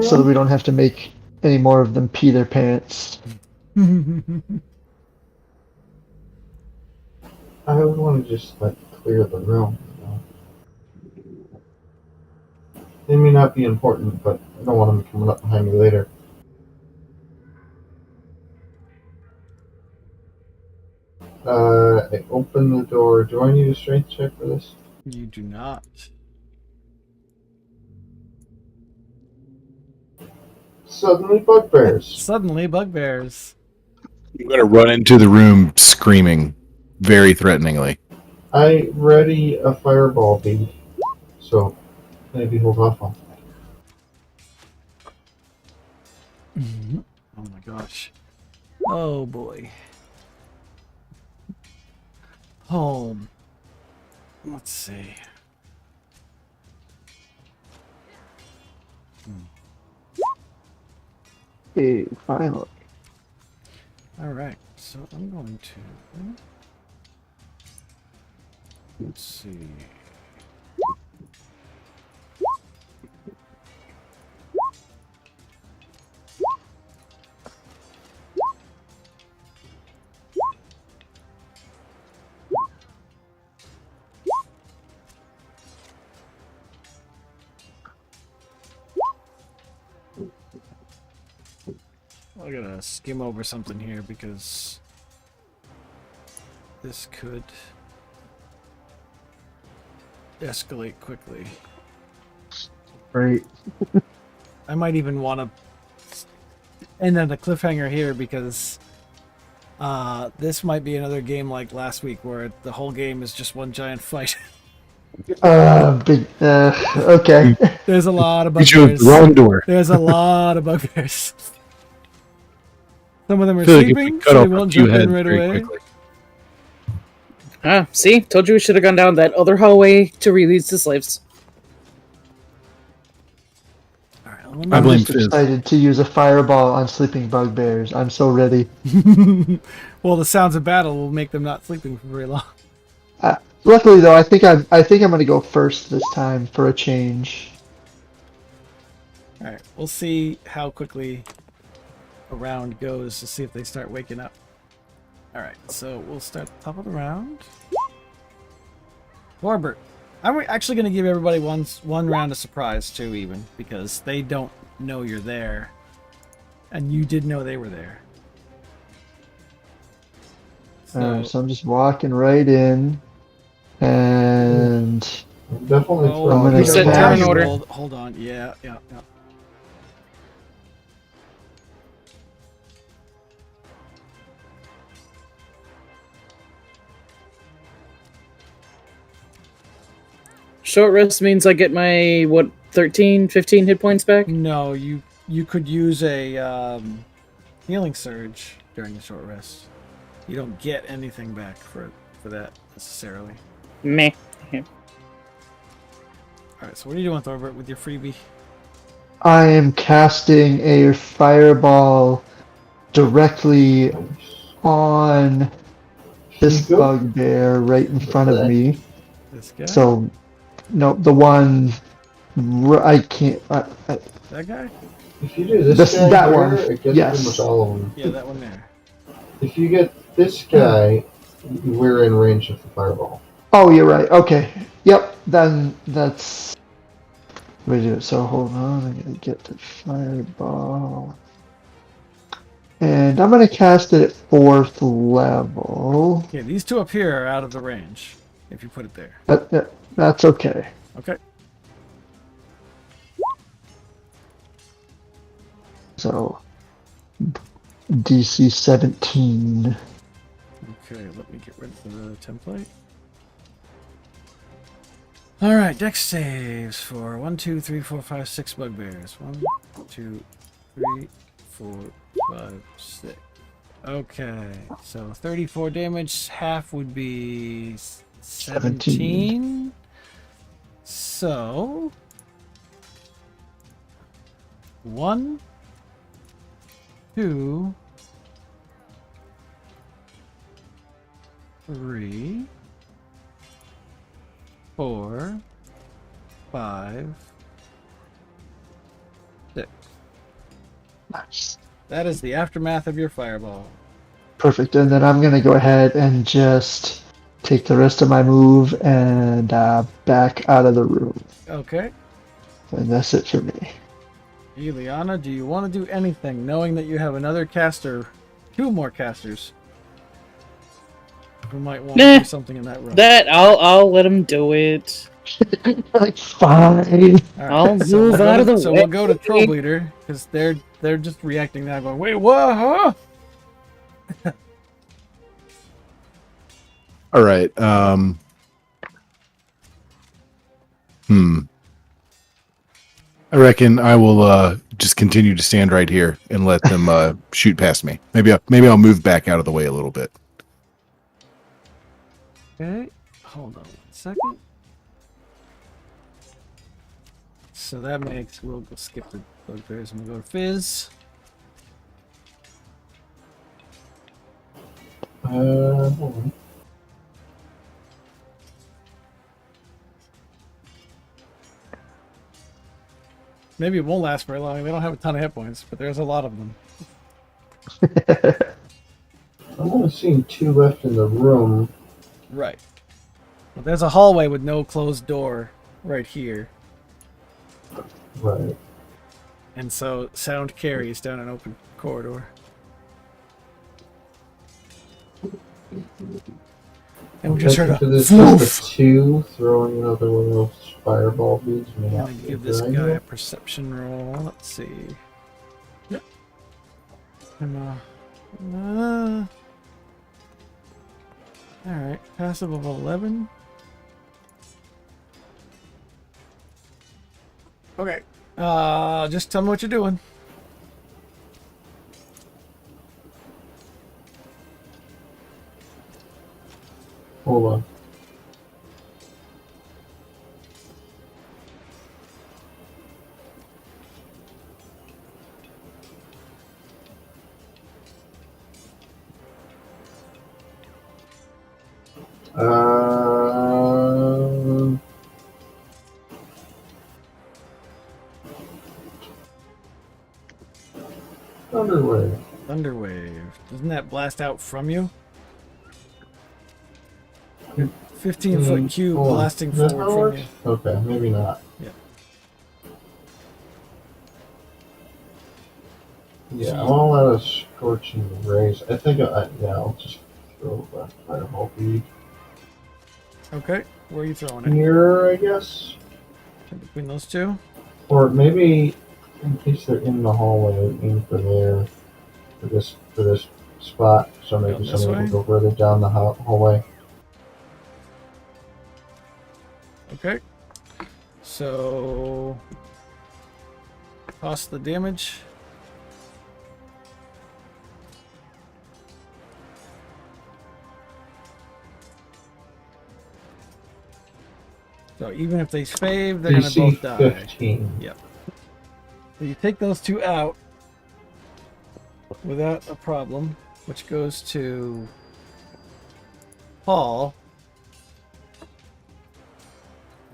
So that we don't have to make any more of them pee their pants. I would want to just clear the room. They may not be important, but I don't want them coming up behind me later. I open the door. Do I need a strength check for this? You do not. Suddenly bugbears. Suddenly, bugbears. I'm going to run into the room screaming very threateningly. I ready a fireball bead, so maybe hold off on that. Oh my gosh. Oh boy. Home. Let's see. Hey, finally. Alright, so I'm going to. Let's see. I gotta skim over something here because this could escalate quickly. Right. I might even want to end on a cliffhanger here because this might be another game like last week where the whole game is just one giant fight. Okay. There's a lot of You chose bugbears. the wrong door. There's a lot of bugbears. Some of them are I feel like if we sleeping, cut so they off a won't few jump in heads right very away. quickly. Ah, see? Told you we should have gone down that other hallway to release the slaves. All right, I I'm blame just Fizz. excited to use a fireball on sleeping bugbears. I'm so ready. well, the sounds of battle will make them not sleeping for very long. Luckily, though, I think I'm going to go first this time for a change. All right, we'll see how quickly a round goes to see if they start waking up. All right, so we'll start the top of the round. Norbert, I'm actually going to give everybody one round of surprise too, even because they don't know you're there, and you did know they were there. So, So I'm just walking right in, and Definitely oh, I'm gonna You said cast- turn in order. Hold on, yeah. Short rest means I get my, 13, 15 hit points back? No, you could use a healing surge during the short rest. You don't get anything back for that necessarily. Meh. All right, so what are you doing, Thorbert, with your freebie? I am casting a fireball directly on this Go. bugbear right in front of me. This guy? So, no, the one I can't. That guy? If you do this This- guy that here, one. it gets Yes. pretty much all of them. Yeah, that one there. If you get this guy, we're in range of the fireball. Oh, you're right. Okay. Yep. Then that's. Wait a minute. So hold on. I'm gonna get the fireball, and I'm gonna cast it at 4th level. Okay, these two up here are out of the range if you put it there. That's okay. Okay. So DC 17. Okay, let me get rid of the template. All right, dex saves for 1, 2, 3, 4, 5, 6 bugbears. 1, 2, 3, 4, 5, 6. Okay, so 34 damage. Half would be 17. So 1, 2, 3, 4, 5, 6. Nice. That is the aftermath of your fireball. Perfect. And then I'm gonna go ahead and just take the rest of my move and back out of the room. Okay. And that's it for me. Eliana, do you want to do anything knowing that you have another caster, 2 more casters who might want Nah. to do something in that room? That, I'll let him do it. Like, fine. All right, I'll so move we'll out of the So way. we'll go to Troll Leader because they're just reacting now, going, "Wait, what? Huh?" All right. I reckon I will just continue to stand right here and let them shoot past me. Maybe I'll move back out of the way a little bit. Okay, hold on 1 second. So that makes we'll go skip the bugbears and we'll go to Fizz. Hold on. Maybe it won't last very long. They don't have a ton of hit points, but there's a lot of them. I'm only seeing 2 left in the room. Right. But there's a hallway with no closed door right here. Right. and so sound carries down an open corridor. And we just heard a So this floof. is the 2 throwing another one of those fireball beads. I'm gonna give this guy a perception roll. Let's see. Yep. Alright, passive of 11. Okay. Just tell me what you're doing. Hold on. Thunderwave. Thunderwave. Doesn't that blast out from you? 15-foot cube Hold on. blasting Is that forward how it from you. works? Okay, maybe not. Yeah. Yeah, I won't let us scorching rays. I think I'll just throw a fireball bead Okay, where are you throwing it? here, I guess. Between those two? Or maybe in case they're in the hallway, aim for there, for this spot. So maybe Go this somebody way? will go further down the hallway. Okay. So toss the damage. So even if they save, they're gonna DC both die. 15. Yep. So you take those two out without a problem, which goes to Paul.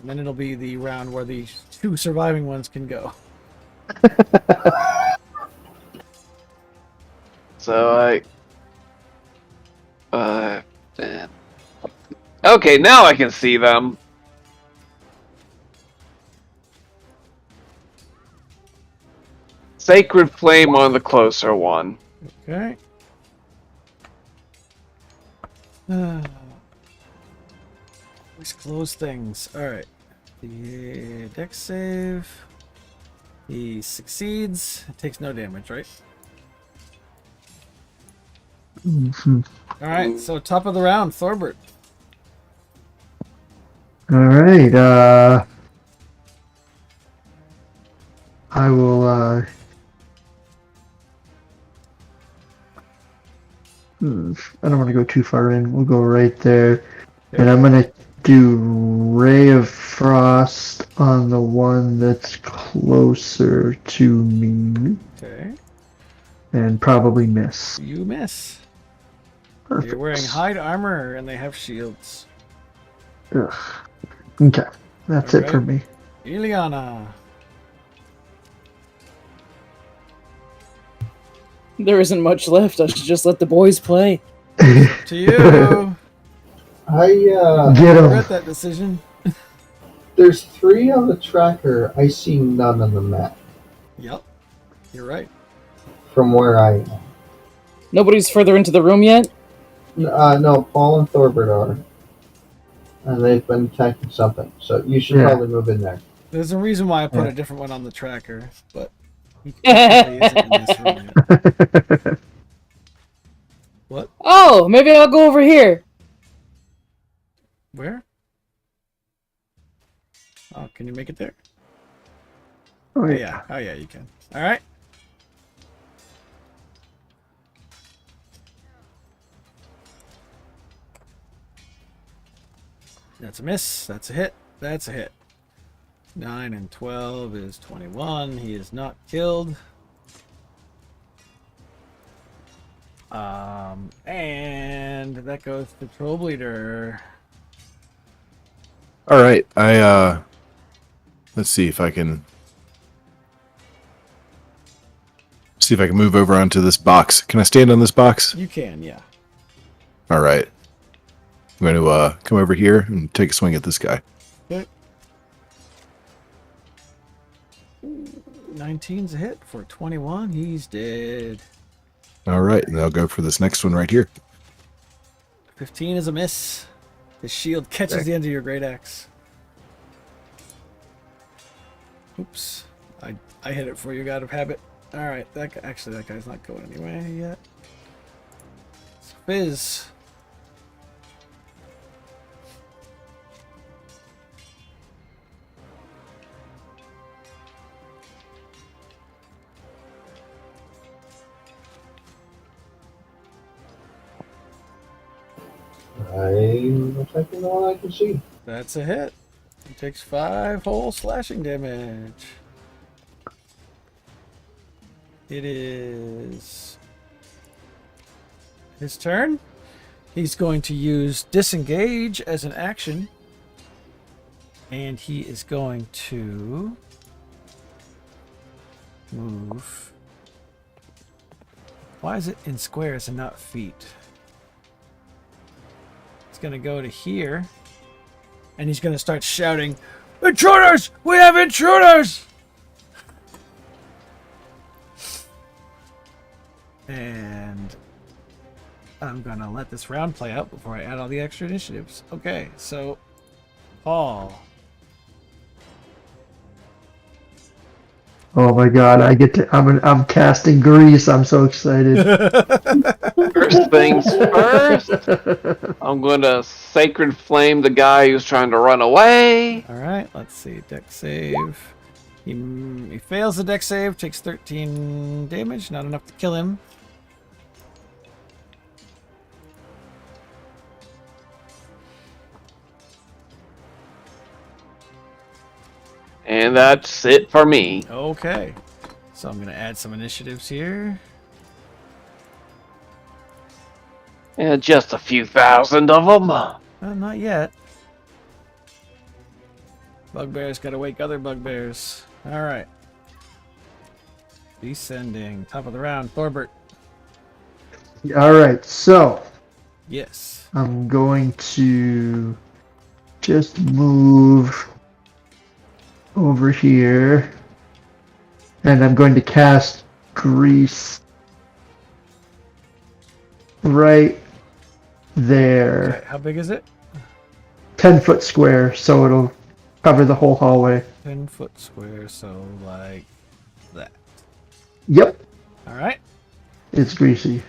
And then it'll be the round where the two surviving ones can go. So damn. Okay, now I can see them. Sacred Flame on the closer one. Okay. Let's close things. Alright. The dex save. He succeeds. It takes no damage, right? Mhm. Alright, so top of the round, Thorbert. All right. I will. I don't want to go too far in. We'll go right there, and I'm gonna do Ray of Frost on the one that's closer to me, Okay. and probably miss. You miss. Perfect. You're wearing hide armor and they have shields. Ugh. Okay, that's it for Alright. me. Ileana. There isn't much left. I should just let the boys play. To you. Get him. Regret that decision. There's 3 on the tracker. I see none on the map Yep. You're right. from where I am. Nobody's further into the room yet? No, Paul and Thorbert are. And they've been attacking something. So you should Yeah. probably move in there. There's a reason why I put Yeah. a different one on the tracker, but he technically isn't in this room yet. What? Oh, maybe I'll go over here. Where? Oh, can you make it there? Oh, Oh, yeah. yeah. Oh, yeah, you can. All right. That's a miss. That's a hit. That's a hit. 9 and 12 is 21. He is not killed. And that goes to Troll Bleeder. All right, let's see if I can move over onto this box. Can I stand on this box? You can, yeah. All right. I'm going to come over here and take a swing at this guy. Okay. 19's a hit for 21. He's dead. All right, and I'll go for this next one right here. 15 is a miss. His shield catches the end of your great axe. Oops. I hit it for you out of habit. Alright, that guy's not going anywhere yet. It's Fizz. I'm attacking the one I can see. That's a hit. He takes 5 whole slashing damage. It is his turn. He's going to use disengage as an action. And he is going to move. Why is it in squares and not feet? He's going to go to here. And he's going to start shouting, "Intruders! We have intruders!" And I'm going to let this round play out before I add all the extra initiatives. Okay, so Paul. Oh my god, I get to I'm casting Grease. I'm so excited. First things first, I'm going to Sacred Flame the guy who's trying to run away. All right, let's see. Dex save. He fails the dex save, takes 13 damage, not enough to kill him. And that's it for me. Okay. So I'm going to add some initiatives here. And just a few thousand of them. Not yet. Bugbear's got to wake other bugbears. All right. Descending. Top of the round. Thorbert. Alright, so Yes. I'm going to just move over here. And I'm going to cast Grease right there. Okay, how big is it? 10-foot square, so it'll cover the whole hallway. 10-foot square, so like that. Yep, All right. it's greasy.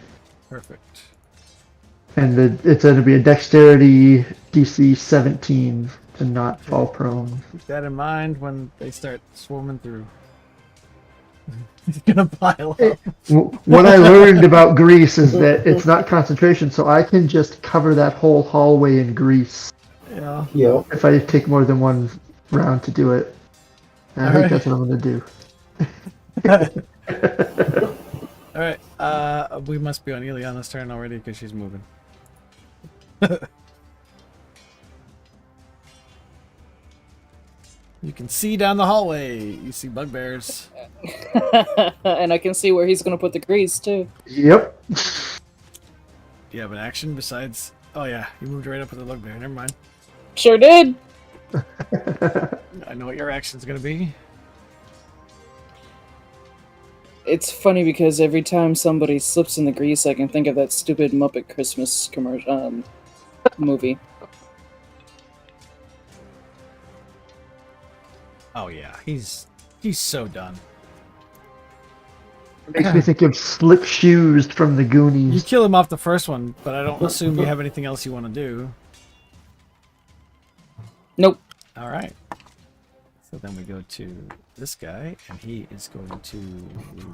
Perfect. And it's going to be a dexterity DC 17 to not fall prone. Keep that in mind when they start swarming through. He's gonna pile up. What I learned about grease is that it's not concentration, so I can just cover that whole hallway in grease Yeah. Yep. if I take more than one round to do it. And I think Alright. that's what I'm going to do. All right. We must be on Ileana's turn already because she's moving. You can see down the hallway. You see bugbears. And I can see where he's gonna put the grease too. Yep. Do you have an action besides? Oh yeah, you moved right up with the bugbear. Never mind. Sure did. I know what your action's gonna be. It's funny because every time somebody slips in the grease, I can think of that stupid Muppet Christmas commercial movie. Oh yeah, he's so done. Makes me think of Slick Shoes from the You Goonies. kill him off the first one, but I don't assume you have anything else you want to do. Nope. All right. So then we go to this guy, and he is going to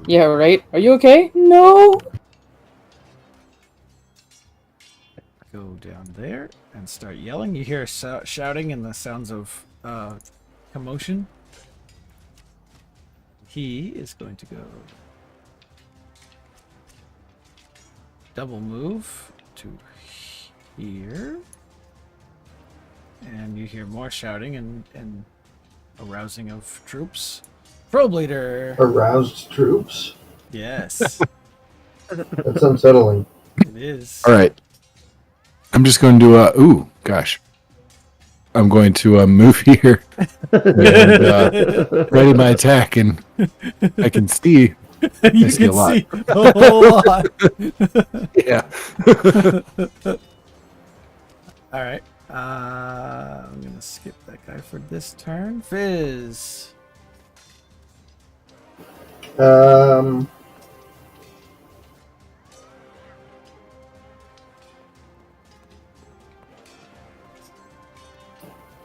Yeah, right? Are you okay? No! go down there and start yelling. You hear shouting and the sounds of commotion. He is going to go double move to here. And you hear more shouting and arousing of troops. Probe leader. Aroused troops. Yes, That's unsettling. it is. All right. I'm just going to ooh, gosh. I'm going to move here and ready my attack, and I can see. You see a can lot. see a whole lot. Yeah. All right. I'm gonna skip that guy for this turn. Fizz.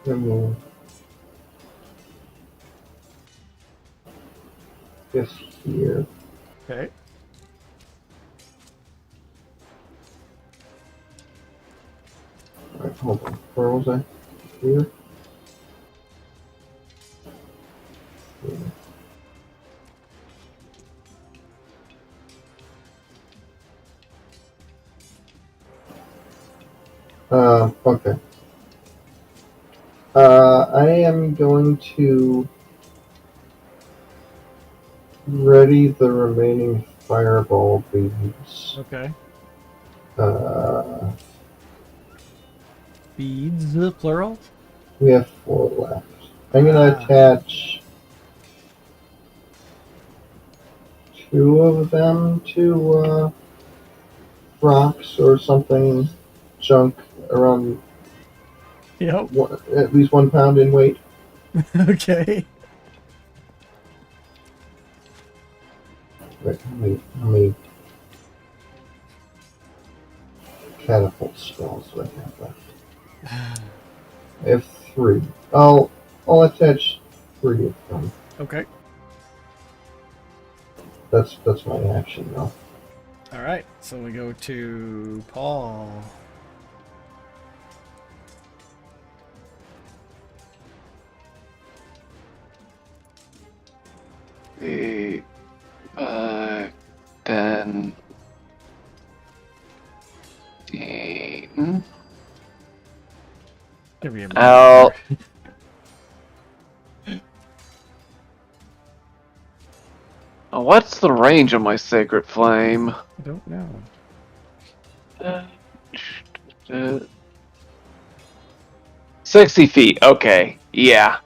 Then we'll guess here. Okay. Alright, hold on. Where was I? Here? Here. Okay. I am going to ready the remaining fireball beads. Okay. Uh, Beads, plural. we have 4 left. I'm gonna attach 2 of them to rocks or something junk around Yep. at least 1 pound in weight. Okay. Wait, how many catapult spells do I have left? I have 3. I'll attach 3 of them. Okay. That's my action though. All right. So we go to Paul. Eight, 5, 10, 15. Give me a Ow. Oh, what's the range of my Sacred Flame? I don't know. 60 feet. Okay, yeah.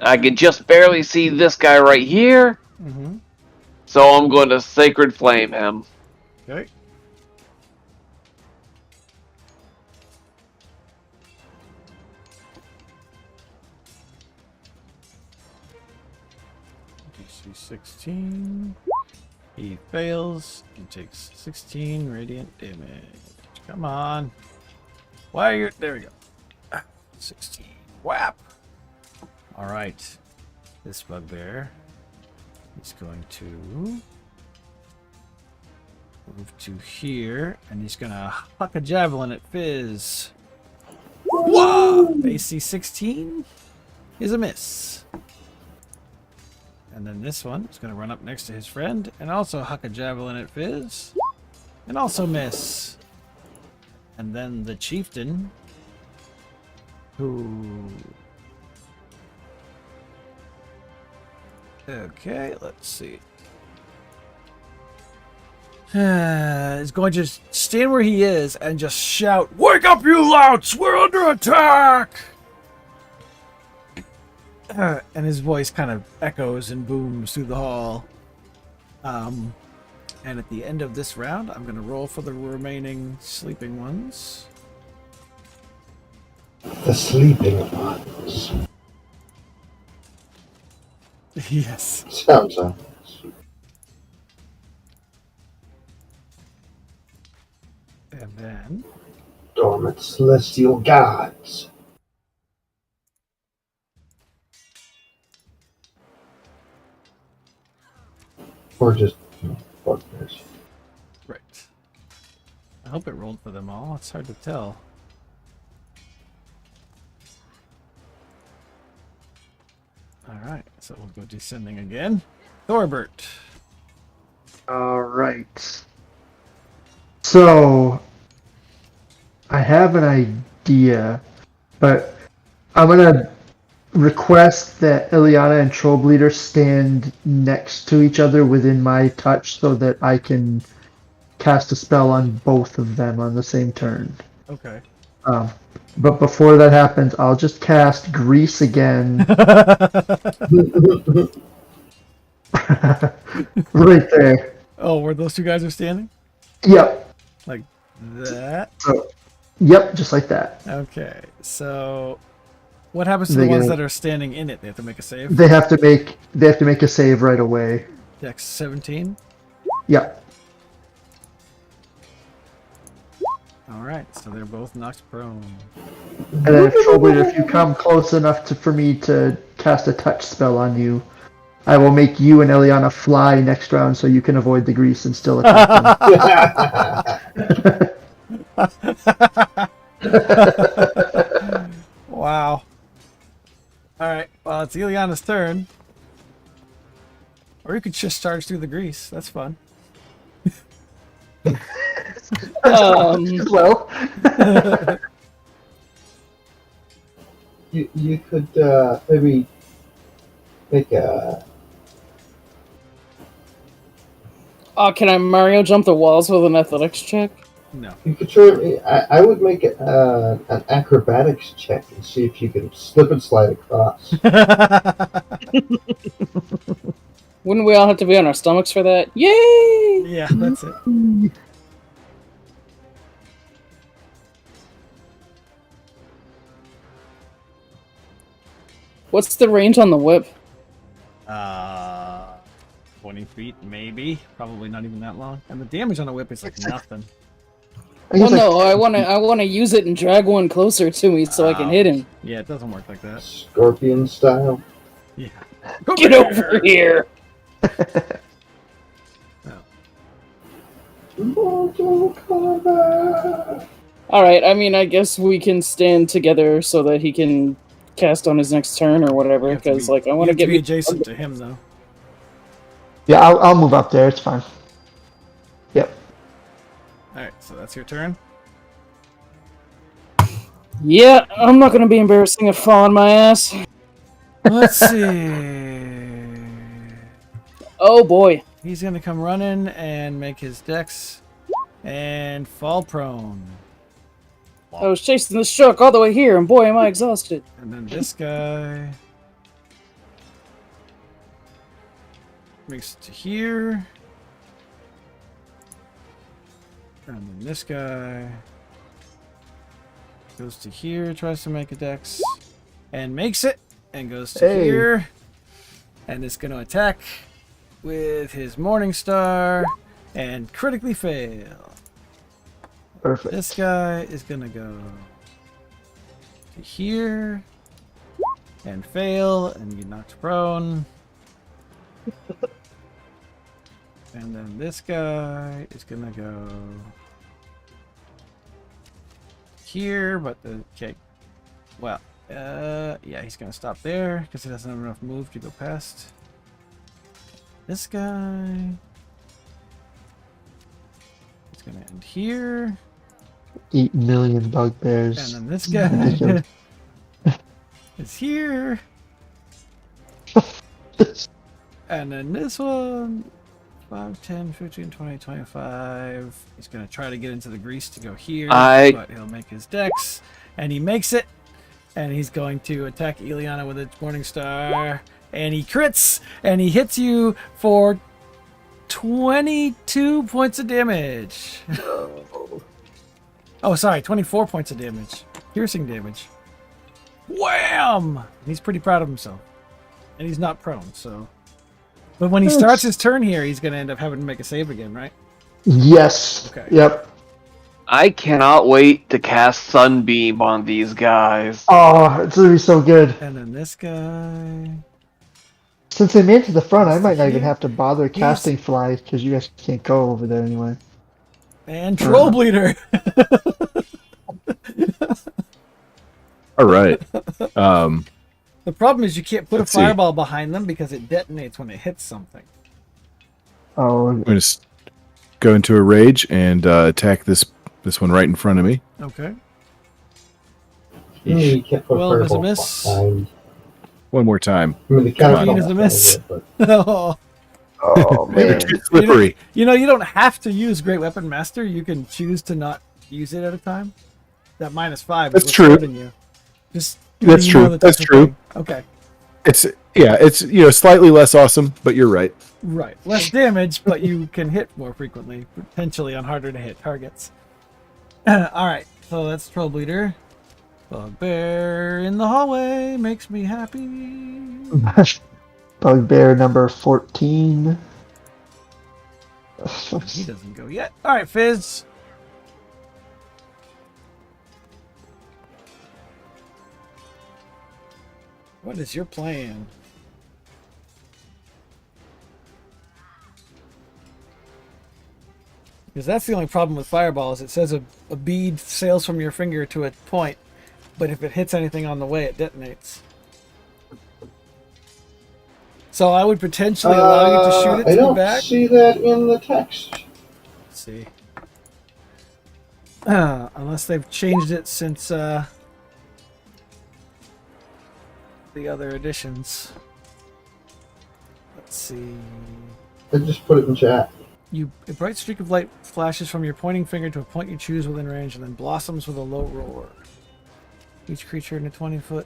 I can just barely see this guy right here, Mm-hmm. so I'm going to Sacred Flame him. Okay. DC 16. He fails and takes 16 radiant damage. Come on. Why are you... There we go. 16. Whap! Alright. This bugbear is going to move to here, and he's going to huck a javelin at Fizz. Wow! AC 16 is a miss. And then this one is going to run up next to his friend and also huck a javelin at Fizz. And also miss. And then the chieftain, who... Okay, let's see. Is going to stand where he is and just shout, "Wake up, you louts! We're under attack!" And his voice kind of echoes and booms through the hall. And at the end of this round, I'm going to roll for the remaining sleeping ones. The sleeping ones. Yes. Sounds like And then... dormant celestial gods. Or just bugbears. Right. I hope it rolled for them all. It's hard to tell. Alright, so we'll go descending again. Thorbert. All right. So I have an idea, but I'm gonna request that Ileana and Trobleader stand next to each other within my touch so that I can cast a spell on both of them on the same turn. Okay. But before that happens, I'll just cast Grease again. Right there. Oh, where those two guys are standing? Yep. Like that? Yep, just like that. Okay, so what happens to They the ones get- that are standing in it? They have to make a save? They have to make a save right away. Dex 17? Yep. Alright, so they're both knocked prone. And then if Troubled, if you come close enough for me to cast a touch spell on you, I will make you and Eliana fly next round so you can avoid the grease and still attack them. Wow. Alright, well, it's Ileana's turn. Or you could just charge through the grease. That's fun. Well, You could maybe make a. Can I Mario jump the walls with an athletics check? No. You could try. I would make an acrobatics check and see if you can slip and slide across. Wouldn't we all have to be on our stomachs for that? Yay! Yeah, that's it. What's the range on the whip? 20 feet, maybe. Probably not even that long. And the damage on a whip is like nothing. I guess Well, no, I wanna use it and drag one closer to me so I can hit him. Yeah, it doesn't work like that. Scorpion style. Yeah. Get over here! Mortal Kombat. Alright, I mean, I guess we can stand together so that he can cast on his next turn or whatever, You have to because, be- like, I you want to have get be me... adjacent to him, though. Yeah, I'll move up there. It's fine. Yep. Alright, so that's your turn. Yeah, I'm not going to be embarrassing a fall on my ass. Let's see. Oh, boy. He's gonna come running and make his dex and fall prone. I was chasing this truck all the way here, and boy, am I exhausted. And then this guy makes it to here. And then this guy goes to here, tries to make a dex, and makes it, and goes to Hey. here, and is going to attack with his Morning Star and critically fail. Perfect. This guy is going to go to here and fail and get knocked prone. And then this guy is going to go here, but okay. Well, yeah, he's going to stop there because he doesn't have enough move to go past. This guy is going to end here. 8 million And bugbears. then this guy Ridiculous. is here. And then this one, 5, 10, 15, 20, 25. He's going to try to get into the grease to go here, but he'll make his dex. And he makes it. And he's going to attack Ileana with a Morning Star. And he crits. And he hits you for 22 points of damage. Oh, sorry, 24 points of damage. Piercing damage. Wham! He's pretty proud of himself. And he's not prone, so... But when he starts his turn here, he's going to end up having to make a save again, right? Yes. Okay. Yep. I cannot wait to cast Sunbeam on these guys. Oh, it's gonna be so good. And then this guy... Since they made it to the front, I might not even Yeah. have to bother casting fly because you guys can't go over there anyway. And Troll Bleeder! All right. The problem is you can't put Let's a see. fireball behind them because it detonates when it hits something. Oh, I'm going to go into a rage and attack this one right in front of me. Okay. You can't put 12 is a fireball miss. behind. One more time. I mean, the Come on. 13 is a miss. Oh, oh Maybe man. too slippery. you know, you don't have to use Great Weapon Master. You can choose to not use it at a time. that -5 That's is what's true. hurting you. Just That's letting you know true. that That's a true. thing. Okay. It's slightly less awesome, but you're right. Right. Less damage, but you can hit more frequently, potentially on harder to hit targets. Alright, so that's Troll Bleeder. Bugbear in the hallway makes me happy. Bugbear number 14. He doesn't go yet. Alright, Fizz. What is your plan? Because that's the only problem with Fireball is it says a bead sails from your finger to a point, but if it hits anything on the way, it detonates. So I would potentially allow you to shoot it I to the don't back. see that in the text. Let's see. Unless they've changed it since the other editions. Let's see. I just put it in chat. A bright streak of light flashes from your pointing finger to a point you choose within range and then blossoms with a low roar. Each creature in a 20-foot.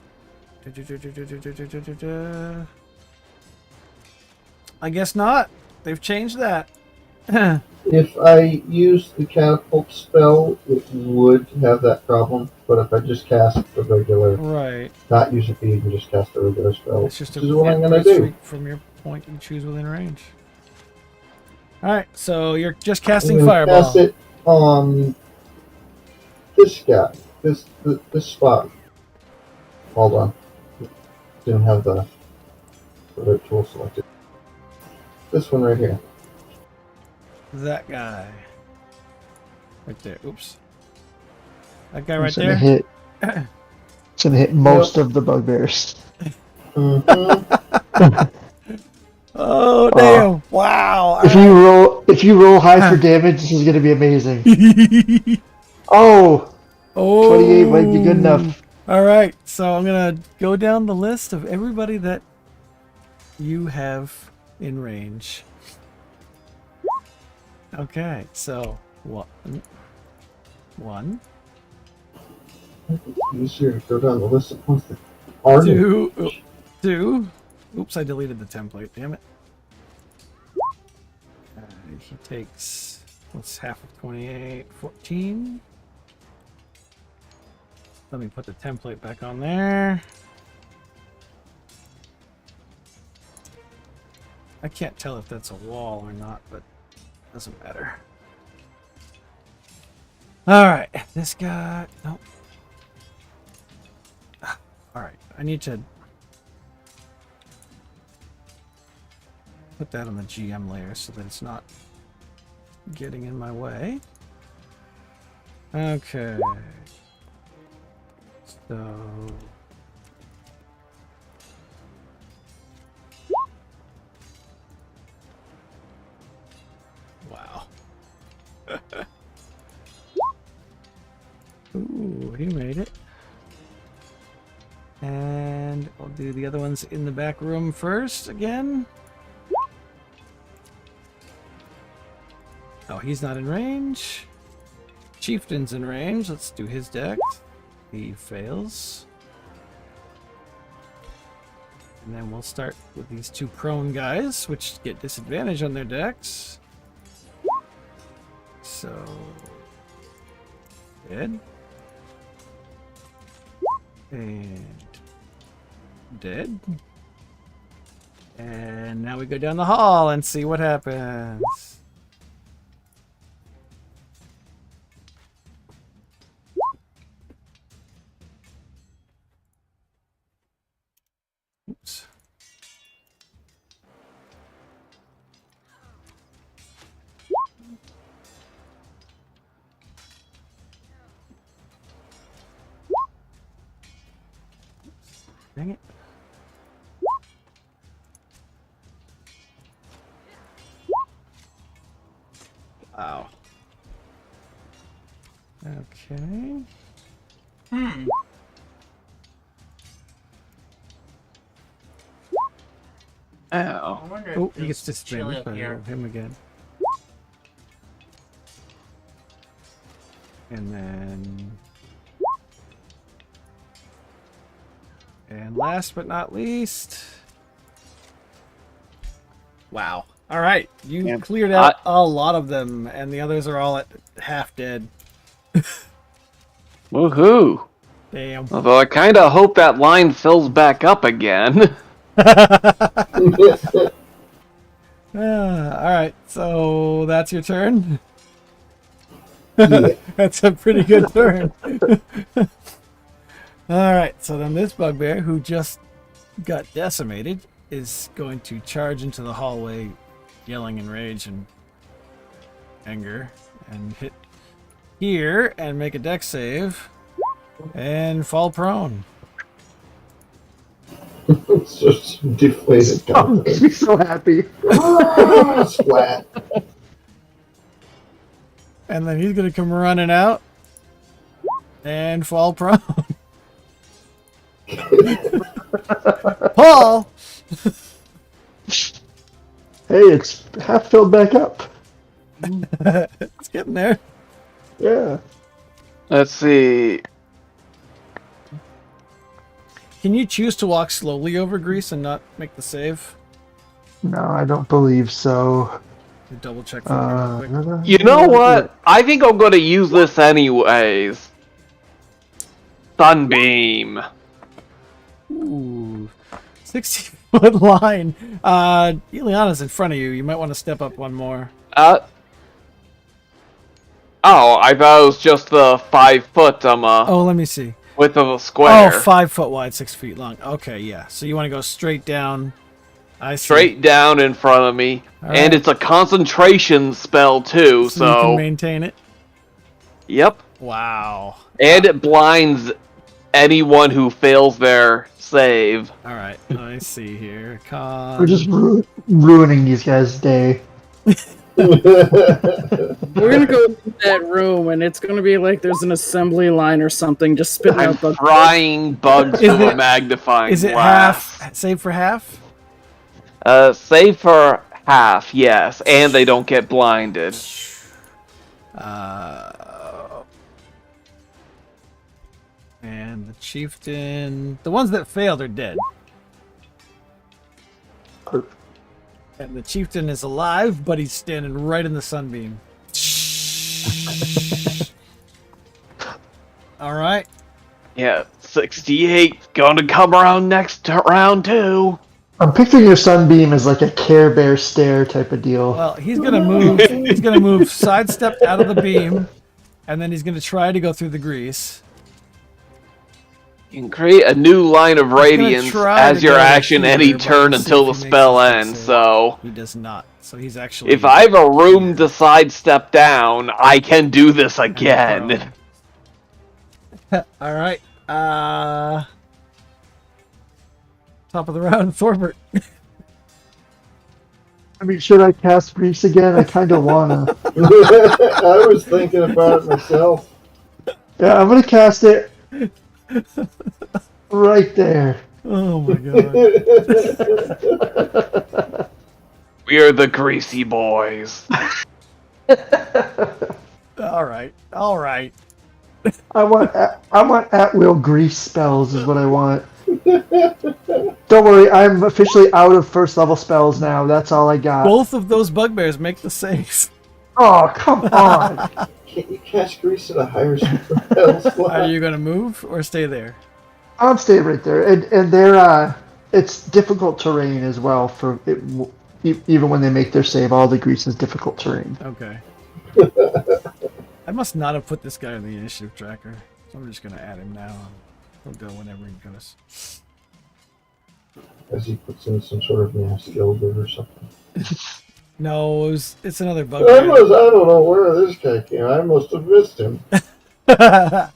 I guess not. They've changed that. If I use the catapult spell, it would have that problem. But if I just cast the regular, Right. not use a bead and just cast the regular spell, It's just which a is what I'm going bright to do. streak from your point you choose within range. Alright, so you're just casting I'm gonna Fireball. cast it on this guy, this spot. Hold on, didn't have the right tool selected. This one right here. That guy. Right there. Oops. That guy It's right gonna there. hit. It's gonna hit most of the bugbears. Mhm. Oh damn! Wow! If you roll high for damage, this is gonna be amazing. Oh, Oh, 28 might be good enough. All right, so I'm gonna go down the list of everybody that you have in range. Okay, so one, Easier to go down the list of ones that aren't. two. Oops, I deleted the template. Damn it. He takes what's half of 28, 14. Let me put the template back on there. I can't tell if that's a wall or not, but doesn't matter. All right, this guy. Nope. All right, I need to put that on the GM layer so that it's not getting in my way. Okay. So wow. Ooh, he made it. And I'll do the other ones in the back room first again. Oh, he's not in range. Chieftain's in range. Let's do his deck. He fails. And then we'll start with these two prone guys, which get disadvantage on their decks. So... dead. And... dead. And now we go down the hall and see what happens. Oops. Dang it. Wow. Okay. Oh. I wonder if Oh, he it's gets chilly disadvantage up by here. him again. And then And last but not least... Wow. All right. You Yeah. cleared out a lot of them, and the others are all at half dead. Woohoo! Damn. Although I kind of hope that line fills back up again. All right. So that's your turn. Yeah. That's a pretty good turn. All right. So then this bugbear, who just got decimated, is going to charge into the hallway, yelling in rage and anger, and hit here and make a dex save and fall prone. It's just deflated Oh, makes me so happy. Splat. And then he's going to come running out and fall prone. Paul! Hey, it's half filled back up. It's getting there. Yeah. Let's see. Can you choose to walk slowly over Grease and not make the save? No, I don't believe so. Double check for me real quick. You know what? I think I'm gonna use this anyways. Sunbeam. Ooh. 60-foot line. Ileana's in front of you. You might want to step up one more. Oh, I thought it was just the 5 foot Oh, let me see. width of a square. Oh, 5 foot wide, 6 feet long. Okay, yeah. So you want to go straight down. I see. Straight down in front of me. All And right. it's a concentration spell too, So you so can maintain it. yep. Wow. And it blinds anyone who fails their save. All right. Let me see here. Con. We're just ruining these guys' day. We're gonna go in that room, and it's gonna be like there's an assembly line or something, just spitting I'm out bugs. frying bugs Is with it- a magnifying Is it glass. half? Save for half? Save for half, yes, and they don't get blinded. And the chieftain. The ones that failed are dead. And the chieftain is alive, but he's standing right in the sunbeam. All right. Yeah, 68 gonna come around next round too. I'm picturing your sunbeam as like a Care Bear stare type of deal. Well, he's gonna move. He's gonna move, sidestep out of the beam, and then he's gonna try to go through the grease. You can create a new line of radiance try as to your go action here, any but turn we'll see until if the he spell makes a ends, save. so He does not. So he's actually. if I have a room to sidestep down, I can do this again. All right. Top of the round, Thorbert. I mean, should I cast Grease again? I kind of wanna. I was thinking about it myself. Yeah, I'm gonna cast it right there. Oh my god. We are the Greasy Boys. All right. All right. I want at will Grease spells is what I want. Don't worry, I'm officially out of first level spells now. That's all I got. Both of those bugbears make the saves. Oh, come on. Can't you cast Grease at a higher spell slot? Are you gonna move or stay there? I'm staying right there. And they're it's difficult terrain as well for it, even when they make their save, all the Grease is difficult terrain. Okay. I must not have put this guy on the initiative tracker, so I'm just gonna add him now. He'll go whenever he goes. As he puts in some sort of nasty odor or something. No, it's another I bugbear. don't know where this guy came. I must have missed him. Red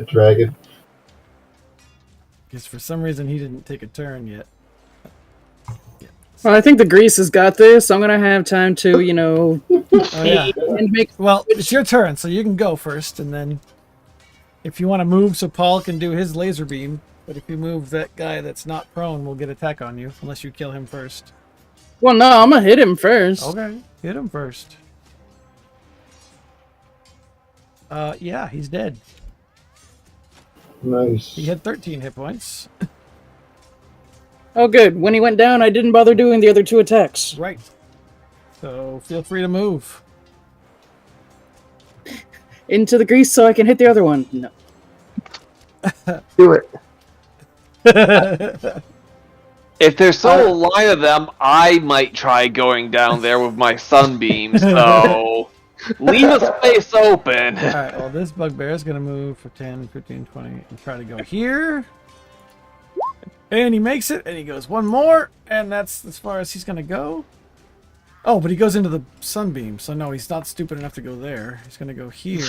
dragon. Because for some reason he didn't take a turn yet. Well, I think the grease has got this. I'm gonna have time to, you know, Oh yeah. and make. Well, it's your turn, so you can go first, and then if you want to move so Paul can do his laser beam, but if you move that guy that's not prone, we'll get attack on you, unless you kill him first. Well, no, I'm gonna hit him first. Okay, hit him first. Yeah, he's dead. Nice. He had 13 hit points. Oh, good. When he went down, I didn't bother doing the other 2 attacks. Right. So feel free to move. Into the grease so I can hit the other one. No. Do it. If there's still a line of them, I might try going down there with my sunbeam. So leave a space open. Alright, well, this bugbear is going to move for 10, 15, 20, and try to go here. And he makes it, and he goes one more, and that's as far as he's going to go. Oh, but he goes into the sunbeam, so no, he's not stupid enough to go there. He's going to go here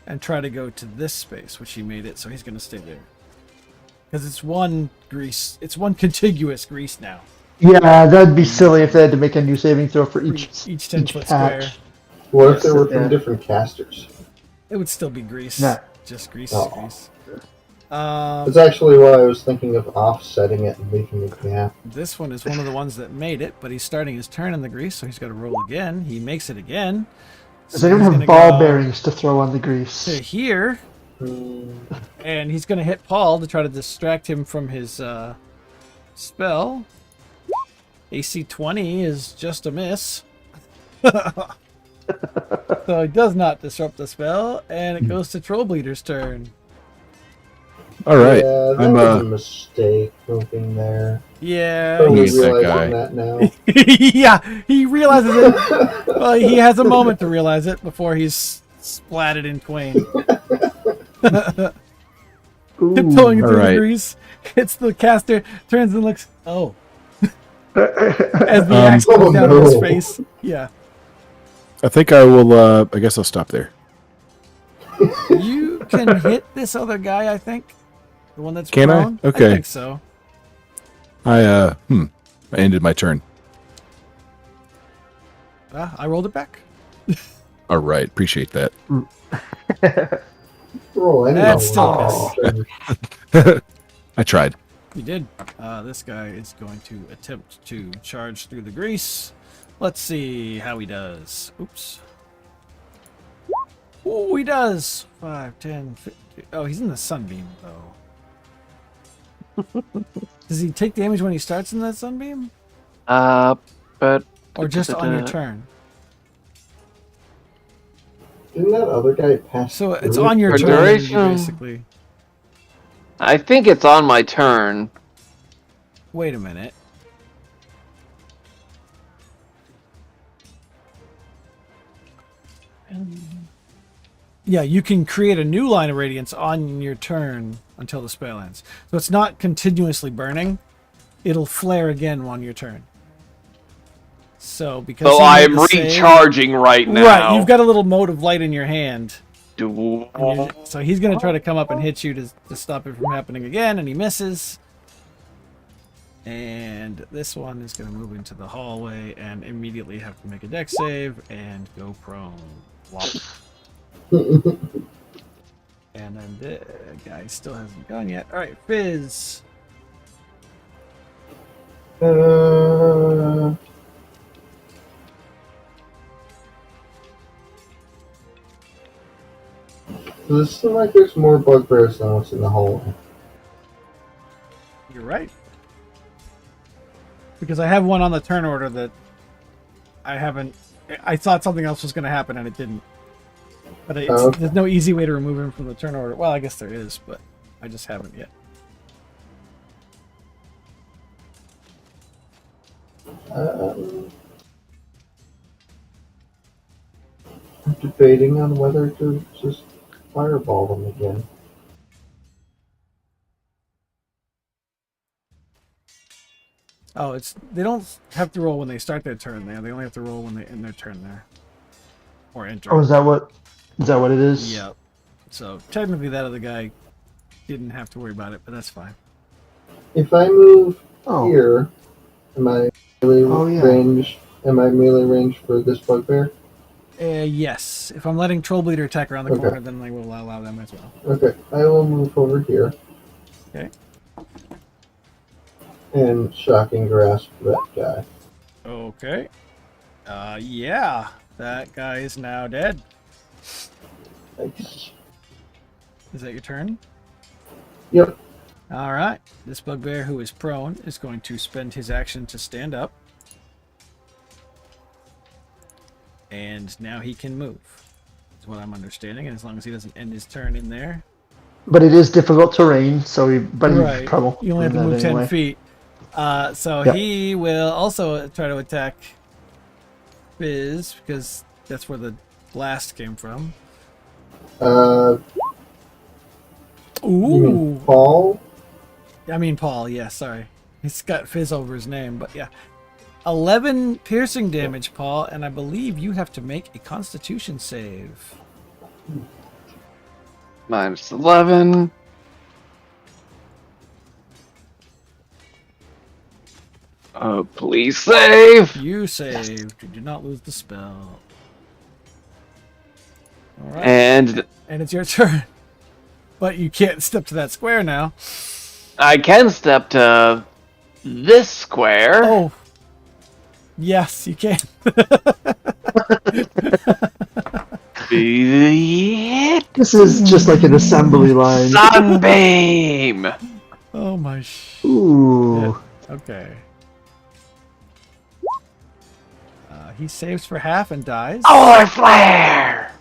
and try to go to this space, which he made it, so he's going to stay there. Because it's one grease, it's one contiguous grease now. Yeah, that'd be silly if they had to make a new saving throw for each 10-foot patch. square. What if they were Yeah. from different casters? It would still be grease. Nah. Just grease Oh. is grease. That's actually why I was thinking of offsetting it and making a gap. This one is one of the ones that made it, but he's starting his turn in the grease, so he's got to roll again. He makes it again. Does anyone he's have gonna ball go bearings to throw on the to grease? here, and he's going to hit Paul to try to distract him from his spell. AC 20 is just a miss. So he does not disrupt the spell, and it goes to Trollbleeder's turn. All right. Yeah, that I'm, was a mistake moving there. Yeah, Totally He's that realizing guy. that now. yeah, he realizes it. Well, he has a moment to realize it before he's splatted in twain. Pulling Ooh. through the Alright. grease, hits the caster, turns and looks. Oh, as the axe Oh, comes down his no. face. Yeah, I think I will. I guess I'll stop there. you can hit this other guy. I think the one that's Can I? prone. Okay. I think so. I ended my turn. I rolled it back. All right. Appreciate that. Roll any That's still a roll. I tried. You did. This guy is going to attempt to charge through the grease. Let's see how he does. Oops. Oh, he does. 5, 10, 50. Oh, he's in the sunbeam, though. Does he take damage when he starts in that sunbeam? But Or just on your turn? Didn't that other guy pass? So it's through? on your For turn, duration? basically. I think it's on my turn. Wait a minute. Yeah, you can create a new line of radiance on your turn until the spell ends. So it's not continuously burning. It'll flare again on your turn. So because So he I made am the save- recharging right now. Right, you've got a little mote of light in your hand. Do- So he's going to try to come up and hit you to stop it from happening again, and he misses. And this one is going to move into the hallway and immediately have to make a dex save and go prone. Whop. And then the guy still hasn't gone yet. All right, Fizz. Does it seem like there's more bugbears than what's in the hallway? You're right. Because I have one on the turn order that I haven't. I thought something else was going to happen and it didn't. But there's no easy way to remove him from the turn order. Well, I guess there is, but I just haven't yet. I'm debating on whether to just fireball them again. Oh, they don't have to roll when they start their turn there. They only have to roll when they end their turn there. Or enter. Oh, is that what it is? Yeah. So technically that other guy didn't have to worry about it, but that's fine. If I move Oh. here, am I melee Oh, yeah. range? Am I melee range for this bugbear? Yes. If I'm letting Trollbleeder attack around the Okay. corner, then I will allow them as well. Okay, I will move over here. Okay. And shocking grasp that guy. Okay. Yeah. That guy is now dead. Nice. Is that your turn? Yep. All right. This bugbear who is prone is going to spend his action to stand up. And now he can move. Is what I'm understanding. And as long as he doesn't end his turn in there. But it is difficult terrain, so he Right. probably You only have to move 10 anyway. feet. So Yep. he will also try to attack Fizz, because that's where the blast came from. You mean Ooh. Paul? I mean Paul, yeah, sorry. He's got Fizz over his name, but yeah. 11 piercing damage, Paul, and I believe you have to make a constitution save. Minus 11. Oh, please save. You saved. You do not lose the spell. All right. And And it's your turn. But you can't step to that square now. I can step to this square. Oh. Yes, you can. This is just like an assembly line. Sunbeam! Oh my Ooh. Okay. He saves for half and dies. Solar flare!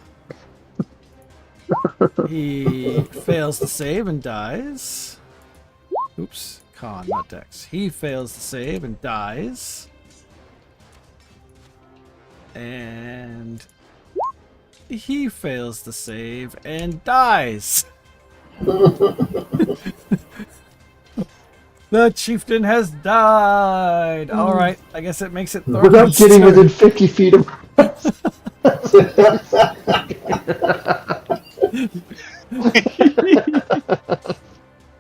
He fails to save and dies. Oops. Con, not Dex. He fails to save and dies. And he fails to save and dies. The chieftain has died. All right, I guess it makes it Without Thorben's getting turn. within 50 feet of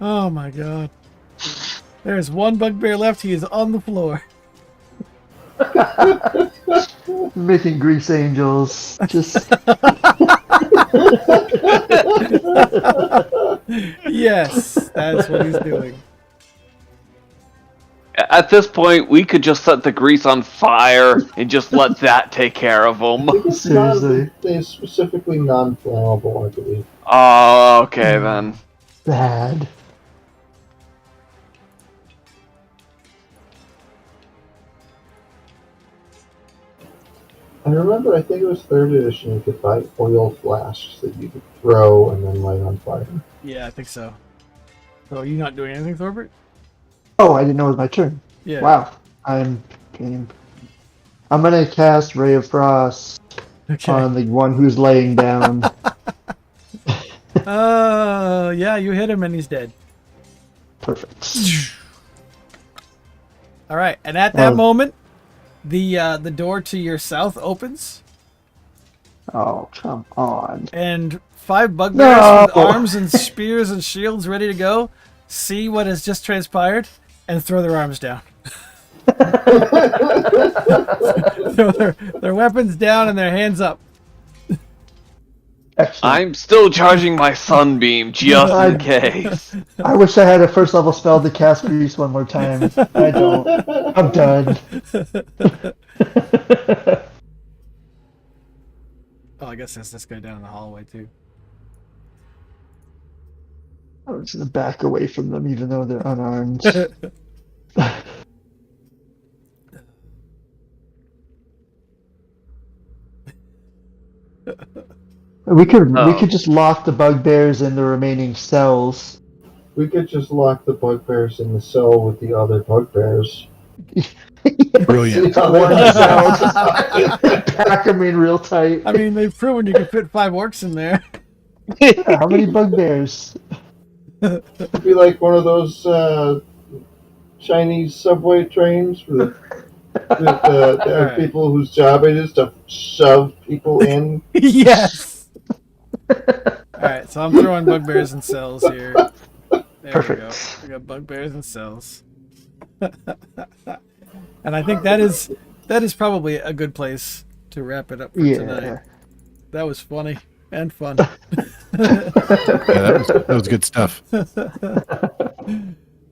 Oh my god. There's one bugbear left. He is on the floor. making grease angels. Just Yes, that's what he's doing. At this point, we could just set the grease on fire and just let that take care of them. It's not, Seriously. they're specifically non-flammable, I believe. Oh, okay then. bad. I remember, I think it was 3rd edition, you could buy oil flasks that you could throw and then light on fire. Yeah, I think so. So are you not doing anything, Thorbert? Oh, I didn't know it was my turn. Yeah. Wow. I'm gonna cast Ray of Frost Okay. on the one who's laying down. Yeah, you hit him and he's dead. Perfect. All right, and at that Oh. moment, the door to your south opens, Oh, come on. and 5 bugbears No! with arms and spears and shields ready to go see what has just transpired and throw their arms down. Throw their weapons down and their hands up. Excellent. I'm still charging my sunbeam just in case. I wish I had a first level spell to cast Grease one more time. I don't. I'm done. Oh, I guess that's this guy down in the hallway too. I'm just gonna back away from them even though they're unarmed. We could just lock the bugbears in the remaining cells. We could just lock the bugbears in the cell with the other bugbears. Brilliant. See how that sounds. Pack them in real tight. I mean, they've proven you can fit 5 orcs in there. How many bugbears? It'd be like one of those Chinese subway trains with Alright. people whose job it is to shove people in. Yes. All right, so I'm throwing bugbears in cells here. There Perfect. we go. We got bugbears in cells. And I think that is probably a good place to wrap it up for tonight. Yeah. That was funny and fun. Yeah, that was good stuff.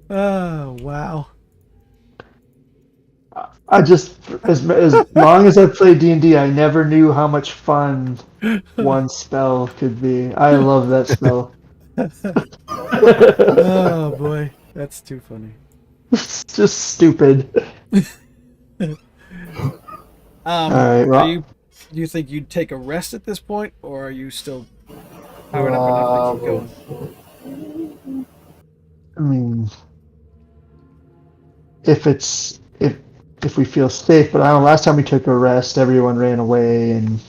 Oh, wow. I just as long as I played D&D, I never knew how much fun one spell could be. I love that spell. Oh boy, that's too funny. It's just stupid. All right, Do well, you think you'd take a rest at this point, or are you still powered up enough to keep going? I mean, if we feel safe, but I don't know, last time we took a rest, everyone ran away, and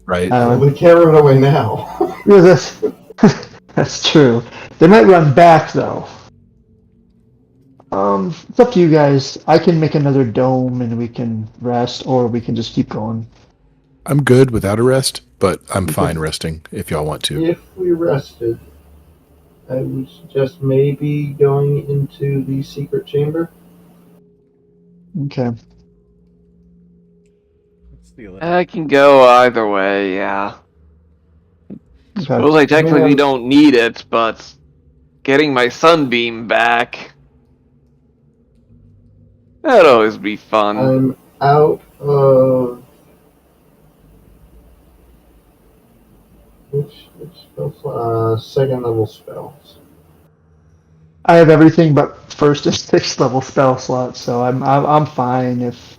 Right. I don't know. We can't run away now. Yeah, that's true. They might run back though. It's up to you guys. I can make another dome and we can rest, or we can just keep going. I'm good without a rest, but I'm fine resting if y'all want to. If we rested, I would suggest maybe going into the secret chamber. Okay. Let's steal it. I can go either way, yeah. Okay. Suppose I technically don't need it, but getting my sunbeam back, that'd always be fun. I'm out of which spells? Second level spells. I have everything but first and sixth level spell slots, so I'm fine if.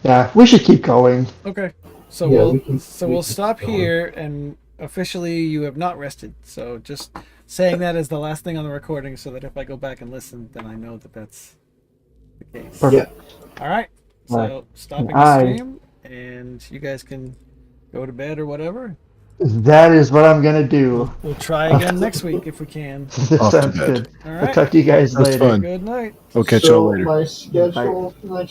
Yeah, we should keep going. Okay, so Yeah, we'll we can stop keep going. here, and officially you have not rested. So just saying that as the last thing on the recording, so that if I go back and listen, then I know that that's the case. Perfect. All right, so Alright. stopping the I- stream, and you guys can go to bed or whatever. That is what I'm gonna do. We'll try again next week if we can. This Off to sounds bed. good. All I'll right. talk to you guys That's later. fun. Good night. I'll catch So y'all later. my schedule for the next